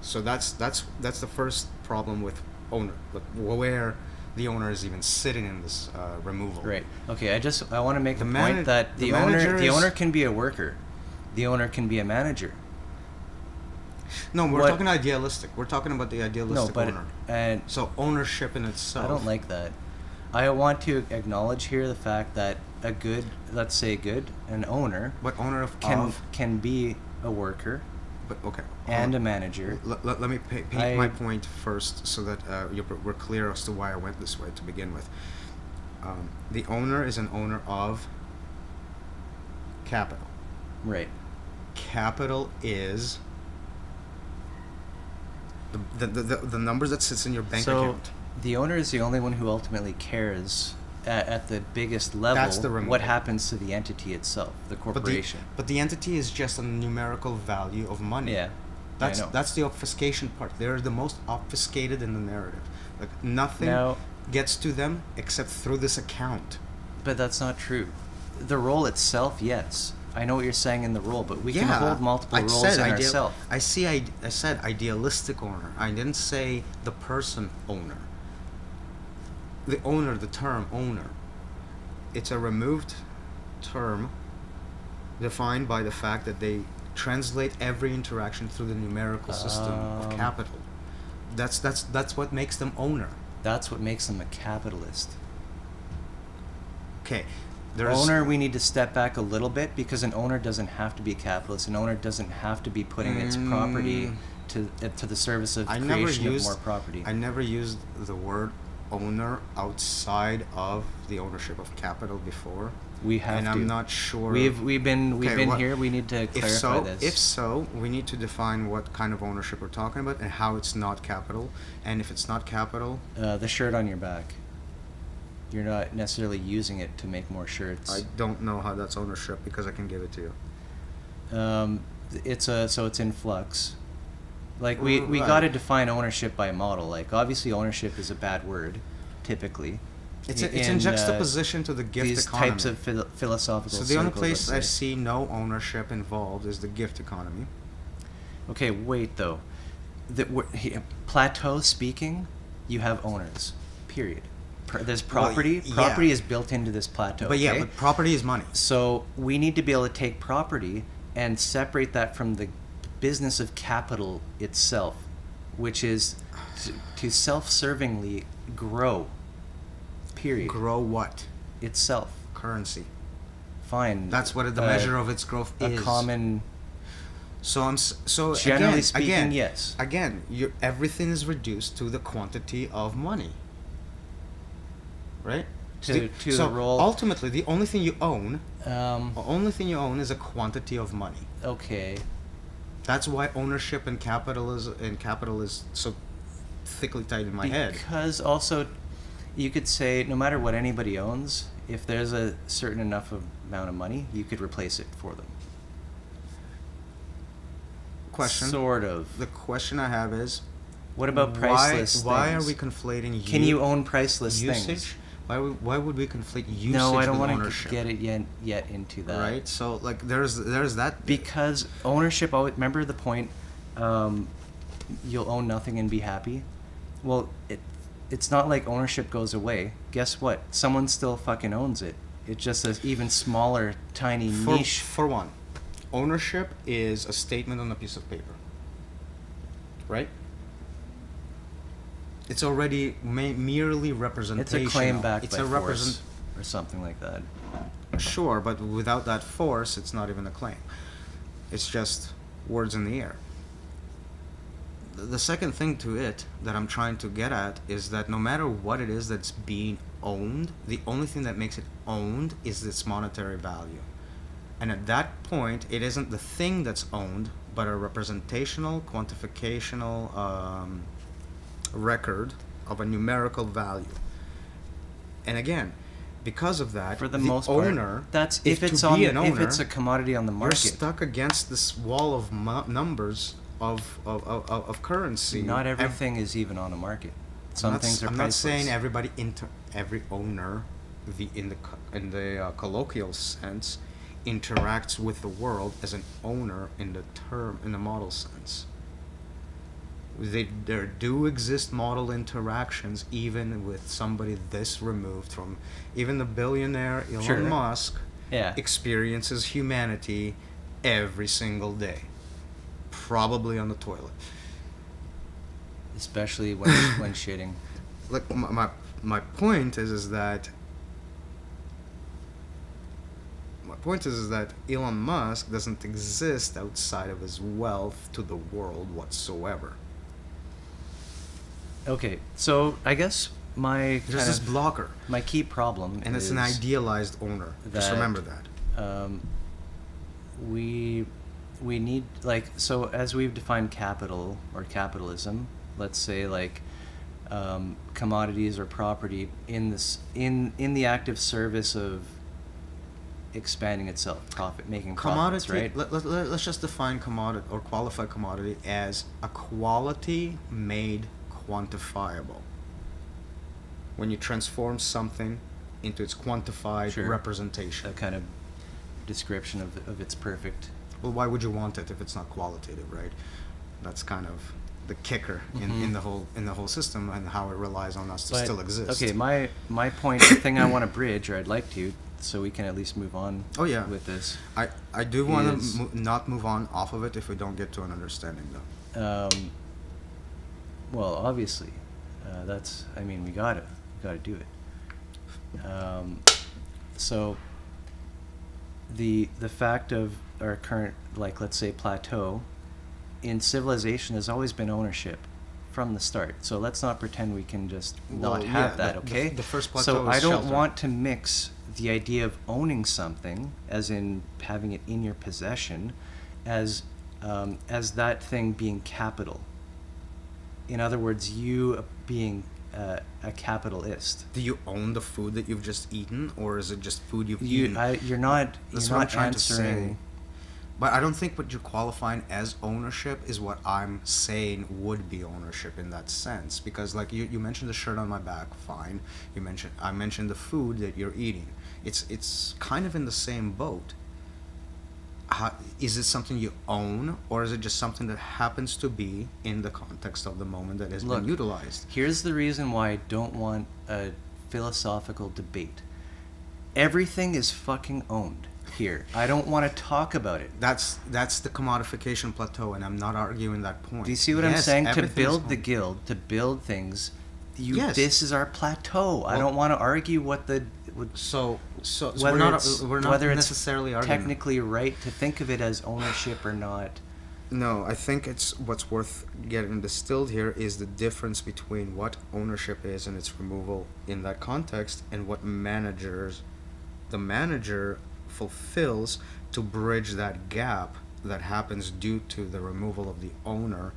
So that's the first problem with owner, like where the owner is even sitting in this removal. Right. Okay. I want to make the The point mana- that the the owner manager owner is- can be a worker, the owner can be a manager. No, we're What- talking idealistic. We're talking about the No, idealistic but owner. and So ownership in itself. I don't like that. I want to acknowledge here the fact that a good, let's say an owner But owner of can be a worker But okay. and a manager. Let me paint I- my point first, so that we're clear as to why I went this way to begin with. The owner is an owner of capital. Right. Capital is the numbers that sits in your bank So account. the owner is the only one who ultimately cares at the biggest level That's the removal. what happens to the entity itself, the corporation. But the entity is just a numerical value of money. Yeah. That's I know. that's the obfuscation part. They're the most obfuscated in the narrative. Like nothing Now- gets to them except through this account. But that's not true. The role itself, yes. I know what you're saying in the role, but we can hold multiple roles in ourselves. I said idealistic owner. I didn't say the person owner. The owner, the term owner, it's a removed term defined by the fact that they translate every interaction through the numerical system of capital. That's what makes them owner. That's what makes them a capitalist. Okay. Owner, we need to step back a little bit because an owner doesn't have to be a capitalist. An owner doesn't have to be putting its property to the service of I creation never of used more property. I never used the word owner outside of the ownership of capital before? We have and to. I'm not sure. We've been what- here. We need to If clarify so, this. if so, we need to define what kind of ownership we're talking about and how it's not capital. And if it's not capital, The shirt on your back. You're not necessarily using it to make more shirts. I don't know how that's ownership because I can give it to you. So it's in flux. Like we Right. got to define ownership by model. Like obviously ownership is a bad word, typically. It's in juxtaposition to the gift these economy. types of philosophical. So the only circles, place I let's say. see no ownership involved is the gift economy. Okay, wait though. Plateau speaking, you have owners. Period. There's property. yeah. Property is built into this plateau. But yeah, okay? but property is money. So we need to be able to take property and separate that from the business of capital itself, which is to self-servingly grow. Period. Grow what? Itself. Currency. Fine. That's what the measure of its growth a is. common. So Generally speaking, yes. Again, everything is reduced to the quantity of money. Right? To so the role. ultimately, the only thing you own, is a quantity of money. Okay. That's why ownership and capital is so thickly tied in my head. Because also, you could say no matter what anybody owns, if there's a certain enough amount of money, you could replace it for them. Question. Sort of. The question I have is, What about priceless why things? are we conflating Can you own priceless usage? things? Why would we conflate usage No, I don't with want to ownership? get it yet into that. Right? So like there's that Because ownership. Remember the point. You'll own nothing and be happy. Well, it's not like ownership goes away. Guess what? Someone still fucking owns it. It's just an even smaller, tiny niche. For one, ownership is a statement on a piece of paper. Right? It's already merely It's representational. a claim back It's by a force or something like that. Sure, but without that force, it's not even a claim. It's just words in the air. The second thing to it that I'm trying to get at is that no matter what it is that's being owned, the only thing that makes it owned is its monetary value. And at that point, it isn't the thing that's owned, but a representational, quantificational record of a numerical value. And again, because of that, For the most owner, part, that's if it's to be an if owner, it's a commodity on the you're market. stuck against this wall of numbers of currency. Not everything is even on a market. Some things are I'm priceless. not saying every owner, in the colloquial sense, interacts with the world as an owner in the model sense. There do exist model interactions even with somebody this removed from even the billionaire Elon Sure. Musk Yeah. experiences humanity every single day, probably on the toilet. Especially when when shitting. Look, my point is that Elon Musk doesn't exist outside of his wealth to the world whatsoever. Okay, so I guess my There's this blocker, my key problem and it's an is idealized owner. Just that, remember that. we need, like, so as we've defined capital or capitalism, let's say like commodities or property in the active service of expanding itself, making profits, Commodity. right? Let's just define commodity or qualify commodity as a quality made quantifiable. When you transform something into its quantified Sure. representation. A kind of description of its perfect. Well, why would you want it if it's not qualitative, right? That's kind of the kicker in the whole system and how it relies on us to But, still exist. Okay, my point, the thing I want to bridge, or I'd like to, so we can at least move on. Oh, yeah. With this. I do want is- to not move on off of it if we don't get to an understanding, though. Well, obviously, we gotta do it. So the fact of our current, like, let's say, plateau in civilization has always been ownership from the start. So let's not pretend we can just not Well, have yeah, that, the- okay? the first plateau So is I don't shelter. want to mix the idea of owning something, as in having it in your possession, as that thing being capital. In other words, you being a capitalist. Do you own the food that you've just eaten, or is it just food you've You're eaten? not. That's You're what I'm not trying to say. answering. But I don't think what you're qualifying as ownership is what I'm saying would be ownership in that sense. Because like you mentioned the shirt on my back, fine. I mentioned the food that you're eating. It's kind of in the same boat. Is it something you own, or is it just something that happens to be in the context of the moment that has Look, been utilized? Here's the reason why I don't want a philosophical debate. Everything is fucking owned here. I don't want to talk about it. That's the commodification plateau, and I'm not arguing that point. Do you see what I'm Yes, saying? To everything's build the owned. guild, to build things, Yes. this is our plateau. I Well- don't want to argue what the So whether we're not whether it's necessarily arguing. technically right to think of it as ownership or not. No, I think what's worth getting distilled here is the difference between what ownership is and its removal in that context, and what the manager fulfills to bridge that gap that happens due to the removal of the owner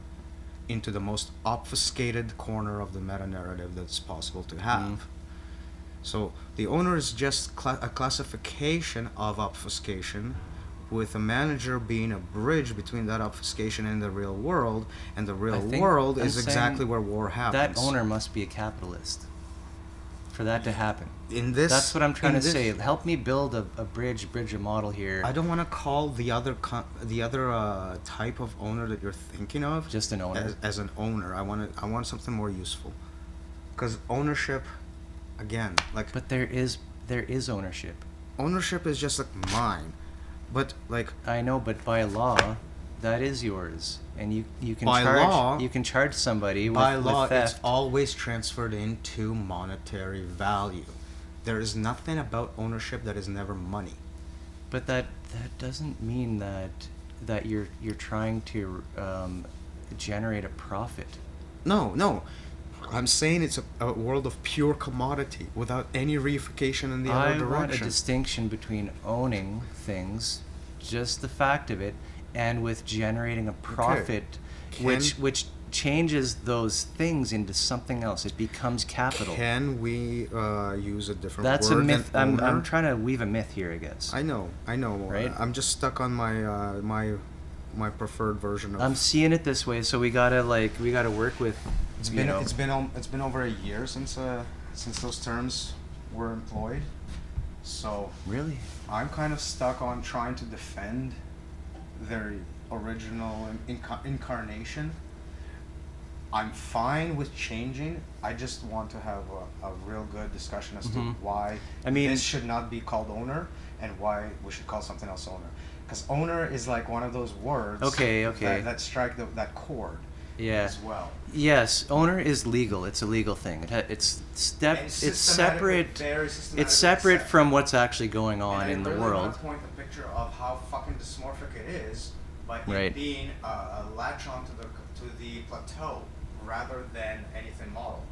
into the most obfuscated corner of the meta narrative that's possible to have. So the owner is just a classification of obfuscation, with a manager being a bridge between that obfuscation and the real world, and the real think world I'm is saying exactly where war happens. That owner must be a capitalist for that to happen. In this, That's what I'm trying in to this- say. Help me build a bridge a model here. I don't want to call the other type of owner that you're thinking of Just an owner. as an owner. I want something more useful, because ownership, again, like But there is ownership. ownership is just like mine, but like I know, but by law, that is yours, and you can By charge law- you can charge somebody with, by with law theft. it's always transferred into monetary value. There is nothing about ownership that is never money. But that doesn't mean that you're trying to generate a profit. No. I'm saying it's a world of pure commodity without any reification in the I other want a direction. distinction between owning things, just the fact of it, and with generating a profit, which changes those things into something else. It becomes capital. Can we use a different That's word a myth. than owner? I'm trying to weave a myth here, I guess. I know. Right? I'm just stuck on my preferred version of. I'm seeing it this way, so we gotta work with. It's you been know, it's been over a year since those terms were employed, so really. I'm kind of stuck on trying to defend their original incarnation. I'm fine with changing. I just want to have a real good discussion as to why this should not be called owner, and why we should call something else owner. Because owner is like one of those words that strike that chord as well. Yes, owner is legal. It's a legal thing. It's separate. It's separate from what's actually going on in the world. I want to point the picture of how fucking dysmorphic it is by Right. it being a latch on to the plateau rather than anything model.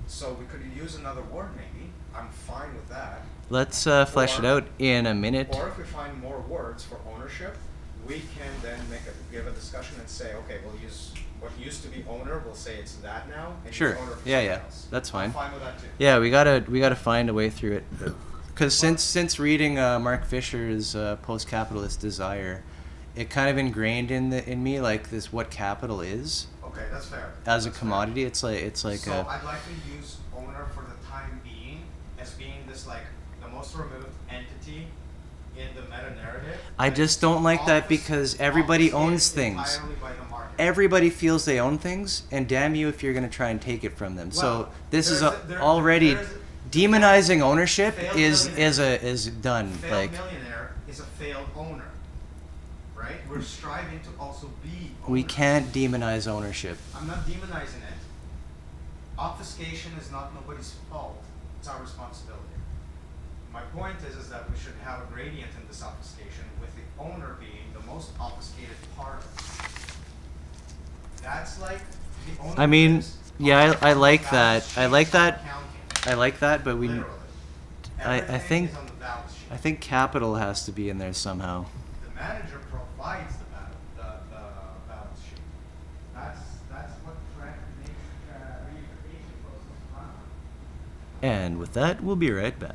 So we could use another word maybe. I'm fine with that. Let's flesh it out in a minute. Or if we find more words for ownership, we can then give a discussion and say, okay, we'll use what used to be owner, we'll say it's that now, and Sure. use owner for Yeah, something yeah. else. That's fine. I'm fine with that too. Yeah, we gotta find a way through it. Because since reading Mark Fisher's Post-Capitalist Desire, it kind of ingrained in me like this what capital is Okay, that's fair. as a That's commodity. It's like So I'd like to use owner for the time being as being this like the most removed entity in the meta narrative. I just don't like that because everybody owns things. Entirely by the market. Everybody feels they own things, and damn you if you're going to try and take it from them. So Well, this is there- already there's demonizing ownership failed is millionaire. done. Failed Like millionaire is a failed owner, right? We're striving to also be owners. we can't demonize ownership. I'm not demonizing it. Obfuscation is not nobody's fault. It's our responsibility. My point is that we should have a gradient in this obfuscation, with the owner being the most obfuscated part of it. That's like I mean, yeah, I like that. I like that. I like that, but I think capital has to be in there somehow. The manager provides the balance sheet. That's what makes reunification process fun. And with that, we'll be right back.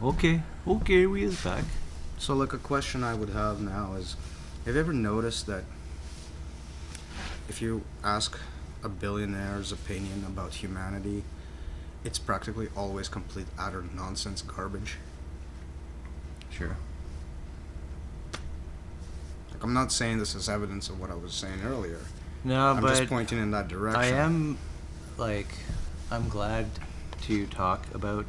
Okay, we is back. So, like, a question I would have now is, have you ever noticed that if you ask a billionaire's opinion about humanity, it's practically always complete utter nonsense garbage? Sure. Like, I'm not saying this is evidence of what I was saying earlier. No, I'm but just pointing in that direction. I am, I'm glad to talk about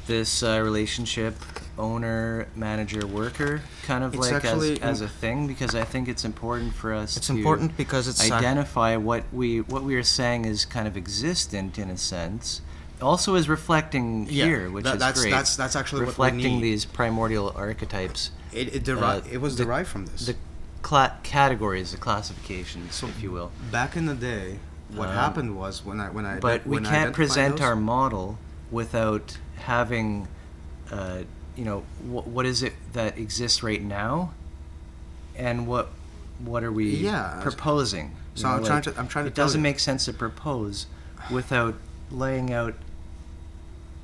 this relationship, owner, manager, worker, kind of It's like actually as a thing, because I think it's important for us It's to important because it's identify what we are saying is kind of existent in a sense. Also is reflecting here, which is great. That's actually reflecting what we need. these primordial archetypes. It was derived from this. The categories, the classifications, if you will. Back in the day, what happened was But we can't present our model without having, what is it that exists right now, and what are we proposing? So I'm trying to. It doesn't make sense to propose without laying out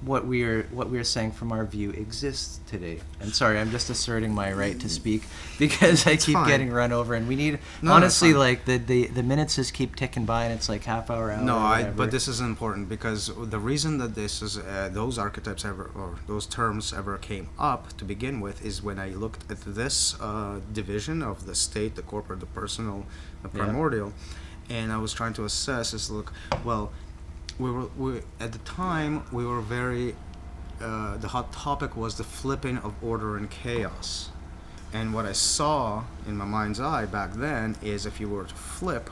what we are saying from our view exists today. And sorry, I'm just asserting my right to speak because I keep getting run over, and we need honestly the minutes just keep ticking by, and it's like half hour. But this is important because the reason that this is those archetypes ever or those terms ever came up to begin with is when I looked at this division of the state, the corporate, the personal, the primordial, and I was trying to assess. We at the time we were very the hot topic was the flipping of order and chaos. And what I saw in my mind's eye back then is if you were to flip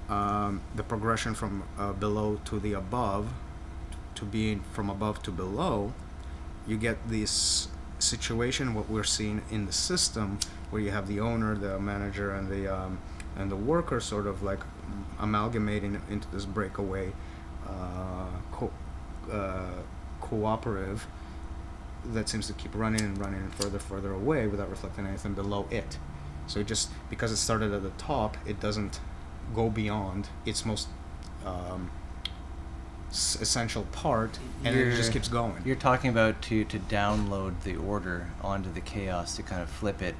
the progression from below to the above, to being from above to below, you get this situation, what we're seeing in the system, where you have the owner, the manager, and the worker sort of like amalgamating into this breakaway cooperative that seems to keep running and further away without reflecting anything below it. So it just, because it started at the top, it doesn't go beyond its most essential part, and it just keeps going. You're talking about to download the order onto the chaos, to kind of flip it,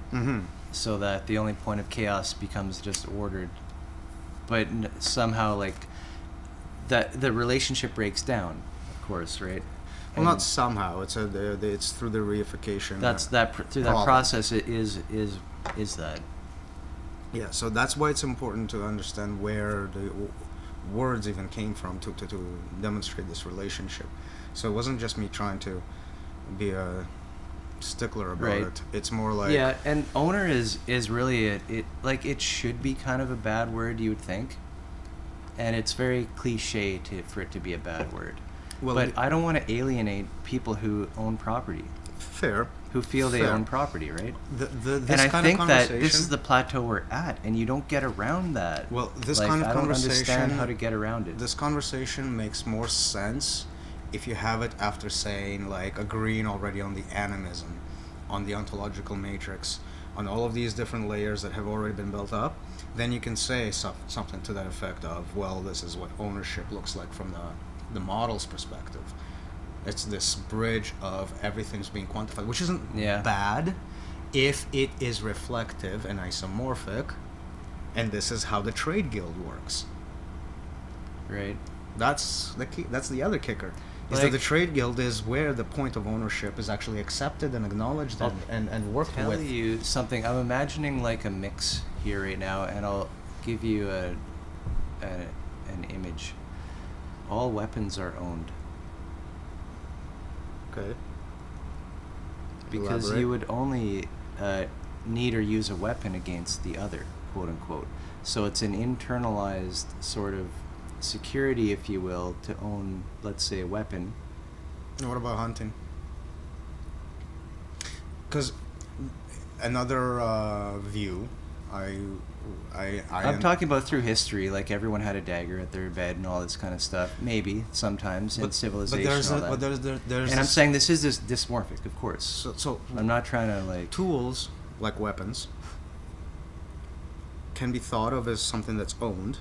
so that the only point of chaos becomes just ordered, but somehow like that the relationship breaks down, of course, right? Well, not somehow. It's through the reification. Through that process. It is that. Yeah. So that's why it's important to understand where the words even came from to demonstrate this relationship. So it wasn't just me trying to be a stickler about it. It's more like, yeah. And owner is really it like it should be kind of a bad word, you would think, and it's very cliche for it to be a bad word. Well, but I don't want to alienate people who own property. Fair. Who feel they own property, right? This and I kind think of that this is the plateau we're at, and you don't get around that. Well, this like, kind of I don't conversation, understand how to get around it. This conversation makes more sense if you have it after saying, like, agreeing already on the animism, on the ontological matrix, on all of these different layers that have already been built up. Then you can say something to that effect of, well, this is what ownership looks like from the model's perspective. It's this bridge of everything's being quantified, which isn't bad if it is reflective and isomorphic, and this is how the trade guild works. Right. That's the key. That's the other kicker. Is that the trade guild is where the point of ownership is actually accepted and acknowledged and worked with. I'll tell you something. I'm imagining like a mix here right now, and I'll give you an image. All weapons are owned. Okay. Because you would only need or use a weapon against the other, quote unquote. So it's an internalized sort of security, if you will, to own, let's say, a weapon. And what about hunting? Because another view, I'm talking about through history, like everyone had a dagger at their bed and all this kind of stuff. Maybe sometimes in civilization. But there's and I'm saying this is dysmorphic, of course. So I'm not trying to like tools like weapons can be thought of as something that's owned,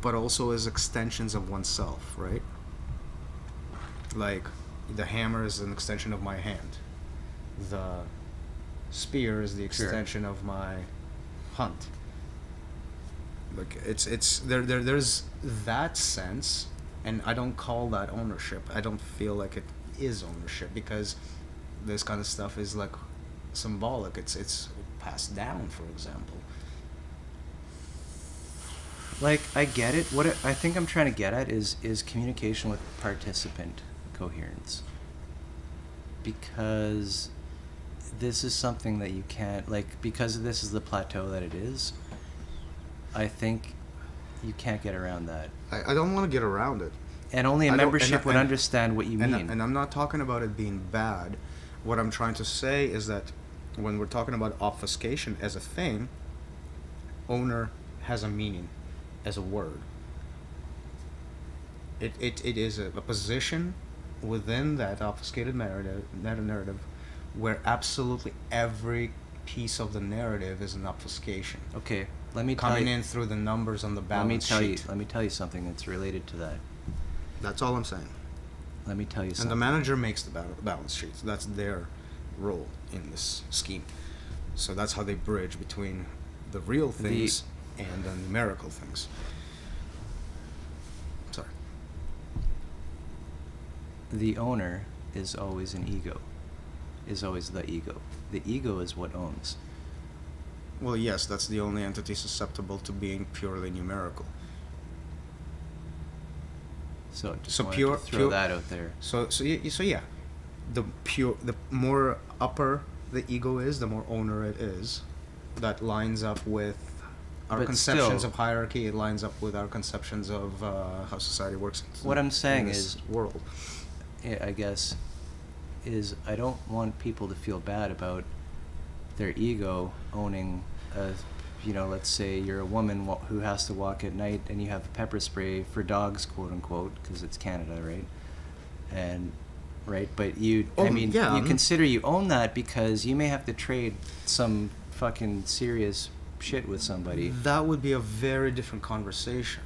but also as extensions of oneself, right? Like the hammer is an extension of my hand. The spear is the extension of my hunt. Like there's that sense, and I don't call that ownership. I don't feel like it is ownership, because this kind of stuff is like symbolic. It's passed down, for example. Like, I get it. What I think I'm trying to get at is communication with participant coherence. Because this is something that you can't, like, because this is the plateau that it is, I think you can't get around that. I don't want to get around it. And only a membership would understand what you mean. And I'm not talking about it being bad. What I'm trying to say is that when we're talking about obfuscation as a thing, owner has a meaning as a word. It is a position within that obfuscated narrative where absolutely every piece of the narrative is an obfuscation. Okay, let me coming in through the numbers on the balance sheet. Let me tell you something that's related to that. That's all I'm saying. Let me tell you something. And the manager makes the balance sheet. So that's their role in this scheme. So that's how they bridge between the real things and the numerical things. Sorry. The owner is always an ego. Is always the ego. The ego is what owns. Well, yes, that's the only entity susceptible to being purely numerical. So just wanted to throw that out there. So yeah, the more upper the ego is, the more owner it is. That lines up with our But conceptions still- of hierarchy. It lines up with our conceptions of how society works. What I'm saying in this is- world. I guess, is I don't want people to feel bad about their ego owning a, let's say you're a woman who has to walk at night and you have a pepper spray for dogs, quote unquote, because it's Canada, right? And, right, but you, Oh, I mean, yeah. you consider you own that because you may have to trade some fucking serious shit with somebody. That would be a very different conversation.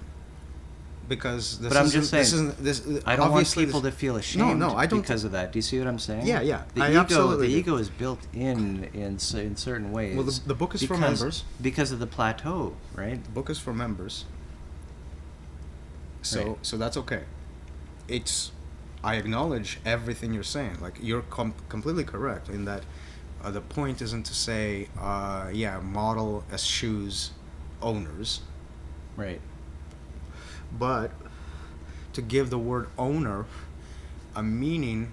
Because this But I'm isn't- just saying, this isn't, this, I don't want obviously people this- to feel ashamed No, I don't because of that. Do you see what I'm saying? Yeah, yeah. The I ego, absolutely the do. ego is built in certain ways. Well, the book is for members. Because of the plateau, right? The book is for members. So Right. so that's okay. I acknowledge everything you're saying. Like, you're completely correct in that the point isn't to say, model as shoes owners, Right. but to give the word owner a meaning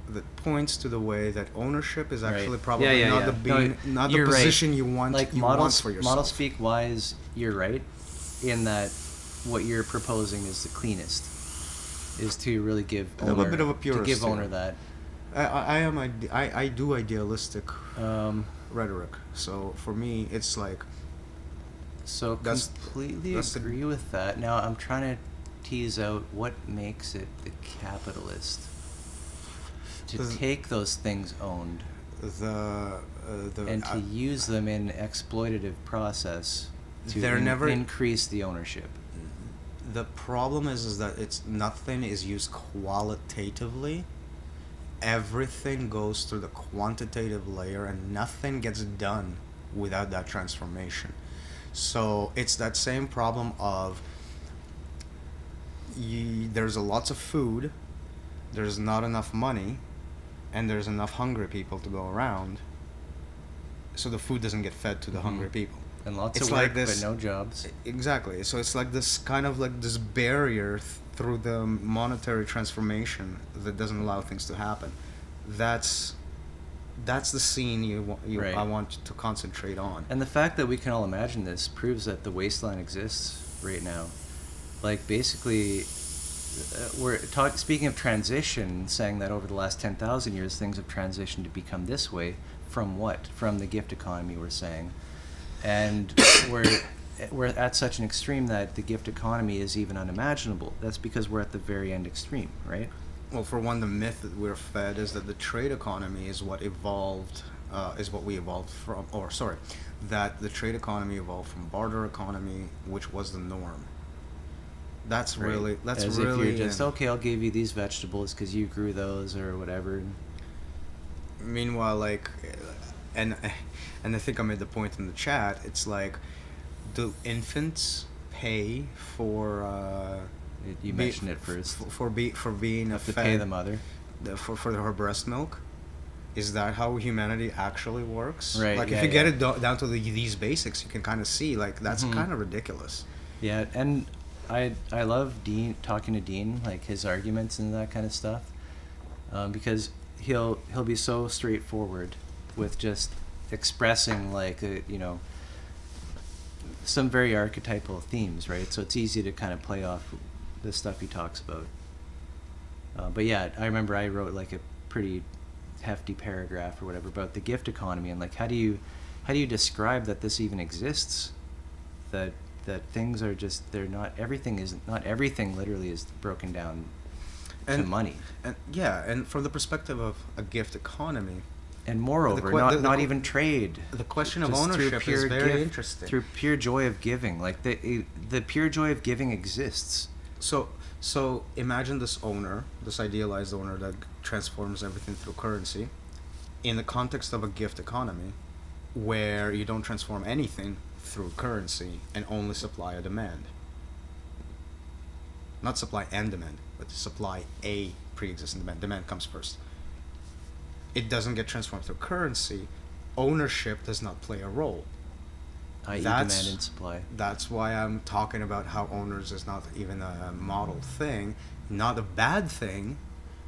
that points to the way that ownership is actually Right. probably Yeah, not yeah. the not the you're right. position you want Like you models, want for yourself. Model speak wise. You're right, in that what you're proposing is the cleanest, is to really give I'm a owner, bit of a to purist give here. owner that. I do idealistic Um, rhetoric. So for me, it's like So That's- completely that's the- agree with that. Now I'm trying to tease out what makes it the capitalist to 'Cause take those things owned the and to use them in exploitative process to They're never- increase the ownership. the problem is that it's nothing is used qualitatively. Everything goes through the quantitative layer, and nothing gets done without that transformation. So it's that same problem of there's lots of food, there's not enough money, and there's enough hungry people to go around. So the food doesn't get fed to the hungry people. And lots It's of work, like this- but no jobs. Exactly. So it's like this kind of like this barrier through the monetary transformation that doesn't allow things to happen. That's the scene Right. I want to concentrate on. And the fact that we can all imagine this proves that the wasteland exists right now. Like, basically, speaking of transition, saying that over the last 10,000 years, things have transitioned to become this way. From what? From the gift economy, we're saying. And we're at such an extreme that the gift economy is even unimaginable. That's because we're at the very end extreme, right? Well, for one, the myth that we're fed is that the trade economy is what evolved, is what we evolved from, that the trade economy evolved from barter economy, which was the norm. That's Right. really, that's As really. if you're just, okay, I'll give you these vegetables because you grew those or whatever. Meanwhile, like, and I think I made the point in the chat. It's like, do infants pay for? You mentioned it first. For being Have to fed pay the mother. for her breast milk. Is that how humanity actually works? Right, Like, yeah, if you get yeah. it down to these basics, you can kind of see, like, that's Mhm. kind of ridiculous. Yeah, and I love talking to Dean, like his arguments and that kind of stuff, because he'll be so straightforward with just expressing like some very archetypal themes, right? So it's easy to kind of play off the stuff he talks about. But yeah, I remember I wrote like a pretty hefty paragraph or whatever about the gift economy and like how do you describe that this even exists? That things are just not everything literally is broken down to money. And from the perspective of a gift economy, And moreover, not even trade. the question of Just through ownership pure is very gift, interesting. Through pure joy of giving, like the pure joy of giving exists. So imagine this idealized owner that transforms everything through currency, in the context of a gift economy, where you don't transform anything through currency and only supply a demand. Not supply and demand, but supply a pre-existing demand. Demand comes first. It doesn't get transformed through currency. Ownership does not play a role. I.e. That's- demand and supply. That's why I'm talking about how owners is not even a model thing, not a bad thing,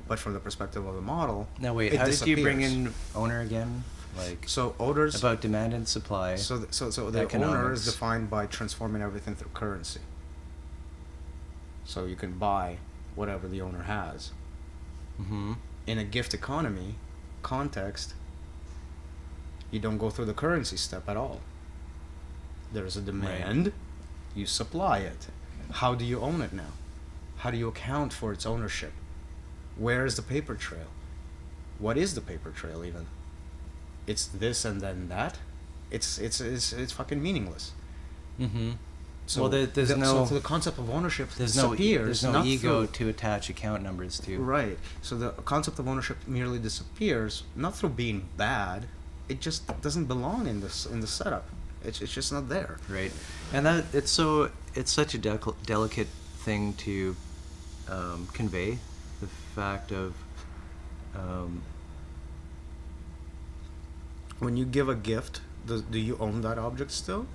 But from the perspective of the model, Now wait, it how did you bring disappears. in owner again? Like So owners, about demand and supply. so the owner economics. is defined by transforming everything through currency. So you can buy whatever the owner has. Mm-hmm. In a gift economy context, you don't go through the currency step at all. There's a demand, you supply it. How do you own it now? How do you account for its ownership? Where is the paper trail? What is the paper trail even? It's this and then that. It's fucking meaningless. Mm-hmm. So Well, there's no- so the concept of ownership There's no disappears. there's no not ego through- to attach account numbers to. Right. So the concept of ownership merely disappears, not through being bad. It just doesn't belong in the setup. It's just not there. Right, and that it's such a delicate thing to convey, the fact of When you give a gift, do you own that object still?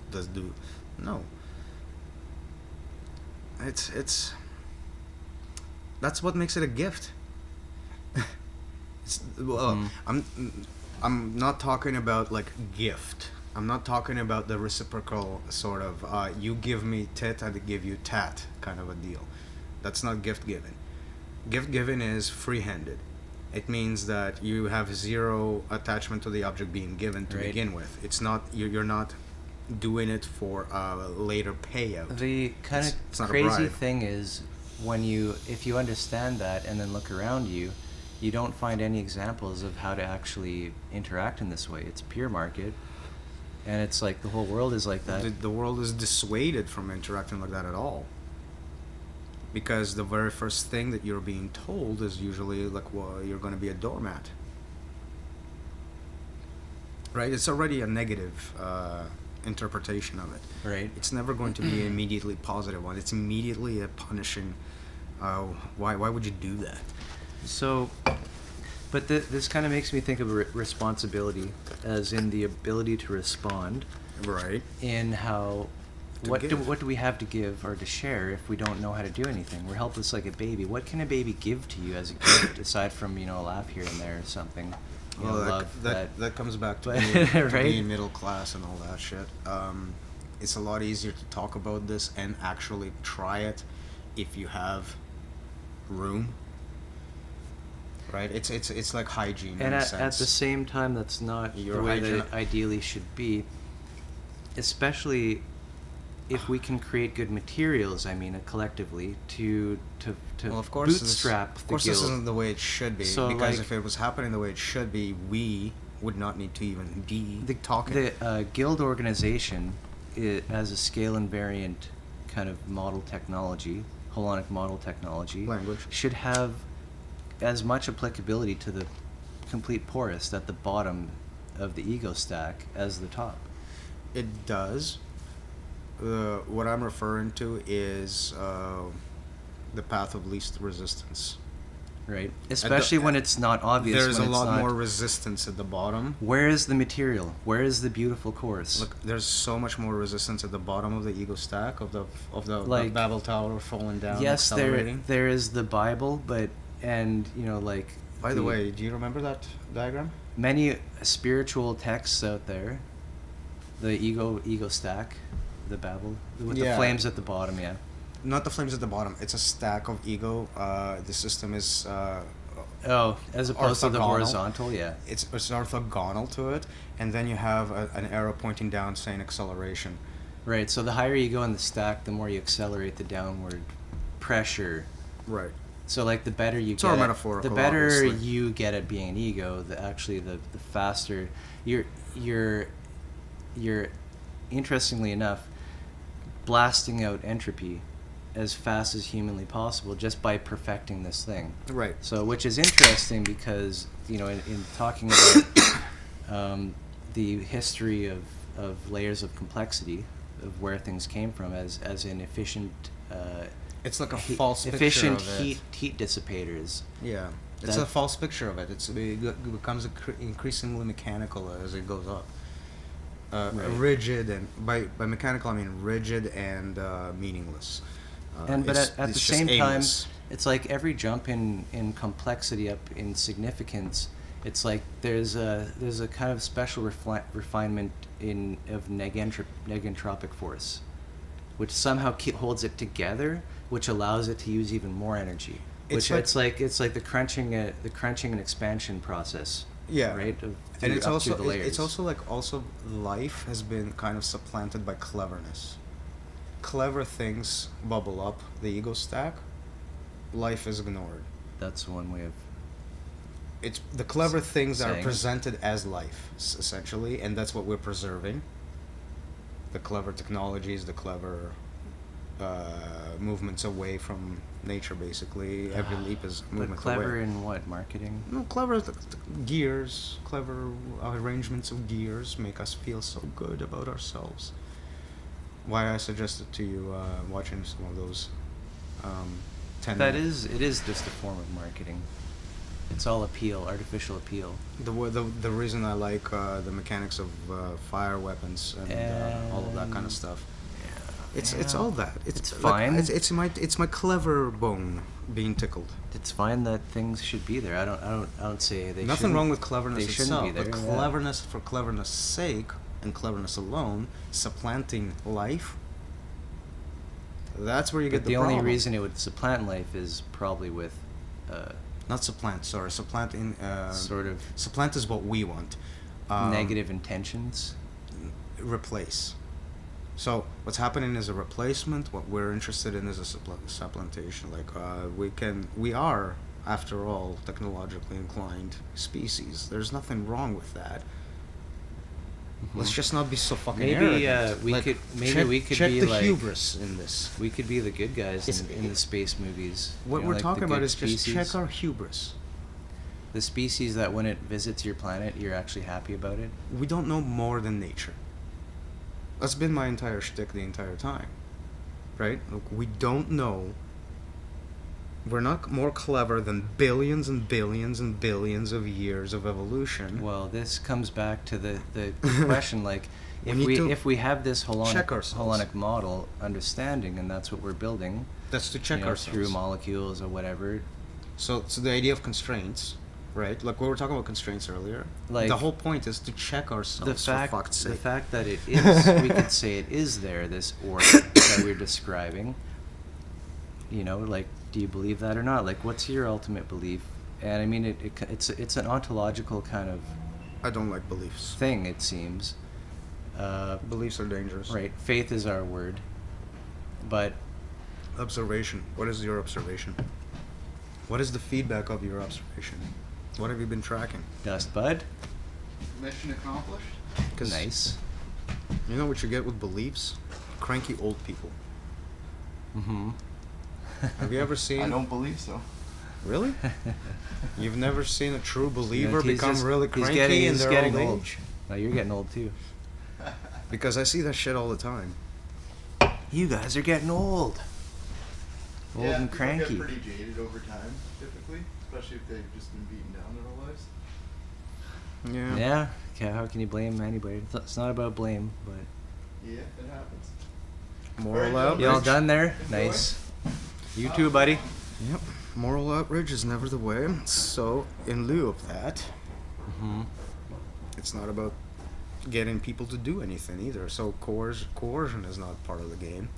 No. It's that's what makes it a gift. I'm not talking about like gift. I'm not talking about the reciprocal sort of you give me tit, I give you tat kind of a deal. That's not gift giving. Gift giving is free-handed. It means that you have zero attachment to the object being given to Right. begin with. It's not you're not doing it for a later payout. the kind It's of not a crazy bribe. thing is if you understand that and then look around you, you don't find any examples of how to actually interact in this way. It's pure market, and it's like the whole world is like that. The world is dissuaded from interacting like that at all. Because the very first thing that you're being told is usually like, well, you're going to be a doormat. Right? It's already a negative interpretation of it. Right. It's never going to be an immediately positive one. It's immediately a punishing. Why would you do that? So, but this kind of makes me think of responsibility, as in the ability to respond, Right. in how To what give. do we have to give or to share if we don't know how to do anything? We're helpless like a baby. What can a baby give to you as a gift aside from a laugh here and there or something? Well, Love that comes back to, But- being, to right? being middle class and all that shit. It's a lot easier to talk about this and actually try it if you have room. Right? It's like hygiene And in a at sense. the same time, that's not Your the way that hygiene- it ideally should be. Especially if we can create good materials, collectively, to well, of course, bootstrap of the course, guild. this isn't the way it should be. So, because like- if it was happening the way it should be, we would not need to even be talking. The guild organization, as a scale invariant kind of model technology, holonic model technology, Language. should have as much applicability to the complete poorest at the bottom of the ego stack as the top. It does. What I'm referring to is the path of least resistance. Right? Especially when it's not obvious. There's when a it's lot not, more resistance at the bottom. Where is the material? Where is the beautiful course? Look, there's so much more resistance at the bottom of the ego stack of the Like- Babel Tower falling down. yes, accelerating. there is the Bible, but By the way, do you remember that diagram? many spiritual texts out there, the ego stack, the Babel, with the Yeah. flames at the bottom, yeah. Not the flames at the bottom. It's a stack of ego. The system is Oh, as opposed to the Orthogonal. horizontal, yeah. it's orthogonal to it, and then you have an arrow pointing down saying acceleration. Right, so the higher you go in the stack, the more you accelerate the downward pressure. Right. So like the better you It's get all at- metaphorical, the better obviously. you get at being an ego, the faster you're interestingly enough blasting out entropy as fast as humanly possible just by perfecting this thing. Right. So, which is interesting because, in talking about the history of layers of complexity, of where things came from, as in efficient, It's like a false picture efficient of it. heat dissipators. Yeah. It's That- a false picture of it. It becomes increasingly mechanical as it goes up. Right. Rigid, and by mechanical I mean rigid and meaningless. But at the it's just same time, aimless. it's like every jump in complexity up in significance. It's like there's a kind of special refinement of negentropic force, which somehow holds it together, which allows it to use even more energy. It's Which like- it's like the crunching and expansion process. Yeah, Right. and it's up also through the layers. it's also like life has been kind of supplanted by cleverness. Clever things bubble up the ego stack. Life is ignored. That's one way of. It's the clever things that are saying. presented as life, essentially, and that's what we're preserving. The clever technologies, the clever movements away from nature, basically. Every leap is a But movement clever away. in what? Marketing? No, clever gears, clever arrangements of gears make us feel so good about ourselves. Why I suggested to you watching some of those 10 It is just a form of marketing. It's all appeal, artificial appeal. The reason I like the mechanics of fire weapons and all of that kind of stuff. It's all that. It's like, fine. It's my clever bone being tickled. It's fine that things should be there. I don't say they. Nothing wrong with cleverness they shouldn't itself, be there, but yeah. cleverness for cleverness' sake and cleverness alone, supplanting life. That's where you But get the the problem. only reason it would supplant life is probably with, Not supplant. Sorry, supplant in sort of supplant is what we want. negative intentions. Replace. So what's happening is a replacement. What we're interested in is a supplantation. Like we are, after all, technologically inclined species. There's nothing wrong with that. Let's just not be so fucking Maybe arrogant. we Like, could check be the like hubris in this. we could be the good guys It's- in the space movies. What You know, we're like the talking about good is just species. check our hubris. The species that when it visits your planet, you're actually happy about it. We don't know more than nature. That's been my entire shtick the entire time, right? Look, we don't know. We're not more clever than billions and billions and billions of years of evolution. Well, this comes back to the question, like, We need to if we have this check ourselves. holonic model understanding, and that's what we're building, That's to check you know, ourselves. through molecules or whatever. So the idea of constraints, right? Like we were talking about constraints earlier. Like, the whole point is to check ourselves. For fuck's sake. The fact that it is, we could say it is there, this order that we're describing. You know, like, do you believe that or not? Like, what's your ultimate belief? And I mean, it's an ontological kind of I don't like beliefs. thing, it seems. Beliefs are dangerous. Right, faith is our word, but Observation. What is your observation? What is the feedback of your observation? What have you been tracking? dust bud, Mission accomplished. 'Cause nice. You know what you get with beliefs? Cranky old people. Mm-hmm. Have you ever seen? I don't believe so. Really? You've never seen a true believer He's become just- really he's cranky getting- in he's their getting old old. age? No, you're getting old too. Because I see that shit all the time. You guys are getting old. Old yeah, and people cranky. get pretty jaded over time, typically, especially if they've just been beaten down their whole lives. Yeah. Yeah. Okay, how can you blame anybody? It's not about blame, but. Yeah, it happens. Moral Alright, outrage. You all done there? Enjoy. Nice. You too, buddy. Yep. Moral outrage is never the way. So, in lieu of that, Mm-hmm. it's not about getting people to do anything either. So coercion is not part of the game.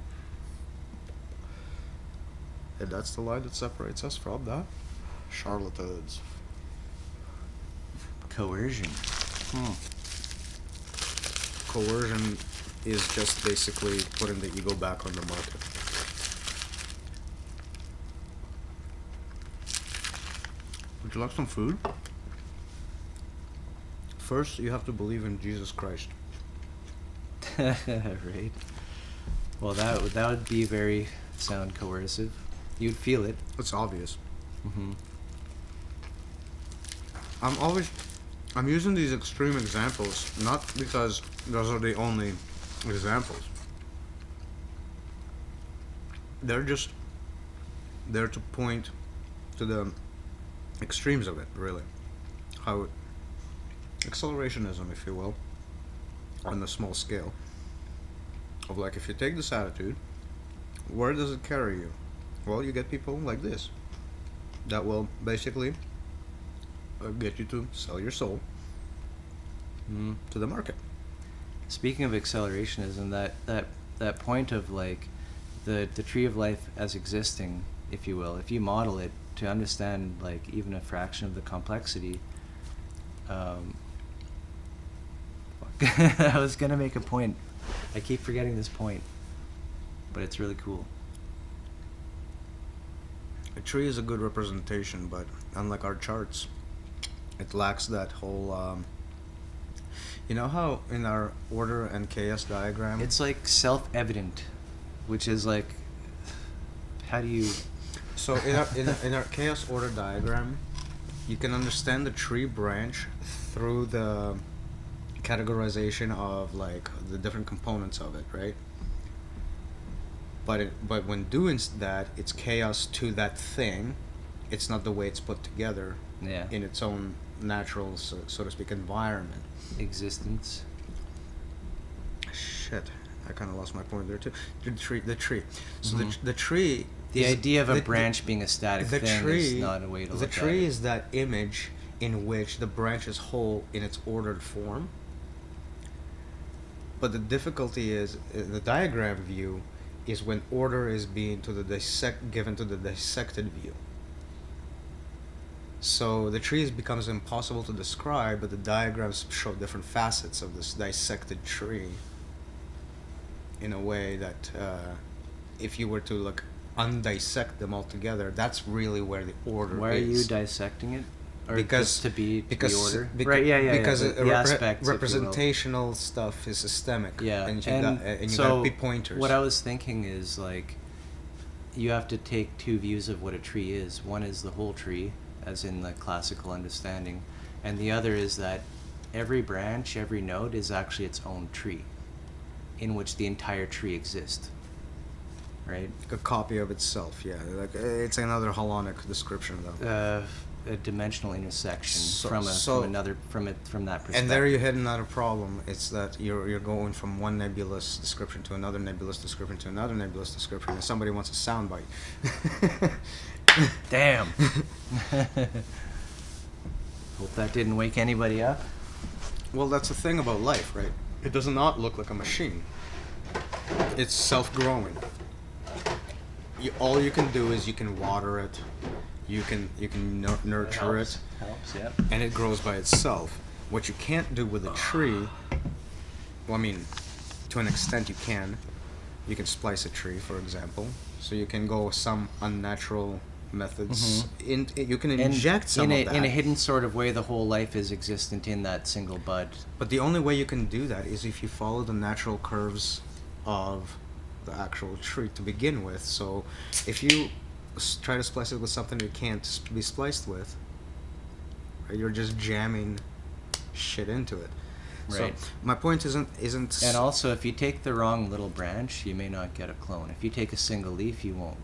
And that's the line that separates us from that. Charlatans. Coercion. Coercion is just basically putting the ego back on the market. Would you like some food? First, you have to believe in Jesus Christ. Right. Well, that would be very sound coercive. You'd feel it. It's obvious. Mm-hmm. I'm using these extreme examples not because those are the only examples. They're just there to point to the extremes of it, really. How accelerationism, if you will, on the small scale. Of like, if you take this attitude, where does it carry you? Well, you get people like this that will basically get you to sell your soul to the market. Speaking of accelerationism, that point of like the tree of life as existing, if you will, if you model it to understand like even a fraction of the complexity. I was gonna make a point. I keep forgetting this point, but it's really cool. A tree is a good representation, but unlike our charts, it lacks that whole. You know how in our order and chaos diagram, It's like self-evident, which is like, how do you? so in our chaos order diagram, you can understand the tree branch through the categorization of like the different components of it, right? But when doing that, it's chaos to that thing. It's not the way it's put together Yeah. in its own natural, so to speak, environment. Existence. Shit, I kind of lost my point there too. The tree. So Mhm. the tree. The is- idea of a the- branch being a static the thing tree, is not a way to the look tree at it. is that image in which the branch is whole in its ordered form. But the difficulty is the diagram view is when order is being given to the dissected view. So the trees becomes impossible to describe, but the diagrams show different facets of this dissected tree in a way that if you were to like undissect them all together, that's really where the order Why are you is. dissecting it? Or Because just to be because order? beca- Right, yeah. because The aspects, if you will. representational stuff is systemic. Yeah, and you and and you so got big pointers. what I was thinking is like, you have to take two views of what a tree is. One is the whole tree, as in the classical understanding, and the other is that every branch, every node is actually its own tree, in which the entire tree exists. Right? A copy of itself, yeah. Like it's another holonic description, though. A dimensional intersection So- from so- from that perspective. And there you hit another problem. It's that you're going from one nebulous description to another nebulous description to another nebulous description, and somebody wants a soundbite. Damn. Hope that didn't wake anybody up. Well, that's the thing about life, right? It does not look like a machine. It's self-growing. All you can do is you can water it, you can nurture it, Helps, yeah. and it grows by itself. What you can't do with a tree, well, I mean, to an extent you can. You can splice a tree, for example. So you can go with some unnatural methods. You can inject some of that. In a hidden sort of way, the whole life is existent in that single bud. But the only way you can do that is if you follow the natural curves of the actual tree to begin with. So if you try to splice it with something it can't be spliced with, right, you're just jamming shit into it. Right. So my point isn't. And also, if you take the wrong little branch, you may not get a clone. If you take a single leaf, you won't.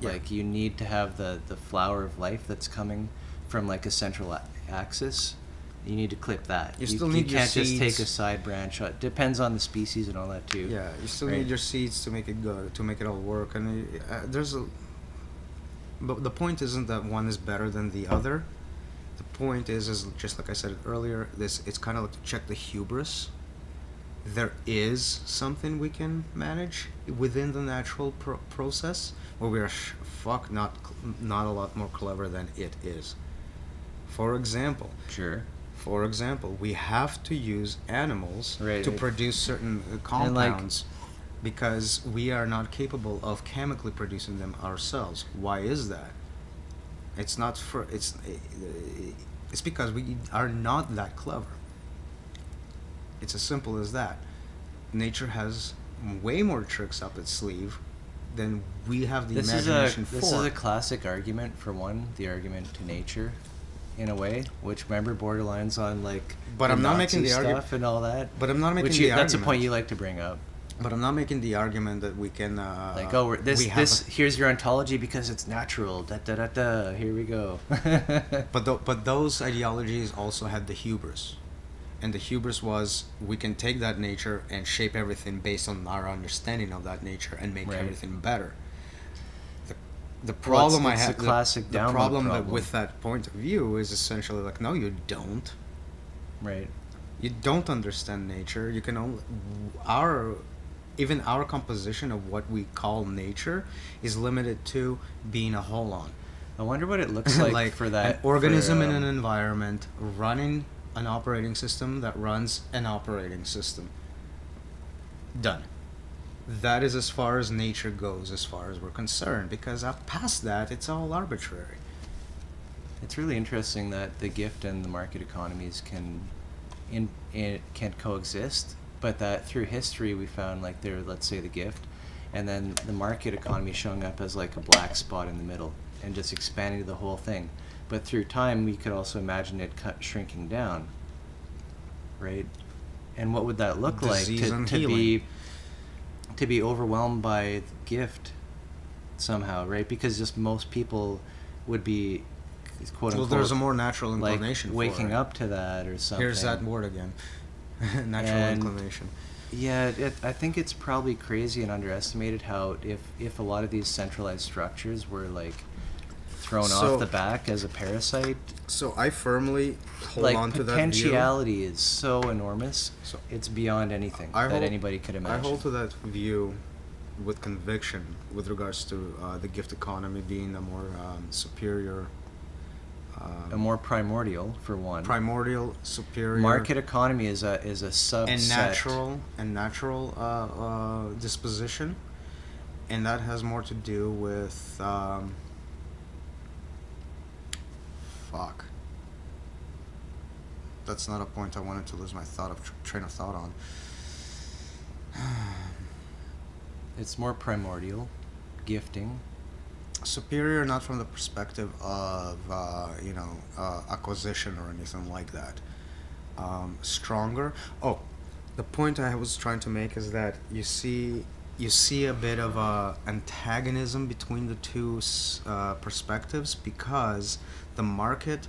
Yeah. Like, you need to have the flower of life that's coming from, like, a central axis. You need to clip that. You still need you your can't just take seeds. a side branch. It depends on the species and all that, too. Yeah, you still Right. need your seeds to make it go, to make it all work. And there's a. But the point isn't that one is better than the other. The point is just like I said earlier. It's kind of like to check the hubris. There is something we can manage within the natural process, where we are not a lot more clever than it is. For example, Sure. we have to use animals Right, to right. produce certain compounds because we are not capable of chemically producing them ourselves. Why is that? It's not for it's because we are not that clever. It's as simple as that. Nature has way more tricks up its sleeve than we have the imagination for. This is a classic argument for one, the argument to nature, in a way, which remember borderlines on like. But the I'm not Nazi making the stuff argument. and all that. But I'm not making Which the that's a point argument. you like to bring up. But I'm not making the argument that we can. Like, oh, here's your ontology because it's natural. Da da da da. Here we go. But those ideologies also had the hubris, and the hubris was we can take that nature and shape everything based on our understanding of that nature and make Right. everything better. The problem it's the classic the download problem that problem. with that point of view is essentially like, no, you don't. Right. You don't understand nature. You can only even our composition of what we call nature is limited to being a whole on. I wonder what it looks like, for that an organism for, in an environment running an operating system that runs an operating system. Done. That is as far as nature goes, as far as we're concerned, because up past that, it's all arbitrary. It's really interesting that the gift and the market economies can coexist, but that through history we found like they're, let's say, the gift, and then the market economy showing up as like a black spot in the middle and just expanding the whole thing. But through time, we could also imagine it shrinking down, right? And what would that look Disease like and to healing. be overwhelmed by the gift somehow, right? Because just most people would be, quote Well, unquote, there's a more natural like inclination waking for it. up to that or something. Here's that word again. Natural And inclination. Yeah, I think it's probably crazy and underestimated how if a lot of these centralized structures were like thrown So- off the back as a parasite, So I firmly hold like on to that view. potentiality is so enormous, So it's beyond anything I that hold- anybody could I imagine. hold to that view with conviction with regards to the gift economy being a more superior, A more primordial, for one. primordial, superior, Market economy is a subset. and natural disposition, and that has more to do with fuck. That's not a point I wanted to lose my train of thought on. It's more primordial, gifting. Superior, not from the perspective of acquisition or anything like that. Stronger. Oh, the point I was trying to make is that you see a bit of antagonism between the two perspectives, because the market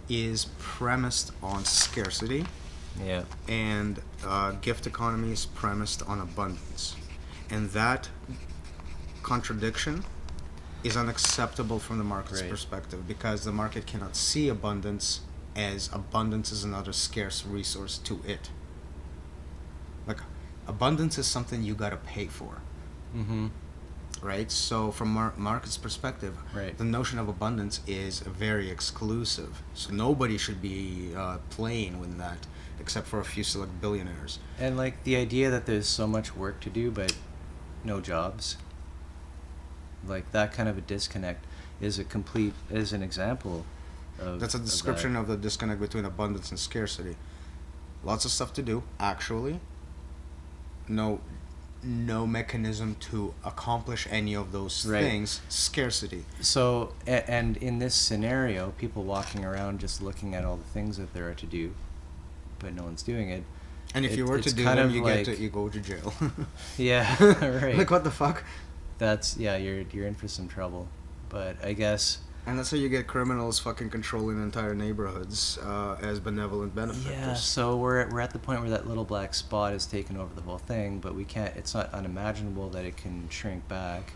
is premised on scarcity, Yeah. and gift economy is premised on abundance, and that contradiction is unacceptable from the market's Right. perspective, because the market cannot see abundance as abundance is another scarce resource to it. Like, abundance is something you gotta pay for, Mm-hmm. right? So from market's perspective, Right. the notion of abundance is very exclusive. So nobody should be playing with that except for a few select billionaires. And like the idea that there's so much work to do but no jobs, like that kind of a disconnect is an example of That's a description that. of the disconnect between abundance and scarcity. Lots of stuff to do, actually. No mechanism to accomplish any of those Right. things. Scarcity. So and in this scenario, people walking around just looking at all the things that there are to do, but no one's doing it. And if you were to it's do kind them, of like- you go to jail. Yeah, right. Like, what the fuck? That's you're in for some trouble. But I guess And that's how you get criminals fucking controlling entire neighborhoods as benevolent benefactors. yeah. So we're at the point where that little black spot has taken over the whole thing, but we can't. It's not unimaginable that it can shrink back,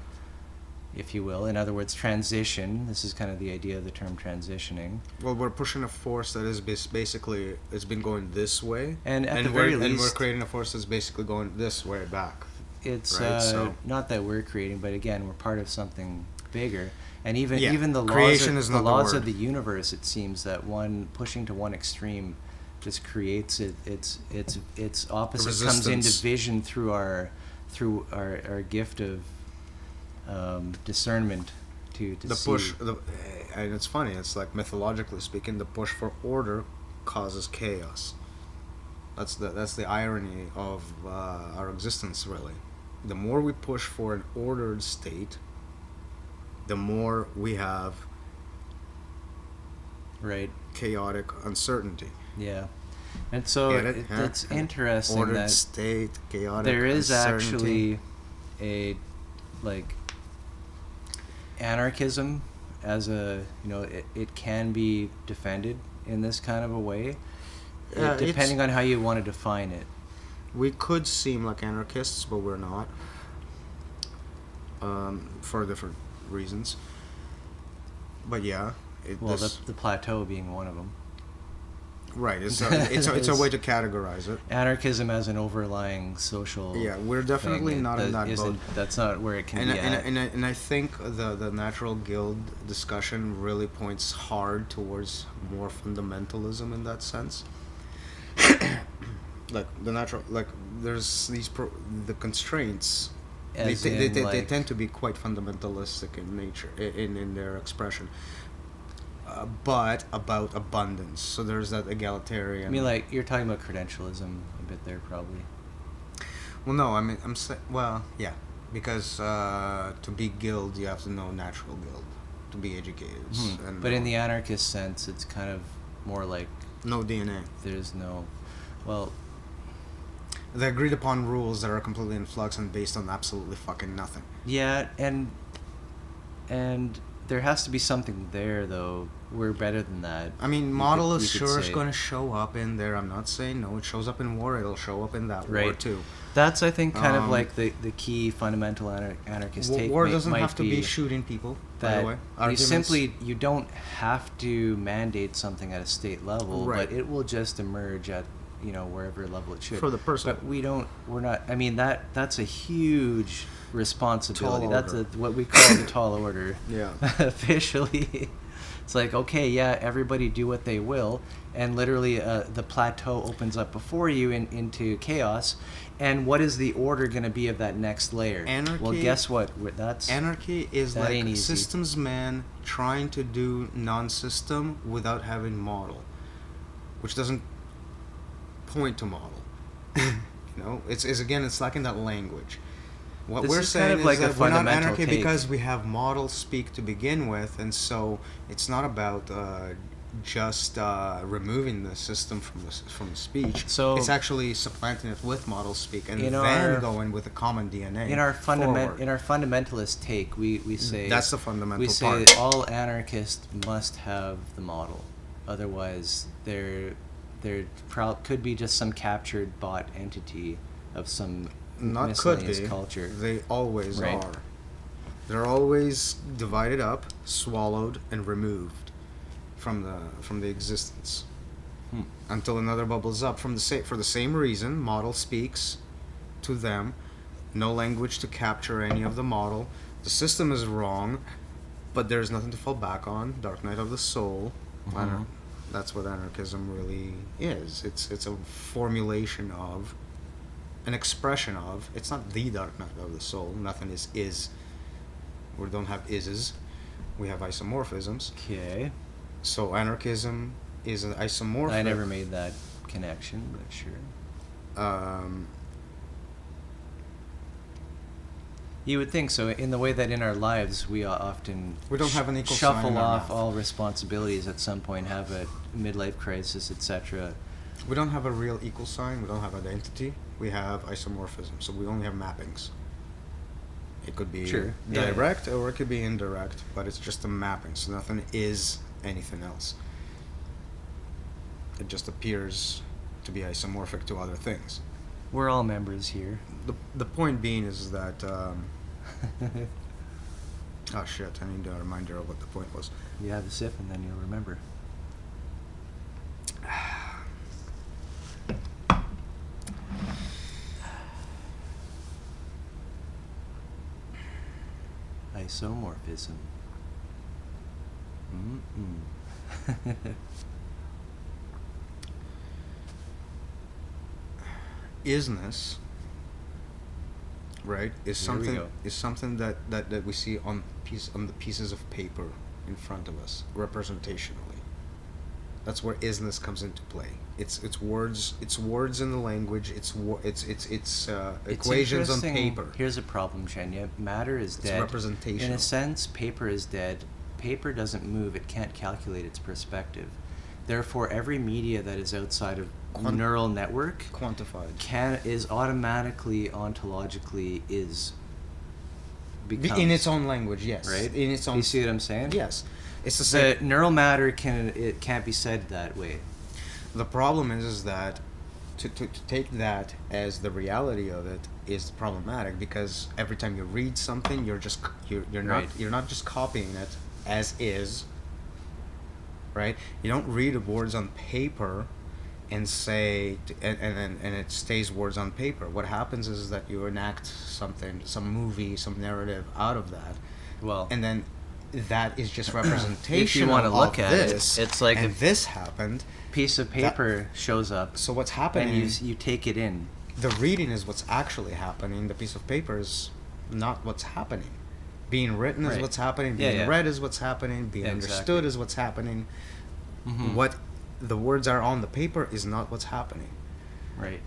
if you will. In other words, transition. This is kind of the idea of the term transitioning. Well, we're pushing a force that is basically, it's been going this way, And at the very and we're least- creating a force that's basically going this way back. It's Right, so- not that we're creating, but again, we're part of something bigger. And even Yeah, even the laws creation of, is the not the laws word. of the universe, it seems that one pushing to one extreme just creates its opposite comes into Resistance. vision through our gift of discernment to The see. push, and it's funny, it's like mythologically speaking, the push for order causes chaos. That's the irony of our existence, really. The more we push for an ordered state, the more we have Right. chaotic uncertainty. Yeah. And so Get it? Huh? it's interesting Ordered that state, chaotic there is uncertainty. actually a like anarchism as a it can be defended in this kind of a way, depending on how you want to define it. We could seem like anarchists, but we're not. For different reasons. But yeah, Well, the plateau being one of them. right. It's a way to categorize it. Anarchism as an overlying social. Yeah, we're definitely thing not in that boat. That's not where it can be at. And I think the natural guild discussion really points hard towards more fundamentalism in that sense. Like the natural, like there's the constraints. As They in, tend to be quite fundamentalistic in nature, in their expression. But about abundance. So there's that egalitarian. I mean, like, you're talking about credentialism a bit there, probably. Well, no, I mean, well, yeah, because to be guild, you have to know natural guild to be educated. And But in the anarchist sense, it's kind of more like no DNA. there's no, well, The agreed upon rules that are completely in flux and based on absolutely fucking nothing. yeah, and there has to be something there, though. We're better than that. I mean, We model could- is we could sure say. going to show up in there. I'm not saying no. It shows up in war. It'll show up in that war Right. too. That's, I think, kind of Um, like the key fundamental anarchist take. War doesn't might have to be be shooting people. By that the way, you Arguments- you don't have to mandate something at a state level, Right. but it will just emerge at wherever level it should. For the person. But we're not. I mean, that's a huge responsibility. Tall That's order. what we call the tall order. Yeah. Officially. It's like, okay, yeah, everybody do what they will, and literally the plateau opens up before you into chaos. And what is the order going to be of that next layer? Anarchy. Well, guess what? That's Anarchy is that like ain't a easy. systems man trying to do non-system without having model, which doesn't point to model. It's lacking that language. What This we're is kind saying of is like a that we're not fundamental anarchy take. because we have model speak to begin with, and so it's not about just removing the system from the speech. So- it's actually supplanting it with model speak, and In then our- going with a common DNA. in our forward. fundamentalist take, we say That's the fundamental we say part. that all anarchists must have the model, otherwise there could be just some captured bot entity of some Not could miscellaneous be. culture. They always Right. are. They're always divided up, swallowed, and removed from the existence until another bubbles up for the same reason. Model speaks to them, no language to capture any of the model. The system is wrong, but there's nothing to fall back on. Dark night of the soul. That's what anarchism really is. It's a formulation of, an expression of. It's not the dark night of the soul. Nothing is. We don't have ises. We have isomorphisms. Okay, So anarchism is an isomorphic. I never made that connection, but sure. You would think so, in the way that in our lives we often We don't have an equal sign shuffle in our off mouth. all responsibilities at some point, have a midlife crisis, etc. We don't have a real equal sign. We don't have identity. We have isomorphism. So we only have mappings. It could be Sure. Yeah. direct or it could be indirect, but it's just a mapping. So nothing is anything else. It just appears to be isomorphic to other things. We're all members here. The point being is that oh shit, I need a reminder of what the point was. You have a sip and then you'll remember. Isomorphism. Isness, right, is Here we something go. that we see on the pieces of paper in front of us representationally. That's where isness comes into play. It's words in the language. It's It's equations on interesting. paper. Here's a problem, Chenya. Matter is It's dead. In representational. a sense, paper is dead. Paper doesn't move. It can't calculate its perspective. Therefore, every media that is outside of neural network Quantified. is automatically ontologically becomes In its own language, yes. right. In its own. You see what I'm saying? Yes. It's the The same. neural matter can't be said that way. The problem is that to take that as the reality of it is problematic, because every time you read something, you're Right. not just copying it as is. right? You don't read words on paper and say, and it stays words on paper. What happens is that you enact something, some movie, some narrative out of that. Well, And then that is just representation if you want to look at this, it, it's like and a this happened. piece of paper shows up, So what's happening? and you take it in. The reading is what's actually happening. The piece of paper is not what's happening. Being written is Right. what's happening. Yeah, Being yeah. read is what's happening. Being Exactly. understood is what's happening. Mhm. What the words are on the paper is not what's happening. Right.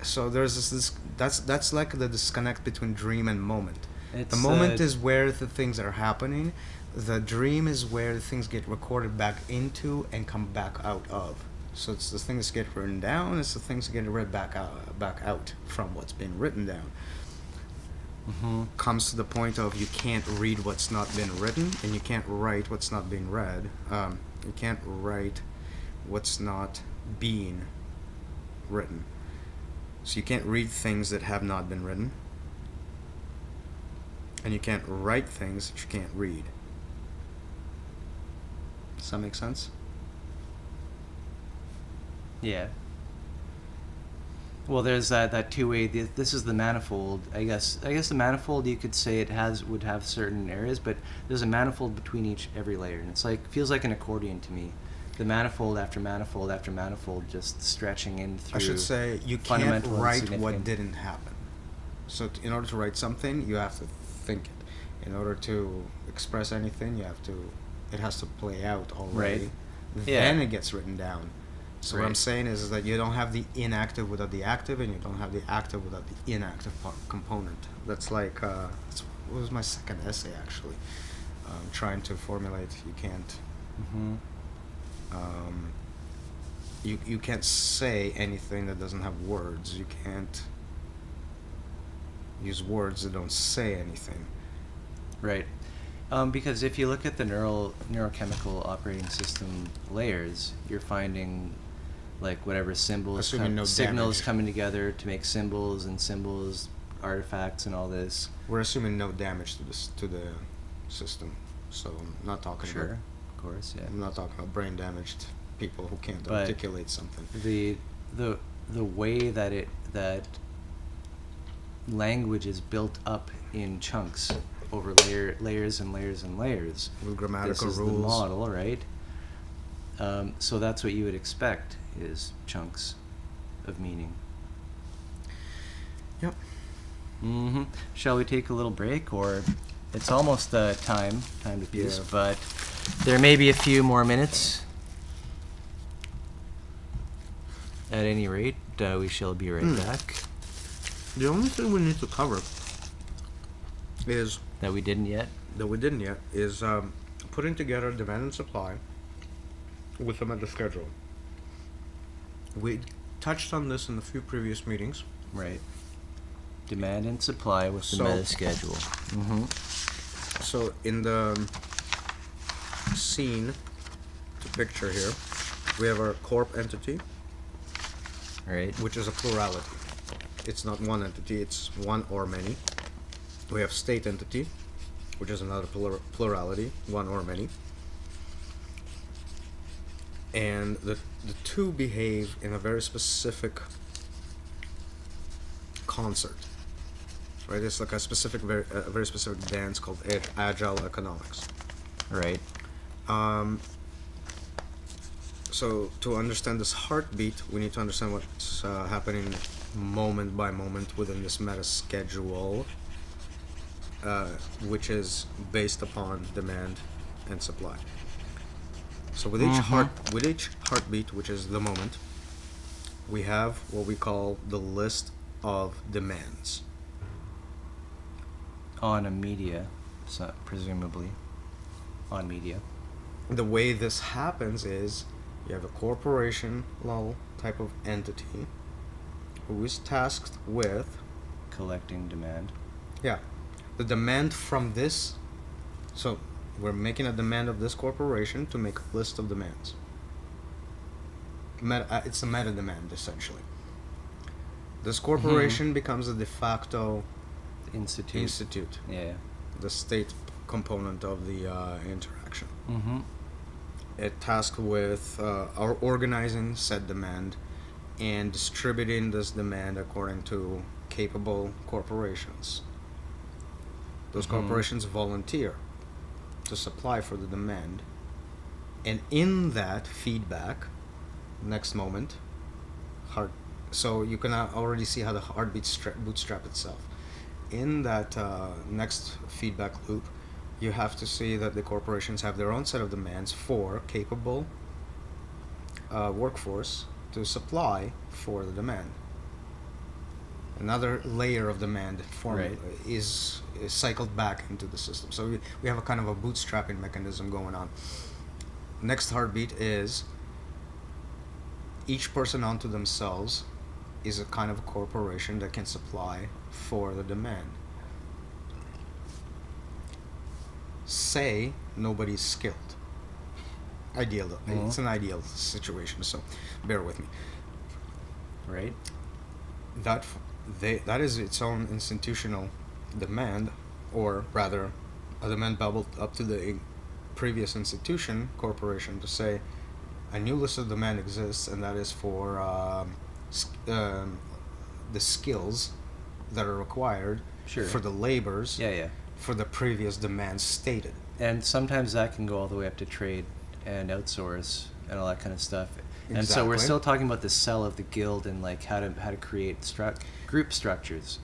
So there's this that's like the disconnect between dream and moment. It's, The moment is where the things are happening. The dream is where the things get recorded back into and come back out of. So it's the things that get written down. It's the things that get read back out from what's been written down. Mm-hmm. Comes to the point of you can't read what's not been written, and you can't write what's not been read. You can't write what's not being written. So you can't read things that have not been written, and you can't write things that you can't read. Does that make sense? Yeah. Well, there's that two-way. This is the manifold. I guess the manifold, you could say would have certain areas, but there's a manifold between every layer, and it's like feels like an accordion to me. The manifold after manifold after manifold, just stretching in through. I should say you can't fundamental and write what significant. didn't happen. So in order to write something, you have to think it. In order to express anything, it has to play out already. Right. Then Yeah. it gets written down. So what Right. I'm saying is that you don't have the inactive without the active, and you don't have the active without the inactive component. That's like what was my second essay actually? Trying to formulate. You can't. Mm-hmm. You can't say anything that doesn't have words. You can't use words that don't say anything. Right. Because if you look at the neurochemical operating system layers, you're finding like whatever symbols, Assuming no signals damage. coming together to make symbols, artifacts, and all this. We're assuming no damage to the system. So I'm not talking Sure, about. of course, yeah. I'm not talking about brain damaged people who can't But articulate something. The way that language is built up in chunks over layers and layers and layers. With grammatical This is rules. the model, right? So that's what you would expect is chunks of meaning. Yep. Mm-hmm. Shall we take a little break, or it's almost time to piece, Yeah. but there may be a few more minutes. At any rate, we shall be right back. The only thing we need to cover is That we didn't yet. is putting together demand and supply with a meta schedule. We touched on this in a few previous meetings. Right. Demand and supply with the So- meta schedule. Mm-hmm. So in the scene to picture here, we have our corp entity, Right. which is a plurality. It's not one entity, it's one or many. We have state entity, which is another plurality, one or many. And the two behave in a very specific concert. Right? It's like a very specific dance called agile economics. Right. So to understand this heartbeat, we need to understand what's happening moment by moment within this meta schedule, which is based upon demand and supply. So with each heartbeat, which is the moment, we have what we call the list of demands. On a media, so presumably. On media. The way this happens is you have a corporation level type of entity who is tasked with Collecting demand. the demand from this. So we're making a demand of this corporation to make a list of demands. It's a meta demand essentially. This corporation becomes a de facto institute, Yeah. the state component of the interaction. Mm-hmm. tasked with organizing said demand and distributing this demand according to capable corporations. Those corporations volunteer to supply for the demand, and in that feedback, next moment, so you can already see how the heart bootstrap itself. In that next feedback loop, you have to see that the corporations have their own set of demands for capable workforce to supply for the demand. Another layer of demand formula is cycled back into the system. So we have a kind of a bootstrapping mechanism going on. Next heartbeat is each person unto themselves is a kind of corporation that can supply for the demand. Say nobody's skilled. Ideal. It's an ideal situation, so bear with me. Right. That is its own institutional demand, or rather, a demand bubbled up to the previous institution, corporation, to say a new list of demand exists, and that is for the skills that are required for the labors for the previous demands stated. And sometimes that can go all the way up to trade and outsource and all that kind of stuff. And so we're still talking about the cell of the guild and like how to create group structures.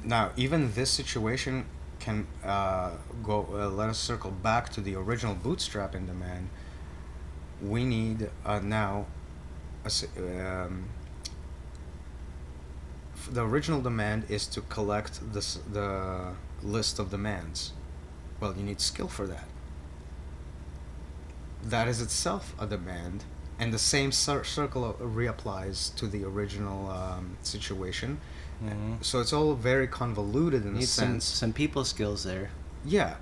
Now, even this situation can let us circle back to the original bootstrapping demand. We need now the original demand is to collect the list of demands. Well, you need skill for that. That is itself a demand, and the same circle reapplies to the original situation. So it's all very convoluted in a sense. Some people skills there. Yeah.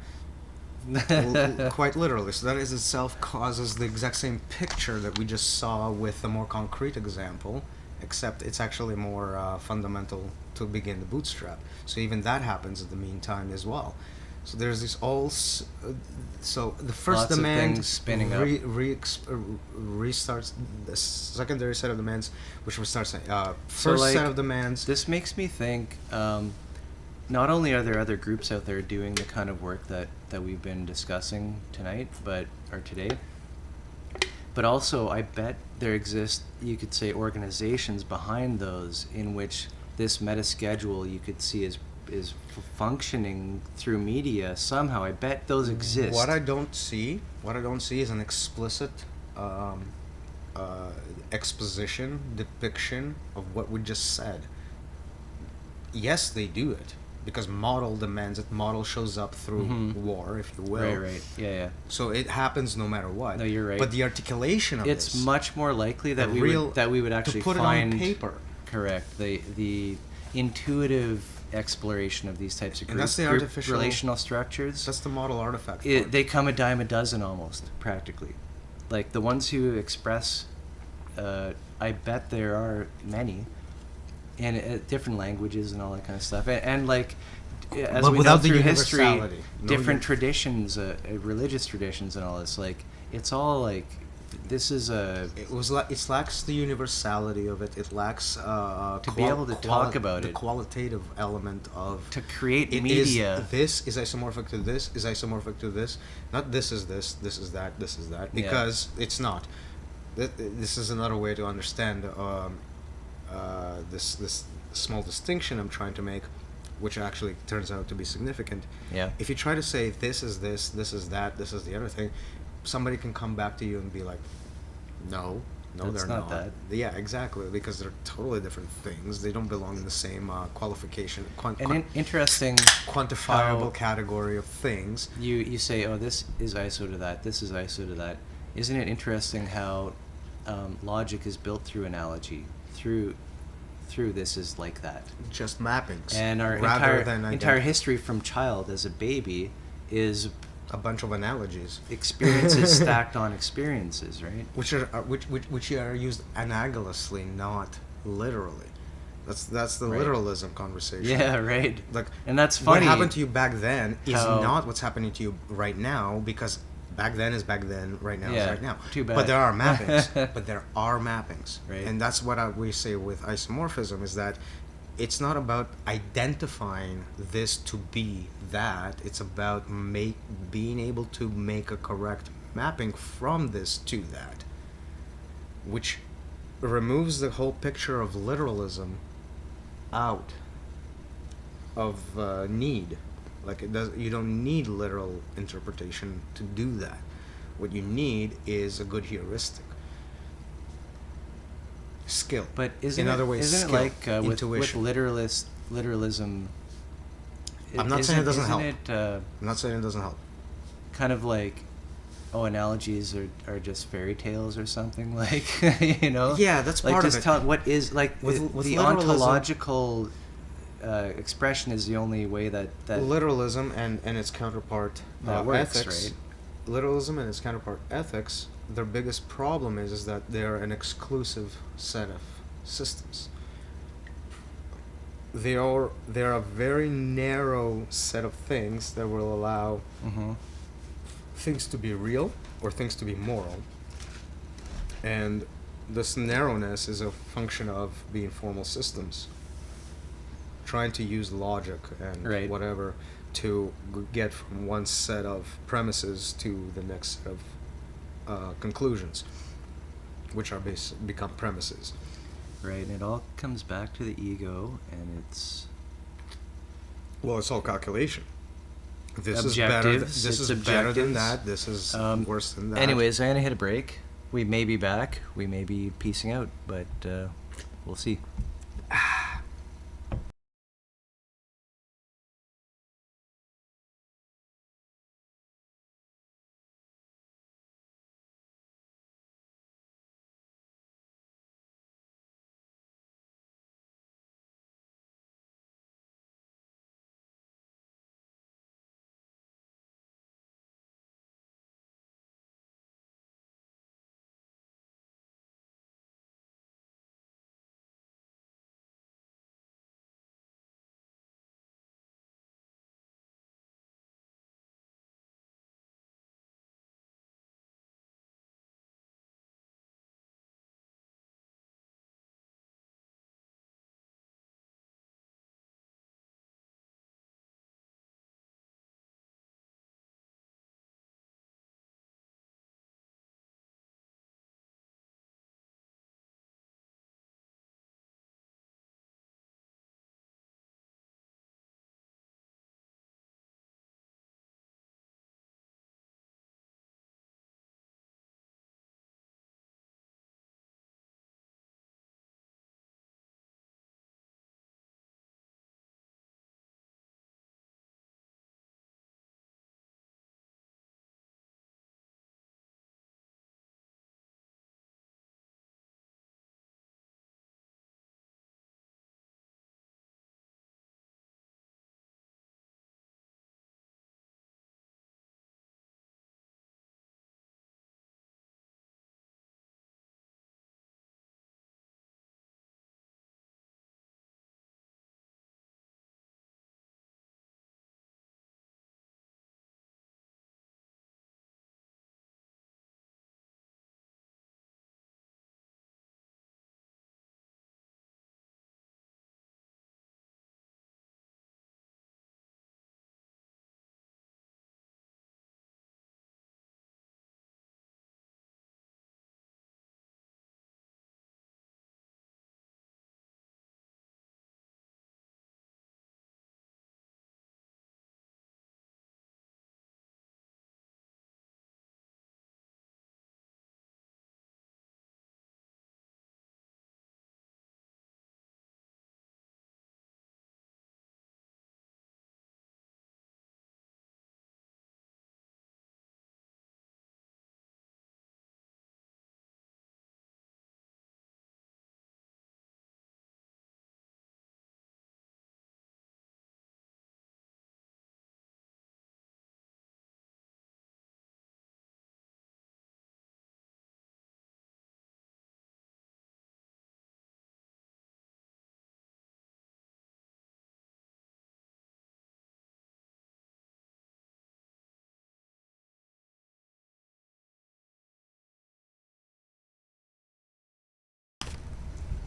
Quite literally. So that is itself causes the exact same picture that we just saw with a more concrete example, except it's actually more fundamental to begin the bootstrap. So even that happens in the meantime as well. So there's this so the first Lots demand of spinning up. restarts the secondary set of demands, which restarts first set of demands. This makes me think, not only are there other groups out there doing the kind of work that we've been discussing tonight, or today, but also I bet there exist, you could say, organizations behind those in which this meta schedule you could see is functioning through media somehow. I bet those exist. What I don't see is an explicit exposition, depiction of what we just said. Yes, they do it, because model demands it. Model shows up through war, if you will. Right. Yeah. So it happens no matter what. No, you're right. But the articulation of it's this, much more likely that we would actually to put find it on paper. Correct. The intuitive exploration of these types of And that's the group artificial relational structures. That's the model artifact. They come a dime a dozen almost, practically. Like the ones who express, I bet there are many, and different languages and all that kind of stuff. And like, as but we without know the through history, universality. different traditions, religious traditions and all this, like, it's all like, this is it lacks the universality of it. It lacks to be able to talk about the qualitative element of to create it media. This is isomorphic to this. Is isomorphic to this. Not this is this. This is that. This is that. Because it's not. This is another way to understand this small distinction I'm trying to make, which actually turns out to be significant. Yeah. If you try to say this is this, this is that, this is the other thing, somebody can come back to you and be like, no, That's they're not not. that. Yeah, exactly, because they're totally different things. They don't belong in the same qualification, Interesting quantifiable category of things. You say, oh, this is ISO to that, this is ISO to that. Isn't it interesting how logic is built through analogy, through this is like that. Just mappings. And our entire history from child as a baby is a bunch of analogies, experiences stacked on experiences, right? Which are used analogously, not literally. That's the literalism conversation. Yeah, right. Like, and that's funny. What happened to you back then is not what's happening to you right now, because back then is back then, right now is Yeah, right now. too bad. But there are mappings. But there are mappings. Right. And that's what we say with isomorphism, is that it's not about identifying this to be that. It's about being able to make a correct mapping from this to that, which removes the whole picture of literalism out of need. Like, it does. You don't need literal interpretation to do that. What you need is a good heuristic skill. But isn't in it, other ways, isn't skill, it like with intuition. literalism? I'm not saying it doesn't help. Isn't it I'm not saying it doesn't help. kind of like, analogies are just fairy tales or something, like, you know? Yeah, that's like part of just it. tell what is like With the literalism- ontological expression is the only way that Literalism and its counterpart That works, ethics. right? Literalism and its counterpart ethics. Their biggest problem is that they're an exclusive set of systems. They're a very narrow set of things that will allow Mm-hmm. things to be real or things to be moral. And this narrowness is a function of being formal systems, trying to use logic and Right. whatever to get from one set of premises to the next set of conclusions, which are become premises. Right, and it all comes back to the ego, and it's Well, it's all calculation. This is better. Objectives, This it's is better than objectives. that. This is worse than that. Anyways, I'm gonna hit a break. We may be back. We may be piecing out, but we'll see.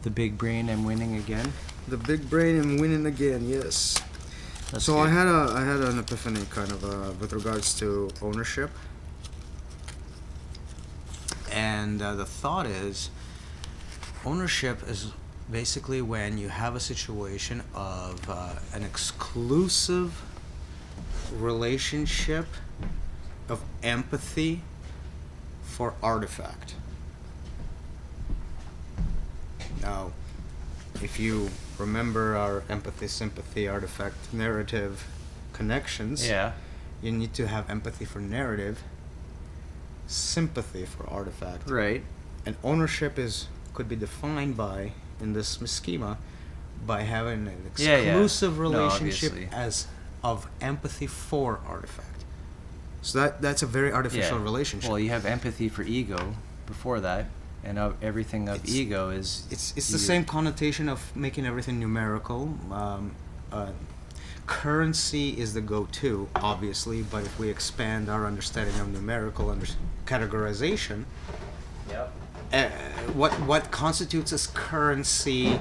The big brain and winning again. The big brain and winning again, yes. That's So good. I had an epiphany kind of with regards to ownership. And the thought is, ownership is basically when you have a situation of an exclusive relationship of empathy for artifact. Now, if you remember our empathy, sympathy, artifact, narrative connections, Yeah. you need to have empathy for narrative, sympathy for artifact. Right. And ownership could be defined by, in this schema, by having an exclusive No, relationship obviously. as of empathy for artifact. So that's a very artificial relationship. Well, you have empathy for ego before that, and everything of It's- ego is. It's the same connotation of making everything numerical. Currency is the go-to, obviously, but if we expand our understanding of numerical categorization, Yep. what constitutes as currency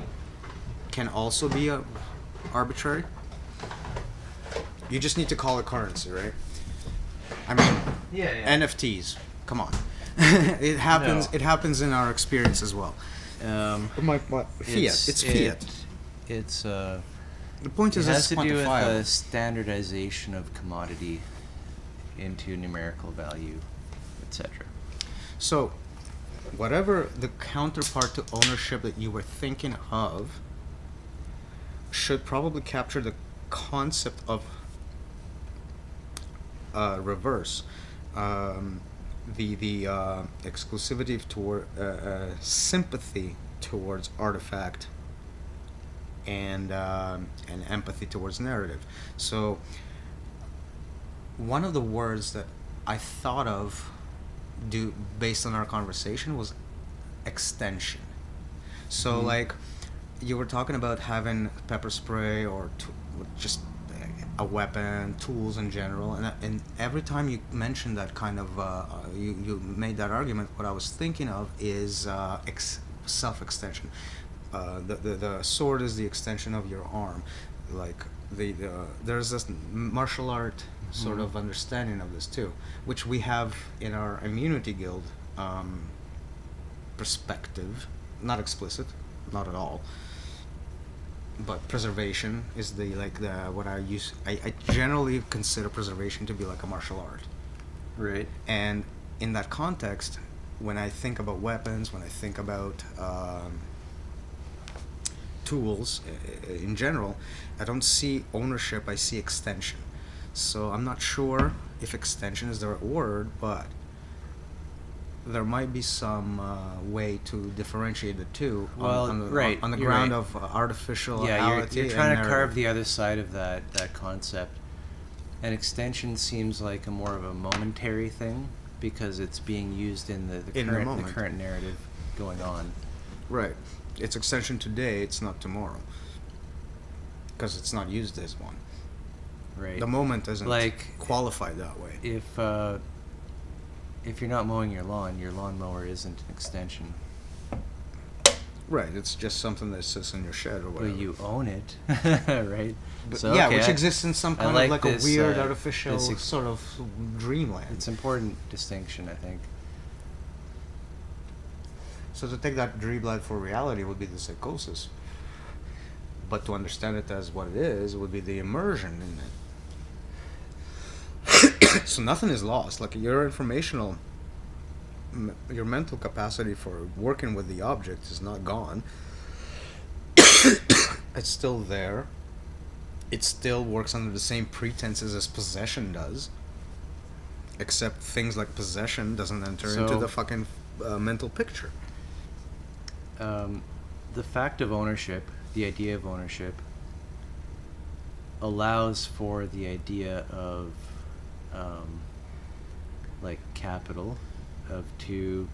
can also be arbitrary. You just need to call it currency, right? I mean, Yeah. NFTs. Come on, it happens. No. It happens in our experience as well. Fiat. It's fiat. It's The point It is, has it's to do with quantifiable. the standardization of commodity into numerical value, etc. So, whatever the counterpart to ownership that you were thinking of should probably capture the concept of reverse. The exclusivity toward sympathy towards artifact and empathy towards narrative. So one of the words that I thought of based on our conversation was extension. So like you were talking about having pepper spray or just a weapon, tools in general, and every time you mentioned that kind of you made that argument, what I was thinking of is self-extension. The sword is the extension of your arm. Like there's this martial art sort of understanding of this too, which we have in our immunity guild perspective, not explicit, not at all. But preservation is what I generally consider preservation to be like a martial art. Right. And in that context, when I think about weapons, when I think about tools in general, I don't see ownership, I see extension. So I'm not sure if extension is the right word, but there might be some way to differentiate the two Well, on the you're ground right. of artificiality. Yeah, you're trying to and carve narrative. the other side of that concept. An extension seems like a more of a momentary thing because it's being used in the moment. current narrative going on. Right. It's extension today, it's not tomorrow. Because it's not used as one. Right. The moment isn't Like, qualified that way. If you're not mowing your lawnmower isn't an extension. Right, it's just something that sits in your shed or whatever. Well, you own it, right? But So, yeah, okay, which I- exists in some I kind like of like this, a weird uh, artificial this sort of dreamland. It's an important distinction, I think. So to take that dreamland for reality would be the psychosis. But to understand it as what it is would be the immersion in it. So nothing is lost. Like your informational, your mental capacity for working with the object is not gone. It's still there. It still works under the same pretenses as possession does. Except things like possession doesn't enter into So- the fucking mental picture. The fact of ownership, the idea of ownership, allows for the idea of like capital, to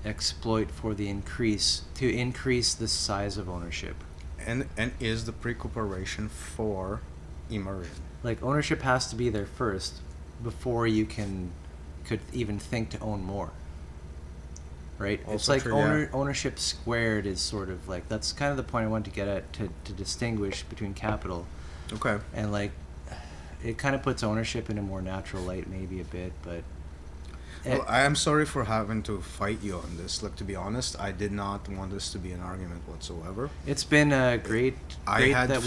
exploit for the increase the size of ownership. And is the precuperation for immersion. Like ownership has to be there first before you could even think to own more. right? It's Also like true, yeah. ownership squared is sort of like, that's kind of the point I wanted to get at, to distinguish between capital Okay. and like, it kind of puts ownership in a more natural light maybe a bit, but Well, I am sorry for having to fight you on this. Like, to be honest, I did not want this to be an argument whatsoever. it's been great I had that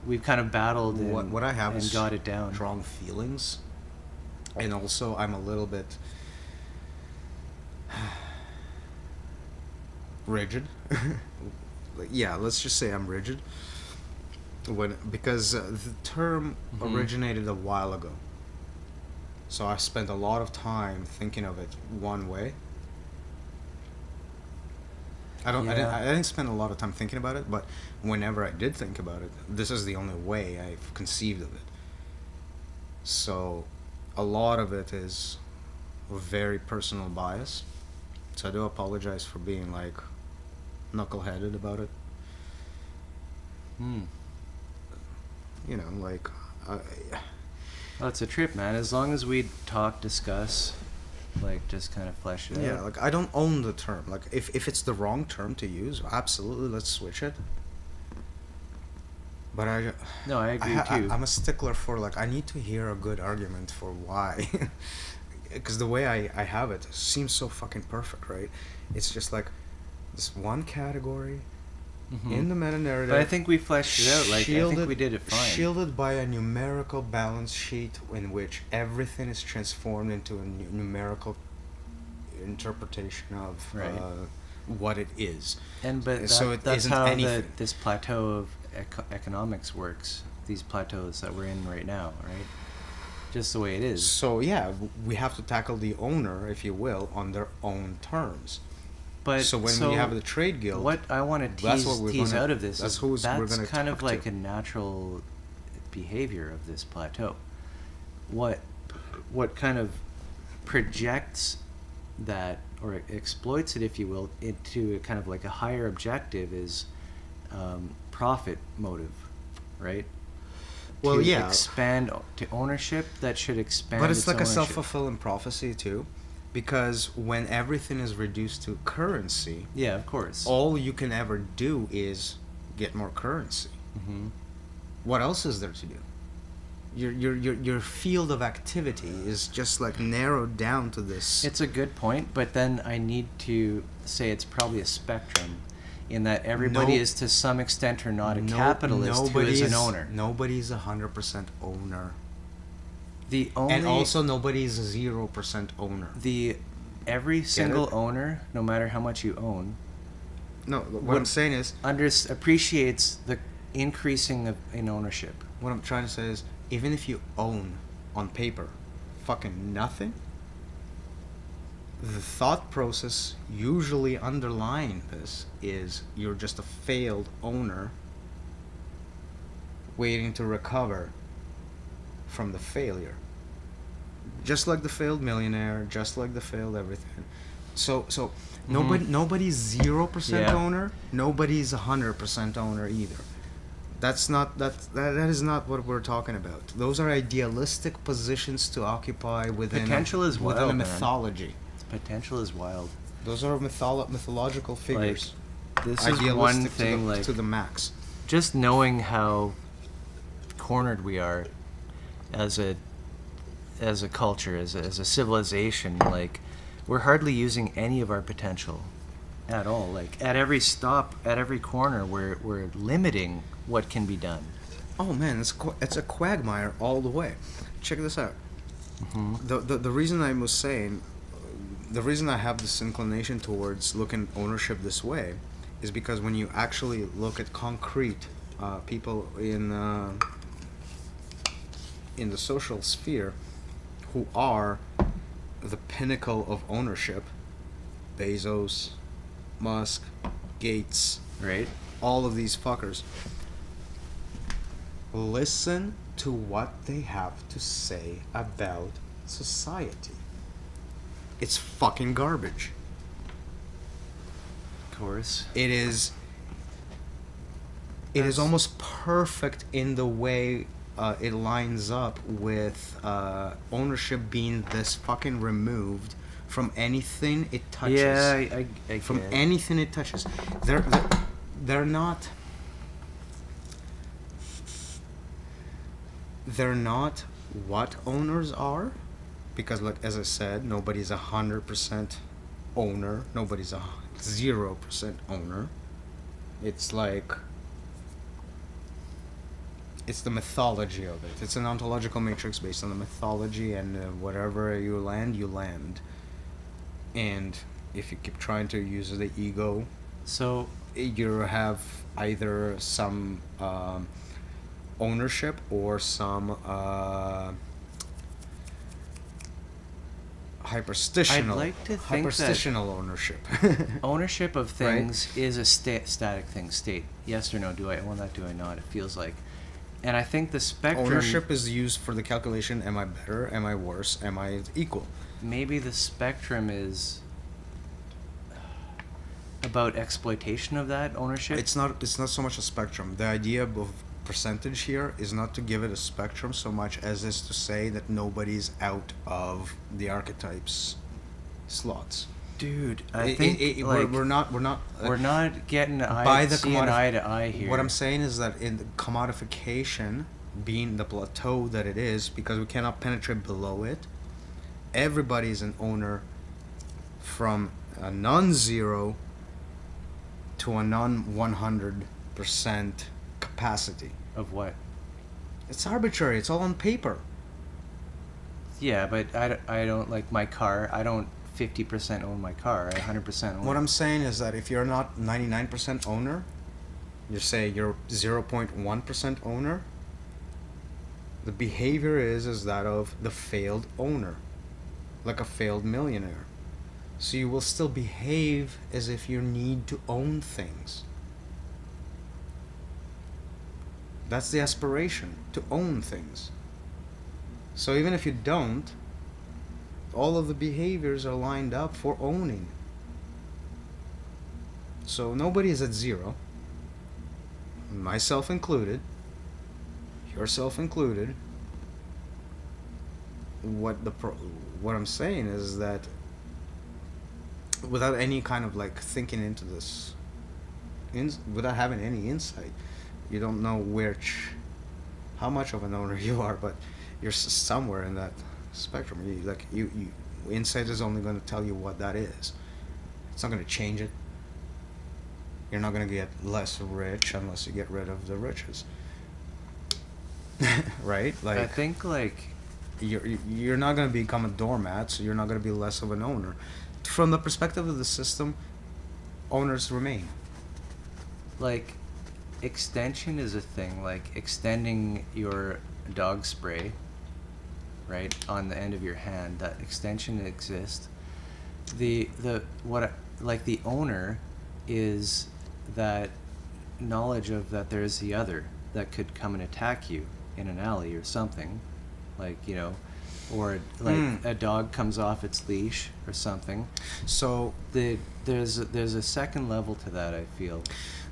we've kind of battled and, What I have and is got it down. strong feelings, and also I'm a little bit rigid. Like, yeah, let's just say I'm rigid. Because the term Mhm. originated a while ago, so I spent a lot of time thinking of it one way. Yeah. I didn't spend a lot of time thinking about it, but whenever I did think about it, this is the only way I've conceived of it. So, a lot of it is very personal bias. So I do apologize for being like knuckleheaded about it. Hmm. You know, like Well, it's a trip, man. As long as we talk, discuss, like just kind of flesh it yeah, out. like I don't own the term. Like if it's the wrong term to use, absolutely let's switch it. But No, I agree too. I'm a stickler for like I need to hear a good argument for why. Because the way I have it seems so fucking perfect, right? It's just like this one category Mhm. in the meta narrative. But I think we fleshed it out. Like I think we did it fine. Shielded by a numerical balance sheet in which everything is transformed into a numerical interpretation of Right. what it is. And but So that, it that's isn't how anything. this plateau of economics works. These plateaus that we're in right now, right? Just the way it is. So yeah, we have to tackle the owner, if you will, on their own terms. But So when we have the trade guild, what I want to that's what we're tease gonna- out of this that's is who we're that's gonna kind of talk like to. a natural behavior of this plateau. What kind of projects that or exploits it, if you will, into a kind of like a higher objective is profit motive, right? Well, to yeah. expand to ownership that should expand. but it's like a ownership. self-fulfilling prophecy too, because when everything is reduced to currency, Yeah, of course. all you can ever do is get more currency. Hmm. What else is there to do? Your field of activity is just like narrowed down to this. It's a good point, but then I need to say it's probably a spectrum, in that everybody No- is to some extent or not a No- capitalist who is an owner. Nobody's 100% owner, The only and also nobody's a 0% owner. every single it? owner, no matter how much you own, No, what What- I'm saying is, appreciates the increasing in ownership. what I'm trying to say is, even if you own on paper fucking nothing, the thought process usually underlying this is you're just a failed owner waiting to recover from the failure. Just like the failed millionaire, just like the failed everything. So nobody's 0% Yeah. owner, nobody's 100% owner either. That is not what we're talking about. Those are idealistic positions to occupy within Potential is within a wild, man. mythology. Potential is wild. Those are mythological figures. This is one Idealistic thing, like to the max. just knowing how cornered we are as a culture, as a civilization, like we're hardly using any of our potential at all. Like at every stop, at every corner, we're limiting what can be done. Oh man, it's a quagmire all the way. Check this out. Mm-hmm. The reason I was saying, the reason I have this inclination towards looking at ownership this way, is because when you actually look at concrete people in the social sphere who are the pinnacle of ownership, Bezos, Musk, Gates, Right? all of these fuckers, listen to what they have to say about society. It's fucking garbage. Of course. It is That's- almost perfect in the way it lines up with ownership being this fucking removed from anything it touches. Yeah, I From get it. anything it touches. They're not. They're not what owners are, because like as I said, nobody's 100% owner. Nobody's 0% owner. It's like. It's the mythology of it. It's an ontological matrix based on the mythology, and wherever you land. And if you keep trying to use the ego, So you have either some ownership or some hyperstitional. I'd like to think that hyperstitional ownership. ownership of Right. things is a static thing. State. Yes or no? Do I own that? Do I not? It feels like. And I think the spectrum. Ownership is used for the calculation: am I better? Am I worse? Am I equal? Maybe the spectrum is about exploitation of that ownership. It's not so much a spectrum. The idea of percentage here is not to give it a spectrum so much as is to say that nobody's out of the archetypes slots. Dude, I think like, we're not we're not getting seeing eye to eye here. What I'm saying is that in the commodification being the plateau that it is, because we cannot penetrate below it, everybody's an owner from a non-zero to a non-100% capacity. Of what? It's arbitrary. It's all on paper. Yeah, but I don't like my car. I don't 50% own my car. I 100% own What it. I'm saying is that if you're not 99% owner, you say you're 0.1% owner, the behavior is that of the failed owner, like a failed millionaire. So you will still behave as if you need to own things. That's the aspiration, to own things. So even if you don't, all of the behaviors are lined up for owning. So nobody is at zero, myself included, yourself included. What I'm saying is that without any kind of like thinking into this, without having any insight, you don't know how much of an owner you are, but you're somewhere in that spectrum. You insight is only going to tell you what that is. It's not going to change it. You're not going to get less rich unless you get rid of the riches. Right? Like I think like you're not going to become a doormat, so you're not going to be less of an owner. From the perspective of the system, owners remain. like extension is a thing. Like extending your dog spray, right, on the end of your hand. That extension exists. The owner is that knowledge of that there's the other that could come and attack you in an alley or something, like, you know, or like a dog comes off its leash or something. So There's a second level to that, I feel.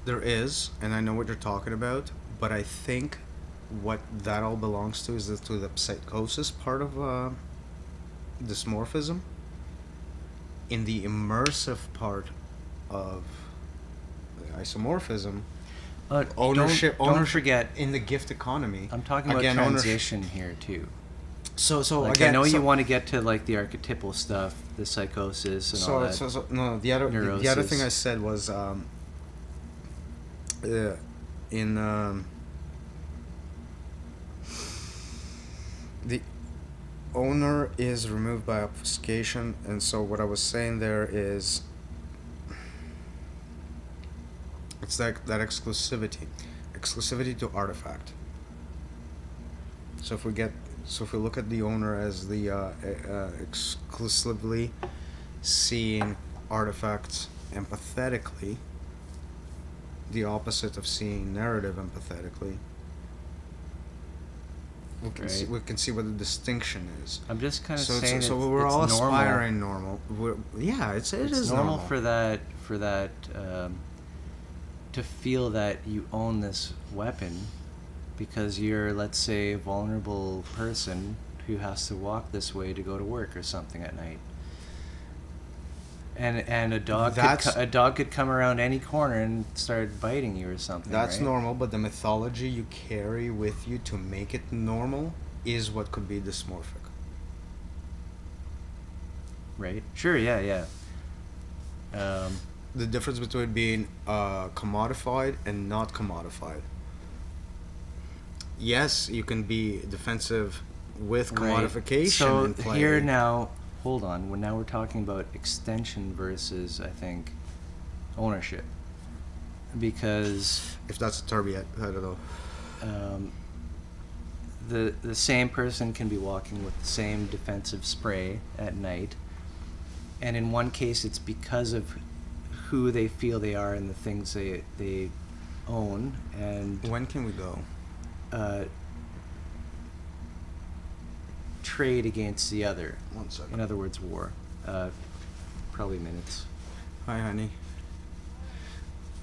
there is, and I know what you're talking about, but I think what that all belongs to is to the psychosis part of dysmorphism. In the immersive part of isomorphism, ownership Don't forget, in the gift economy. I'm talking about again, transition here too. So Like, again, I know you want to get to like the archetypal stuff, the psychosis and all that. So no, the other Neurosis. thing I said was the owner is removed by obfuscation, and so what I was saying there is it's that exclusivity to artifact. So if we look at the owner as the exclusively seeing artifacts empathetically, the opposite of seeing narrative empathetically, we can see what the distinction is. I'm just kind of So saying so we're it's all normal. aspiring normal. It is normal for that to feel that you own this weapon because you're, let's say, a vulnerable person who has to walk this way to go to work or something at night. And That's- a dog could come around any corner and start biting you or something. That's right? normal, but the mythology you carry with you to make it normal is what could be dysmorphic. Right. Sure. Yeah. The difference between being commodified and not commodified. Yes, you can be defensive with commodification So in play. here now, hold on. Now we're talking about extension versus, I think, ownership, because If that's a term yet, I don't know. the same person can be walking with the same defensive spray at night, and in one case it's because of who they feel they are and the things they own, and When can we go? trade against the other. 1 second. In other words, war. Probably minutes. Hi, honey.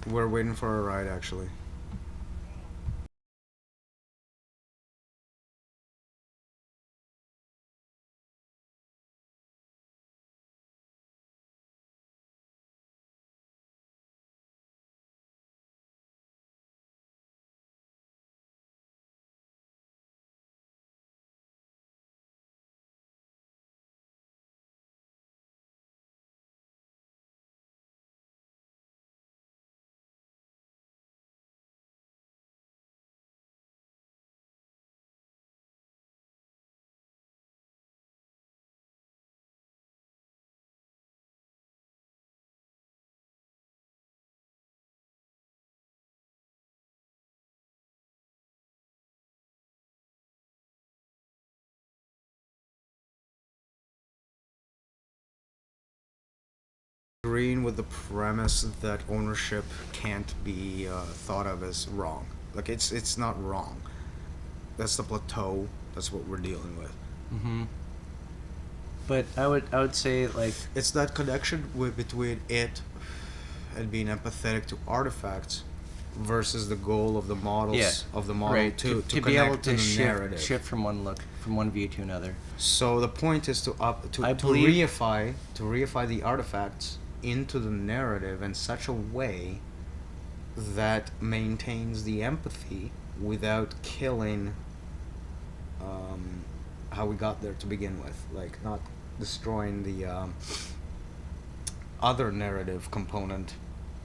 We're waiting for a ride, actually. Agreeing with the premise that ownership can't be thought of as wrong. Like it's not wrong. That's the plateau. That's what we're dealing with. Mm-hmm. But I would say, like, It's that connection between it and being empathetic to artifacts versus the goal of the models yeah, of the model right, to be connect able to to the shift, narrative. shift from one view to another. So the point is to I believe- reify the artifacts into the narrative in such a way that maintains the empathy without killing how we got there to begin with, like not destroying the other narrative component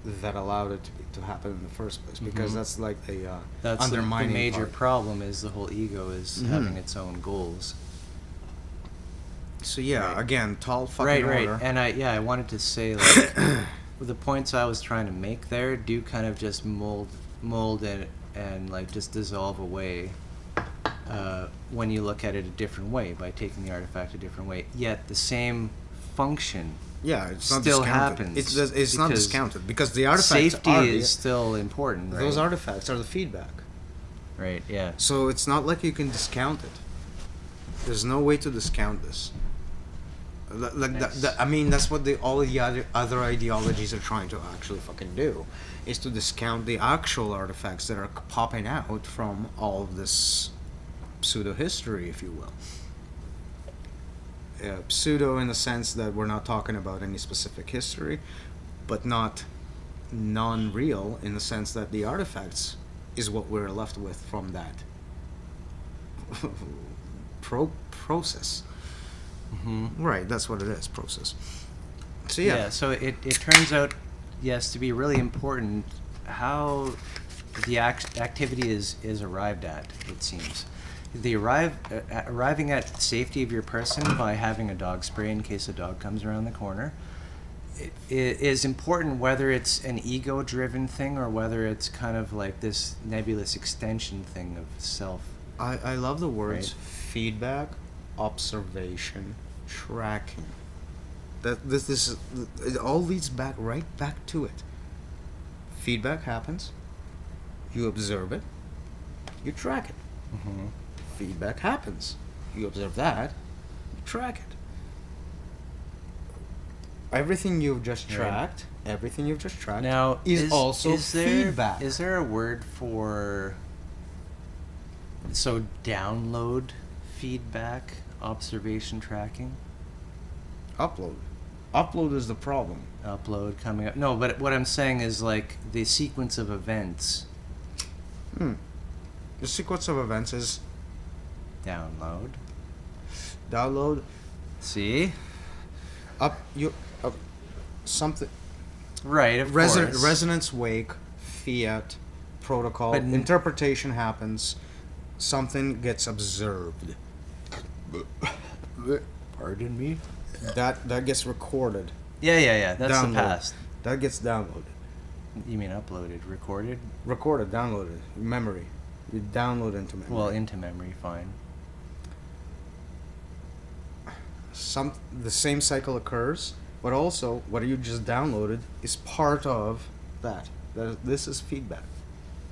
that allowed it to happen in the first place, because Mhm. that's like the That's the undermining major part. problem, is the whole ego is Mhm. having its own goals. So yeah, Right. again, tall fucking Right. order. And I wanted to say, like, the points I was trying to make there do kind of just mold and like just dissolve away when you look at it a different way, by taking the artifact a different way. Yet the same function Yeah, it's not still discounted. happens. It's not because discounted because the artifacts safety are is still important. Right? those artifacts are the feedback. Right. Yeah. So it's not like you can discount it. There's no way to discount this. Like Nice. I mean, that's what all the other ideologies are trying to actually fucking do, is to discount the actual artifacts that are popping out from all of this pseudo history, if you will. Pseudo in the sense that we're not talking about any specific history, but not non-real in the sense that the artifacts is what we're left with from that process. Mm-hmm. Right, that's what it is, process. So Yeah. So it turns out, yes, to be really important how the activity is arrived at. It seems arriving at safety of your person by having a dog spray in case a dog comes around the corner. It is important, whether it's an ego-driven thing or whether it's kind of like this nebulous extension thing of self. I love the words Right. feedback, observation, tracking. That this is it all leads right back to it. Feedback happens, you observe it, you track it. Mm-hmm. Feedback happens, you observe that, you track it. Everything you've just Right. tracked, Now, is also there, feedback. Is there a word for download feedback, observation tracking? Upload. Upload is the problem. Upload coming up. No, but what I'm saying is like the sequence of events. The sequence of events is Download. download, See? something. Right, of course. Resonance wake, fiat, protocol, But interpretation happens, something gets observed. Pardon me? That gets recorded. Yeah. That's Download. the past. That gets downloaded. You mean uploaded? Recorded? Recorded, downloaded, memory. You download into memory. Well, into memory, fine. The same cycle occurs, but also what you just downloaded is part of that. This is feedback.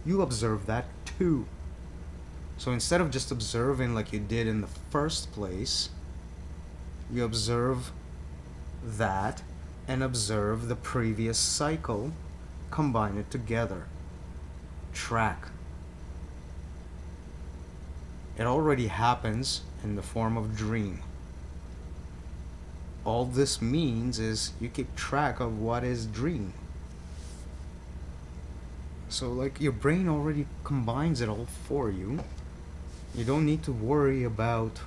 You observe that too. So instead of just observing like you did in the first place, you observe that and observe the previous cycle, combine it together. Track. It already happens in the form of dream. All this means is you keep track of what is dream. So like your brain already combines it all for you. You don't need to worry about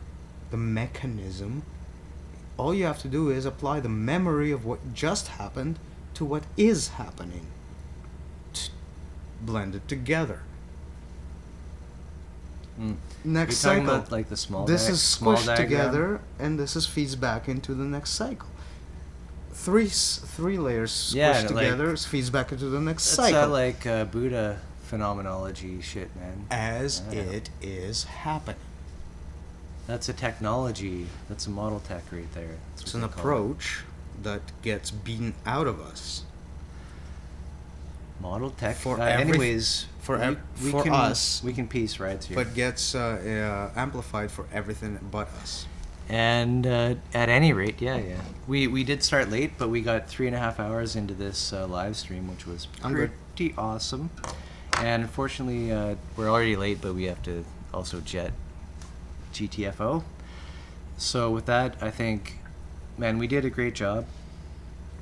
the mechanism. All you have to do is apply the memory of what just happened to what is happening. Blend it together. Next You're talking cycle. about like the small This is small squished diagram? together, and this is feeds back into the next cycle. Three layers squished Yeah, like- together feeds back into the next That's cycle. that like Buddha phenomenology shit, man. As Yeah. it is happening. That's a technology. That's a model tech right there. That's It's what an they call approach that gets beaten out of us. it. Model tech. For anyways, for us, we can piece right here. but gets amplified for everything but us. And at any rate, yeah. We did start late, but we got 3.5 hours into this live stream, which was I'm good. pretty awesome. And unfortunately, we're already late, but we have to also jet GTFO. So with that, I think, man, we did a great job.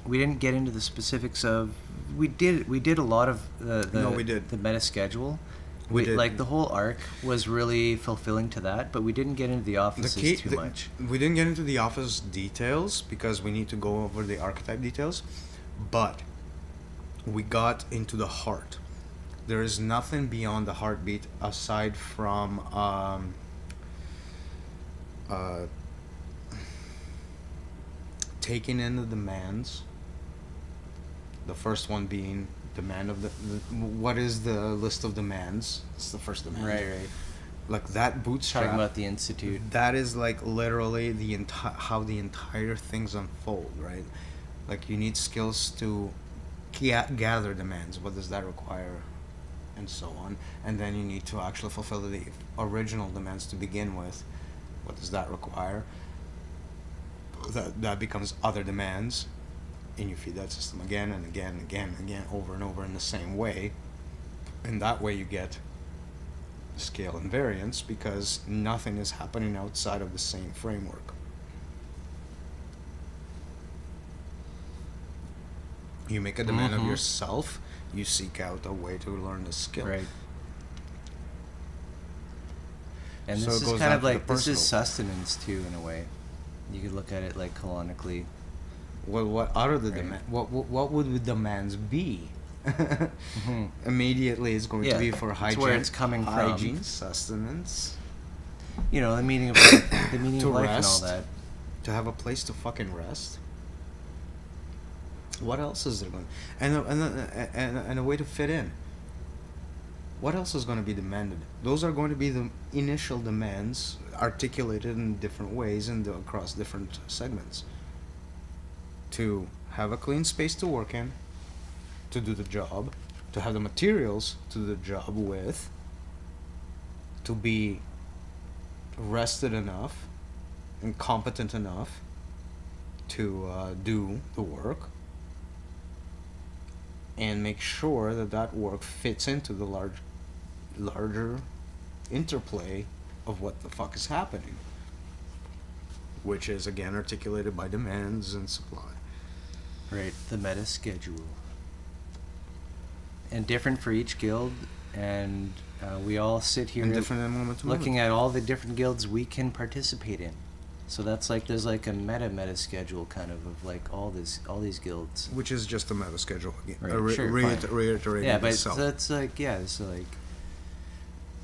We didn't get into the specifics of. We did a lot of the No, we did. the meta schedule. We did. Like the whole arc was really fulfilling to that, but we didn't get into the offices too much. We didn't get into the office details because we need to go over the archetype details, but we got into the heart. There is nothing beyond the heartbeat aside from taking in the demands. The first one being demand of what is the list of demands? It's the first demand. Right. Like that bootstrap. Talking about the institute. That is like literally how the entire things unfold, right? Like you need skills to gather demands. What does that require? And so on. And then you need to actually fulfill the original demands to begin with. What does that require? That becomes other demands. And you feed that system again and again and again and again over and over in the same way. And that way you get scale and variance because nothing is happening outside of the same framework. You make a demand of yourself, you seek out a way to learn the skill. Right. And So this it is goes kind down of to the like, this is personal. sustenance too, in a way. You could look at it like canonically. Well, what are the Right. demand? What would the demands be? Immediately, it's going to be for It's hygiene. where it's coming from. hygiene, sustenance, You know, the meaning of life, the meaning To of life rest. and all that. to have a place to fucking rest. What else is there going? And a way to fit in. What else is going to be demanded? Those are going to be the initial demands articulated in different ways and across different segments. To have a clean space to work in, to do the job, to have the materials to do the job with, to be rested enough and competent enough to do the work, and make sure that that work fits into the larger interplay of what the fuck is happening, which is again articulated by demands and supply. Right, the meta schedule. And different for each guild, and we all sit here And different in moment to looking moment. at all the different guilds we can participate in. So that's like, there's like a meta schedule kind of like all these guilds. Which is just a meta schedule again. Right, sure, fine. Reiterating Yeah, but itself. that's like, yeah, it's like,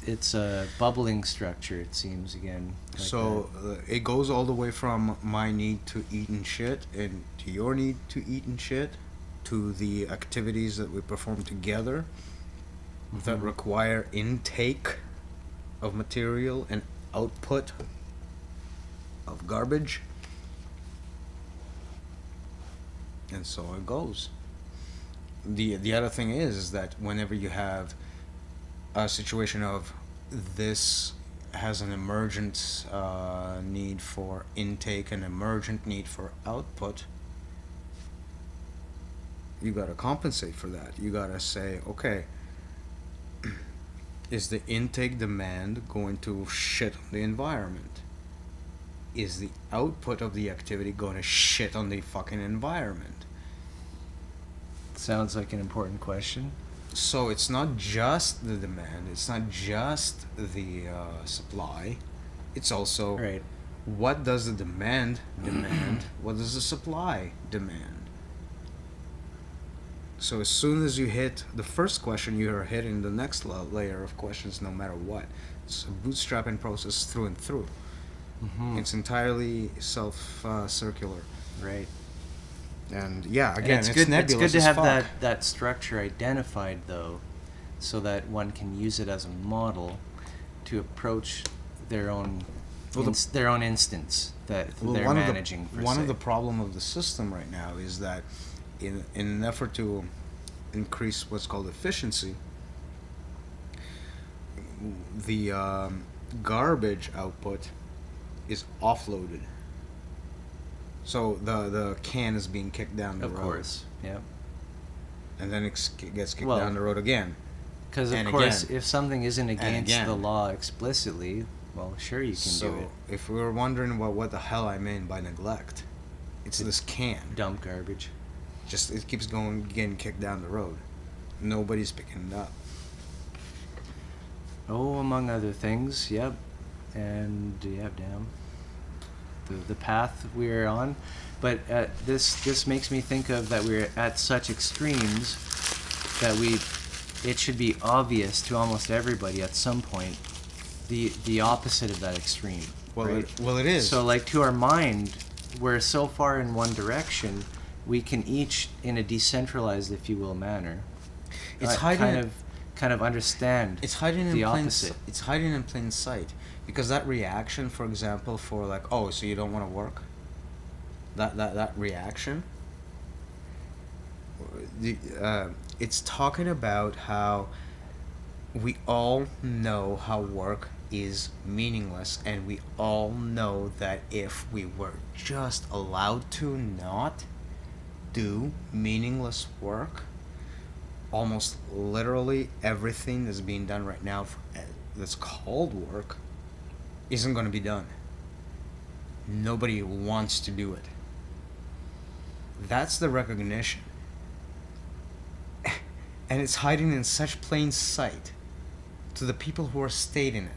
it's a bubbling structure, it seems, again. Like So it goes all the way from my need to eat and shit, and to your need to eat and shit, to the activities that we perform together that Mhm. require intake of material and output of garbage. And so it goes. The other thing is that whenever you have a situation of this has an emergent need for intake and emergent need for output, you gotta compensate for that. You gotta say, okay, is the intake demand going to shit on the environment? Is the output of the activity going to shit on the fucking environment? Sounds like an important question. So it's not just the demand, it's not just the supply, it's also Right. what does the demand demand, what does the supply demand? So as soon as you hit the first question, you are hitting the next layer of questions no matter what. It's a bootstrapping process through and through. Mm-hmm. It's entirely self-circular. Right. And yeah, And again, it's it's good. It's nebulous good to as have fuck. that structure identified, though, so that one can use it as a model to approach their own Well, their own instance that Well, they're managing. one of the problem of the system right now is that in an effort to increase what's called efficiency, the garbage output is offloaded. So the can is being kicked down the of road. course, yeah. And then it gets kicked Well, down the road again. Because of And course, again. if something isn't against the again. law explicitly, well, sure you can So do it. if we were wondering about what the hell I mean by neglect, it's this can. Dump garbage. Just it keeps going, getting kicked down the road. Nobody's picking it up. Oh, among other things, yep. And yeah, damn. The path we're on, but this makes me think of that we're at such extremes that it should be obvious to almost everybody at some point the opposite of that extreme. Well, right? it is. So like to our mind, we're so far in one direction, we can each in a decentralized, if you will, manner. It's hiding. Kind of understand. It's hiding in the plain. opposite. It's hiding in plain sight, because that reaction, for example, for like, oh, so you don't want to work. That reaction. It's talking about how we all know how work is meaningless, and we all know that if we were just allowed to not do meaningless work, almost literally everything that's being done right now that's called work isn't going to be done. Nobody wants to do it. That's the recognition. And it's hiding in such plain sight to the people who are stating it.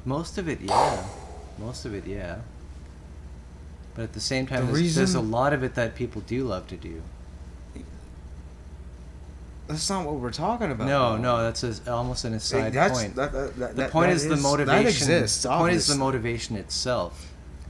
Most of it, yeah. But at the same time, The there's a reason- lot of it that people do love to do. That's not what we're talking about. No, that's almost an aside point. The point that is the is- motivation. That exists, the point is the obviously. motivation itself.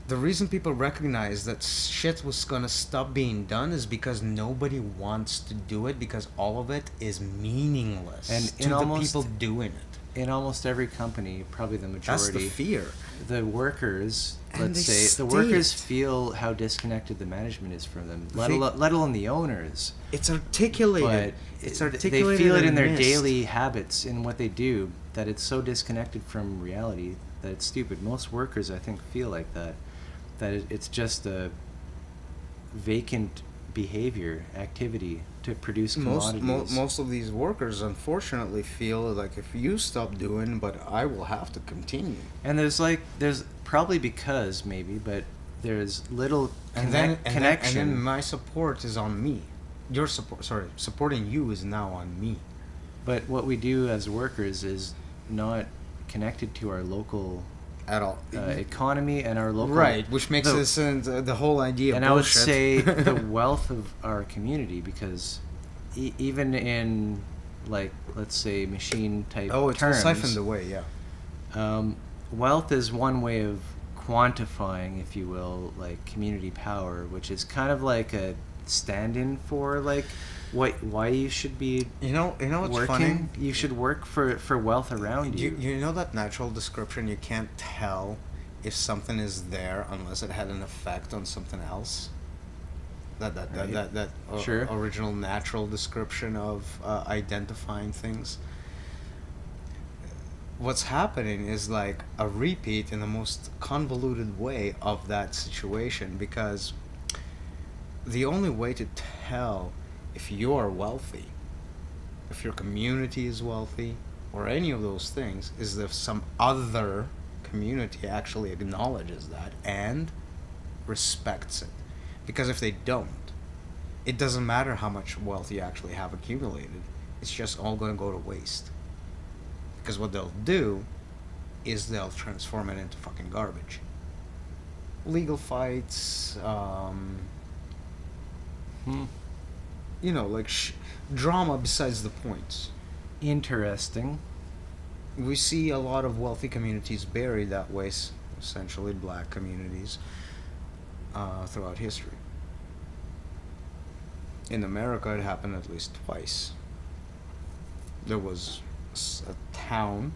The reason people recognize that shit was gonna stop being done is because nobody wants to do it, because all of it is meaningless And to in the almost- people doing it. In almost every company, probably the That's majority, the fear. the workers, And let's they say, the state workers it. feel how disconnected the management is from them, let They- alone the owners. It's articulated. But It's they articulated. feel it in their mist. daily habits, in what they do, that it's so disconnected from reality that it's stupid. Most workers, I think, feel like that. That it's just a vacant behavior, activity to produce commodities. Most of these workers, unfortunately, feel like if you stop doing, but I will have to continue. And there's probably because maybe, but there's little and connection. then my support is on me. Your support, supporting you is now on me. But what we do as workers is not connected to our local At all. economy and our local... Right, which makes this the whole idea and bullshit. I would say the wealth of our community, because even in, like, let's say, machine-type it's all terms... siphoned away, yeah. Wealth is one way of quantifying, if you will, like, community power, which is kind of like a stand-in for, like, why you should be what's working. funny? You should work for wealth around you. You know that natural description, you can't tell if something is there unless it had an effect on something else? That Sure. Original natural description of identifying things. What's happening is like a repeat in the most convoluted way of that situation, because the only way to tell if you're wealthy, if your community is wealthy, or any of those things, is if some other community actually acknowledges that and respects it. Because if they don't, it doesn't matter how much wealth you actually have accumulated, it's just all going to go to waste. Because what they'll do is they'll transform it into fucking garbage. Legal fights, like drama besides the point. Interesting. We see a lot of wealthy communities buried that way, essentially black communities, throughout history. In America, it happened at least twice. There was a town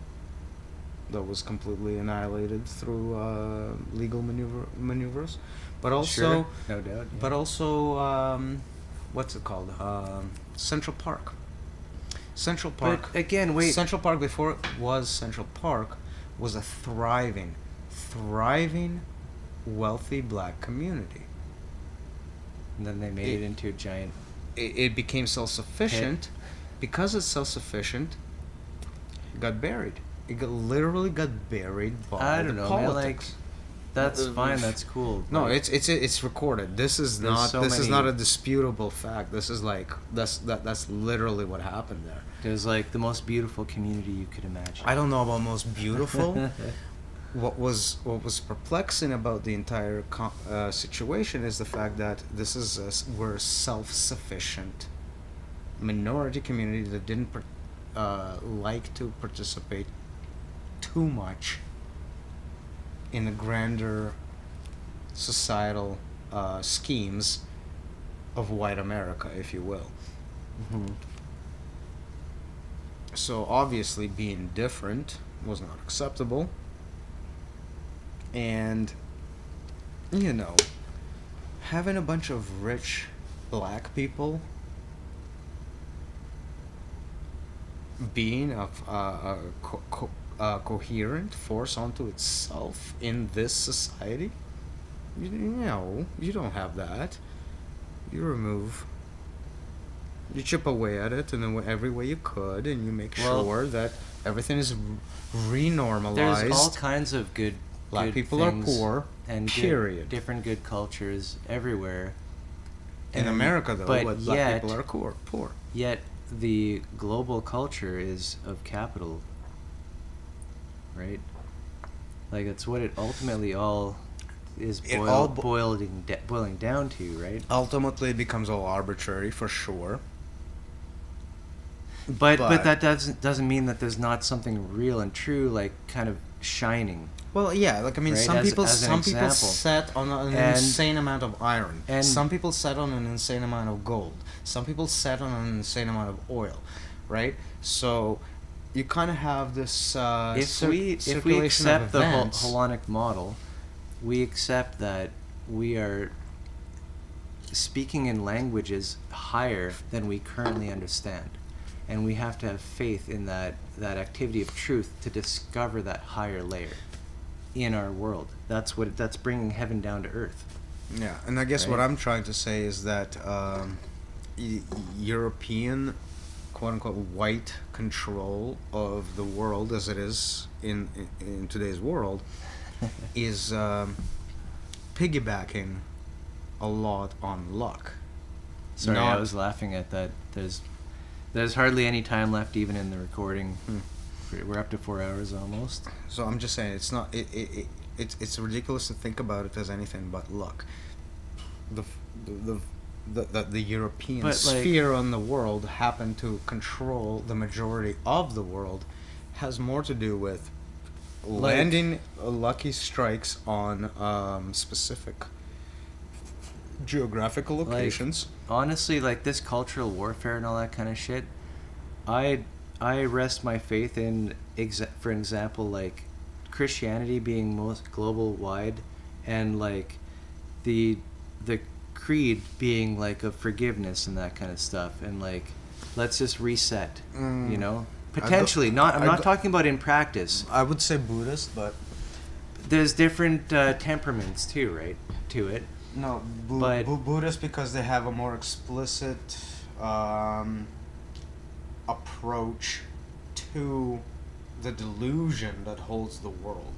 that was completely annihilated through legal maneuvers, but also, Sure, no doubt. Yeah. but also, what's it called? Central Park. Central Park. But again, wait. Central Park, before it was Central Park, was a thriving, wealthy black community. And then they made it into a giant... It became self-sufficient. Because it's self-sufficient, it got buried. It literally got buried by I don't the know, man, politics. that's fine, that's cool. No, but it's recorded. This is There's not so is many- not a disputable fact. This is like that's literally what happened there. There's like the most beautiful community you could imagine. I don't know about most beautiful. What was perplexing about the entire situation is the fact that we're a self-sufficient minority community that didn't like to participate too much in the grander societal schemes of white America, if you will. Mhm. So obviously being different was not acceptable. And, having a bunch of rich black people being a coherent force unto itself in this society, you don't have that. You chip away at it in every way you could, and you make sure that everything is renormalized. There's all kinds of good Black good people are things poor, and period. Different good cultures everywhere. In America, though, but black people are poor. Yet the global culture is of capital, right? Like it's what it ultimately all is boiling down to, right? Ultimately, it becomes all arbitrary, for sure. But that doesn't mean that there's not something real and true, like kind of shining. Well, yeah, like I mean, Right, some as people an example. set on an And- insane amount of iron. and- Some people set on an insane amount of gold. Some people set on an insane amount of oil, right? So you kind of have this If we circulation accept of the events. Holonic model, we accept that we are speaking in languages higher than we currently understand, and we have to have faith in that activity of truth to discover that higher layer in our world. That's bringing heaven down to earth. Yeah, and I guess what Right. I'm trying to say is that European, quote unquote, white control of the world as it is in today's world is piggybacking a lot on luck. Sorry, I Not- was laughing at that. There's hardly any time left even in the recording. We're up to 4 hours almost. So I'm just saying, it's not. It's ridiculous to think about it as anything but luck. The European But, like- sphere on the world happen to control the majority of the world has more to do with landing lucky strikes on specific geographical locations. Honestly, like this cultural warfare and all that kind of shit, I rest my faith in, for example, like Christianity being most global wide, and like the creed being like of forgiveness and that kind of stuff, and like let's just reset, you know, potentially. I'm not talking about in practice. I would say Buddhist, but There's different temperaments too, right? To it. no, But- Buddhist because they have a more explicit approach to the delusion that holds the world.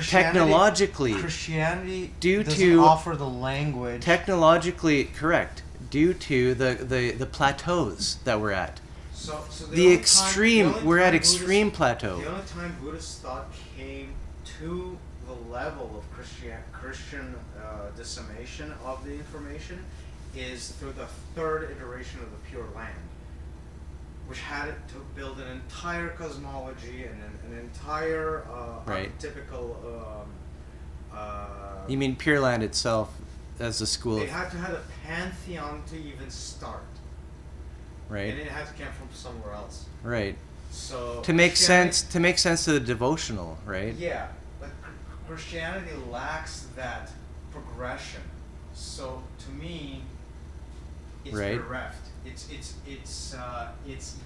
Technologically, Christianity due doesn't to- offer the language. technologically correct, due to the plateaus that we're at. So The extreme, we're at extreme plateau. The only time Buddhist thought came to the level of Christian dissemination of the information is through the third iteration of the Pure Land, which had to build an entire cosmology and an entire Right. archetypical. You mean Pure Land itself as a school, They had to have a pantheon to even start, and right? it had to come from somewhere else. Right. So To make Christianity- sense to the devotional, right? Yeah, but Christianity lacks that progression. So to me, it's Right. bereft. It's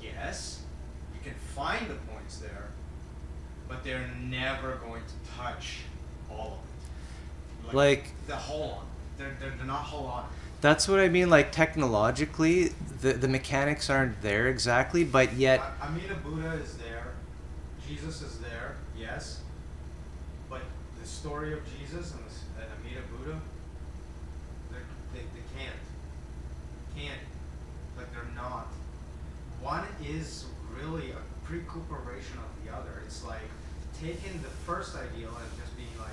yes, you can find the points there, but they're never going to touch all of it. Like- the whole on. They're not whole on. That's what I mean. Like technologically, the mechanics aren't there exactly, but yet Amida Buddha is there, Jesus is there, yes, but the story of Jesus and Amida Buddha, they can't, like they're not. One is really a precuperation of the other. It's like taking the first ideal and just being like,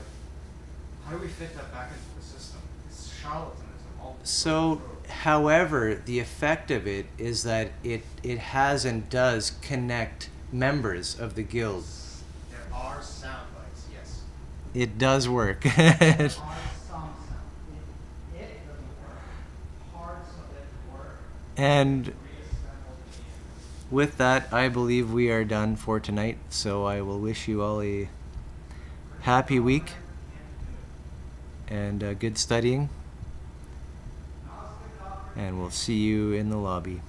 how do we fit that back into the system? It's charlatanism. all the way so. through. However, the effect of it is that it has and does connect members of the guild. There are sound bites, yes. It does work. There are some sound. It doesn't work. Parts of it work. And Reassemble the with that, I believe we are done for tonight. So I will wish you all a happy week and good studying. And we'll see you in the lobby.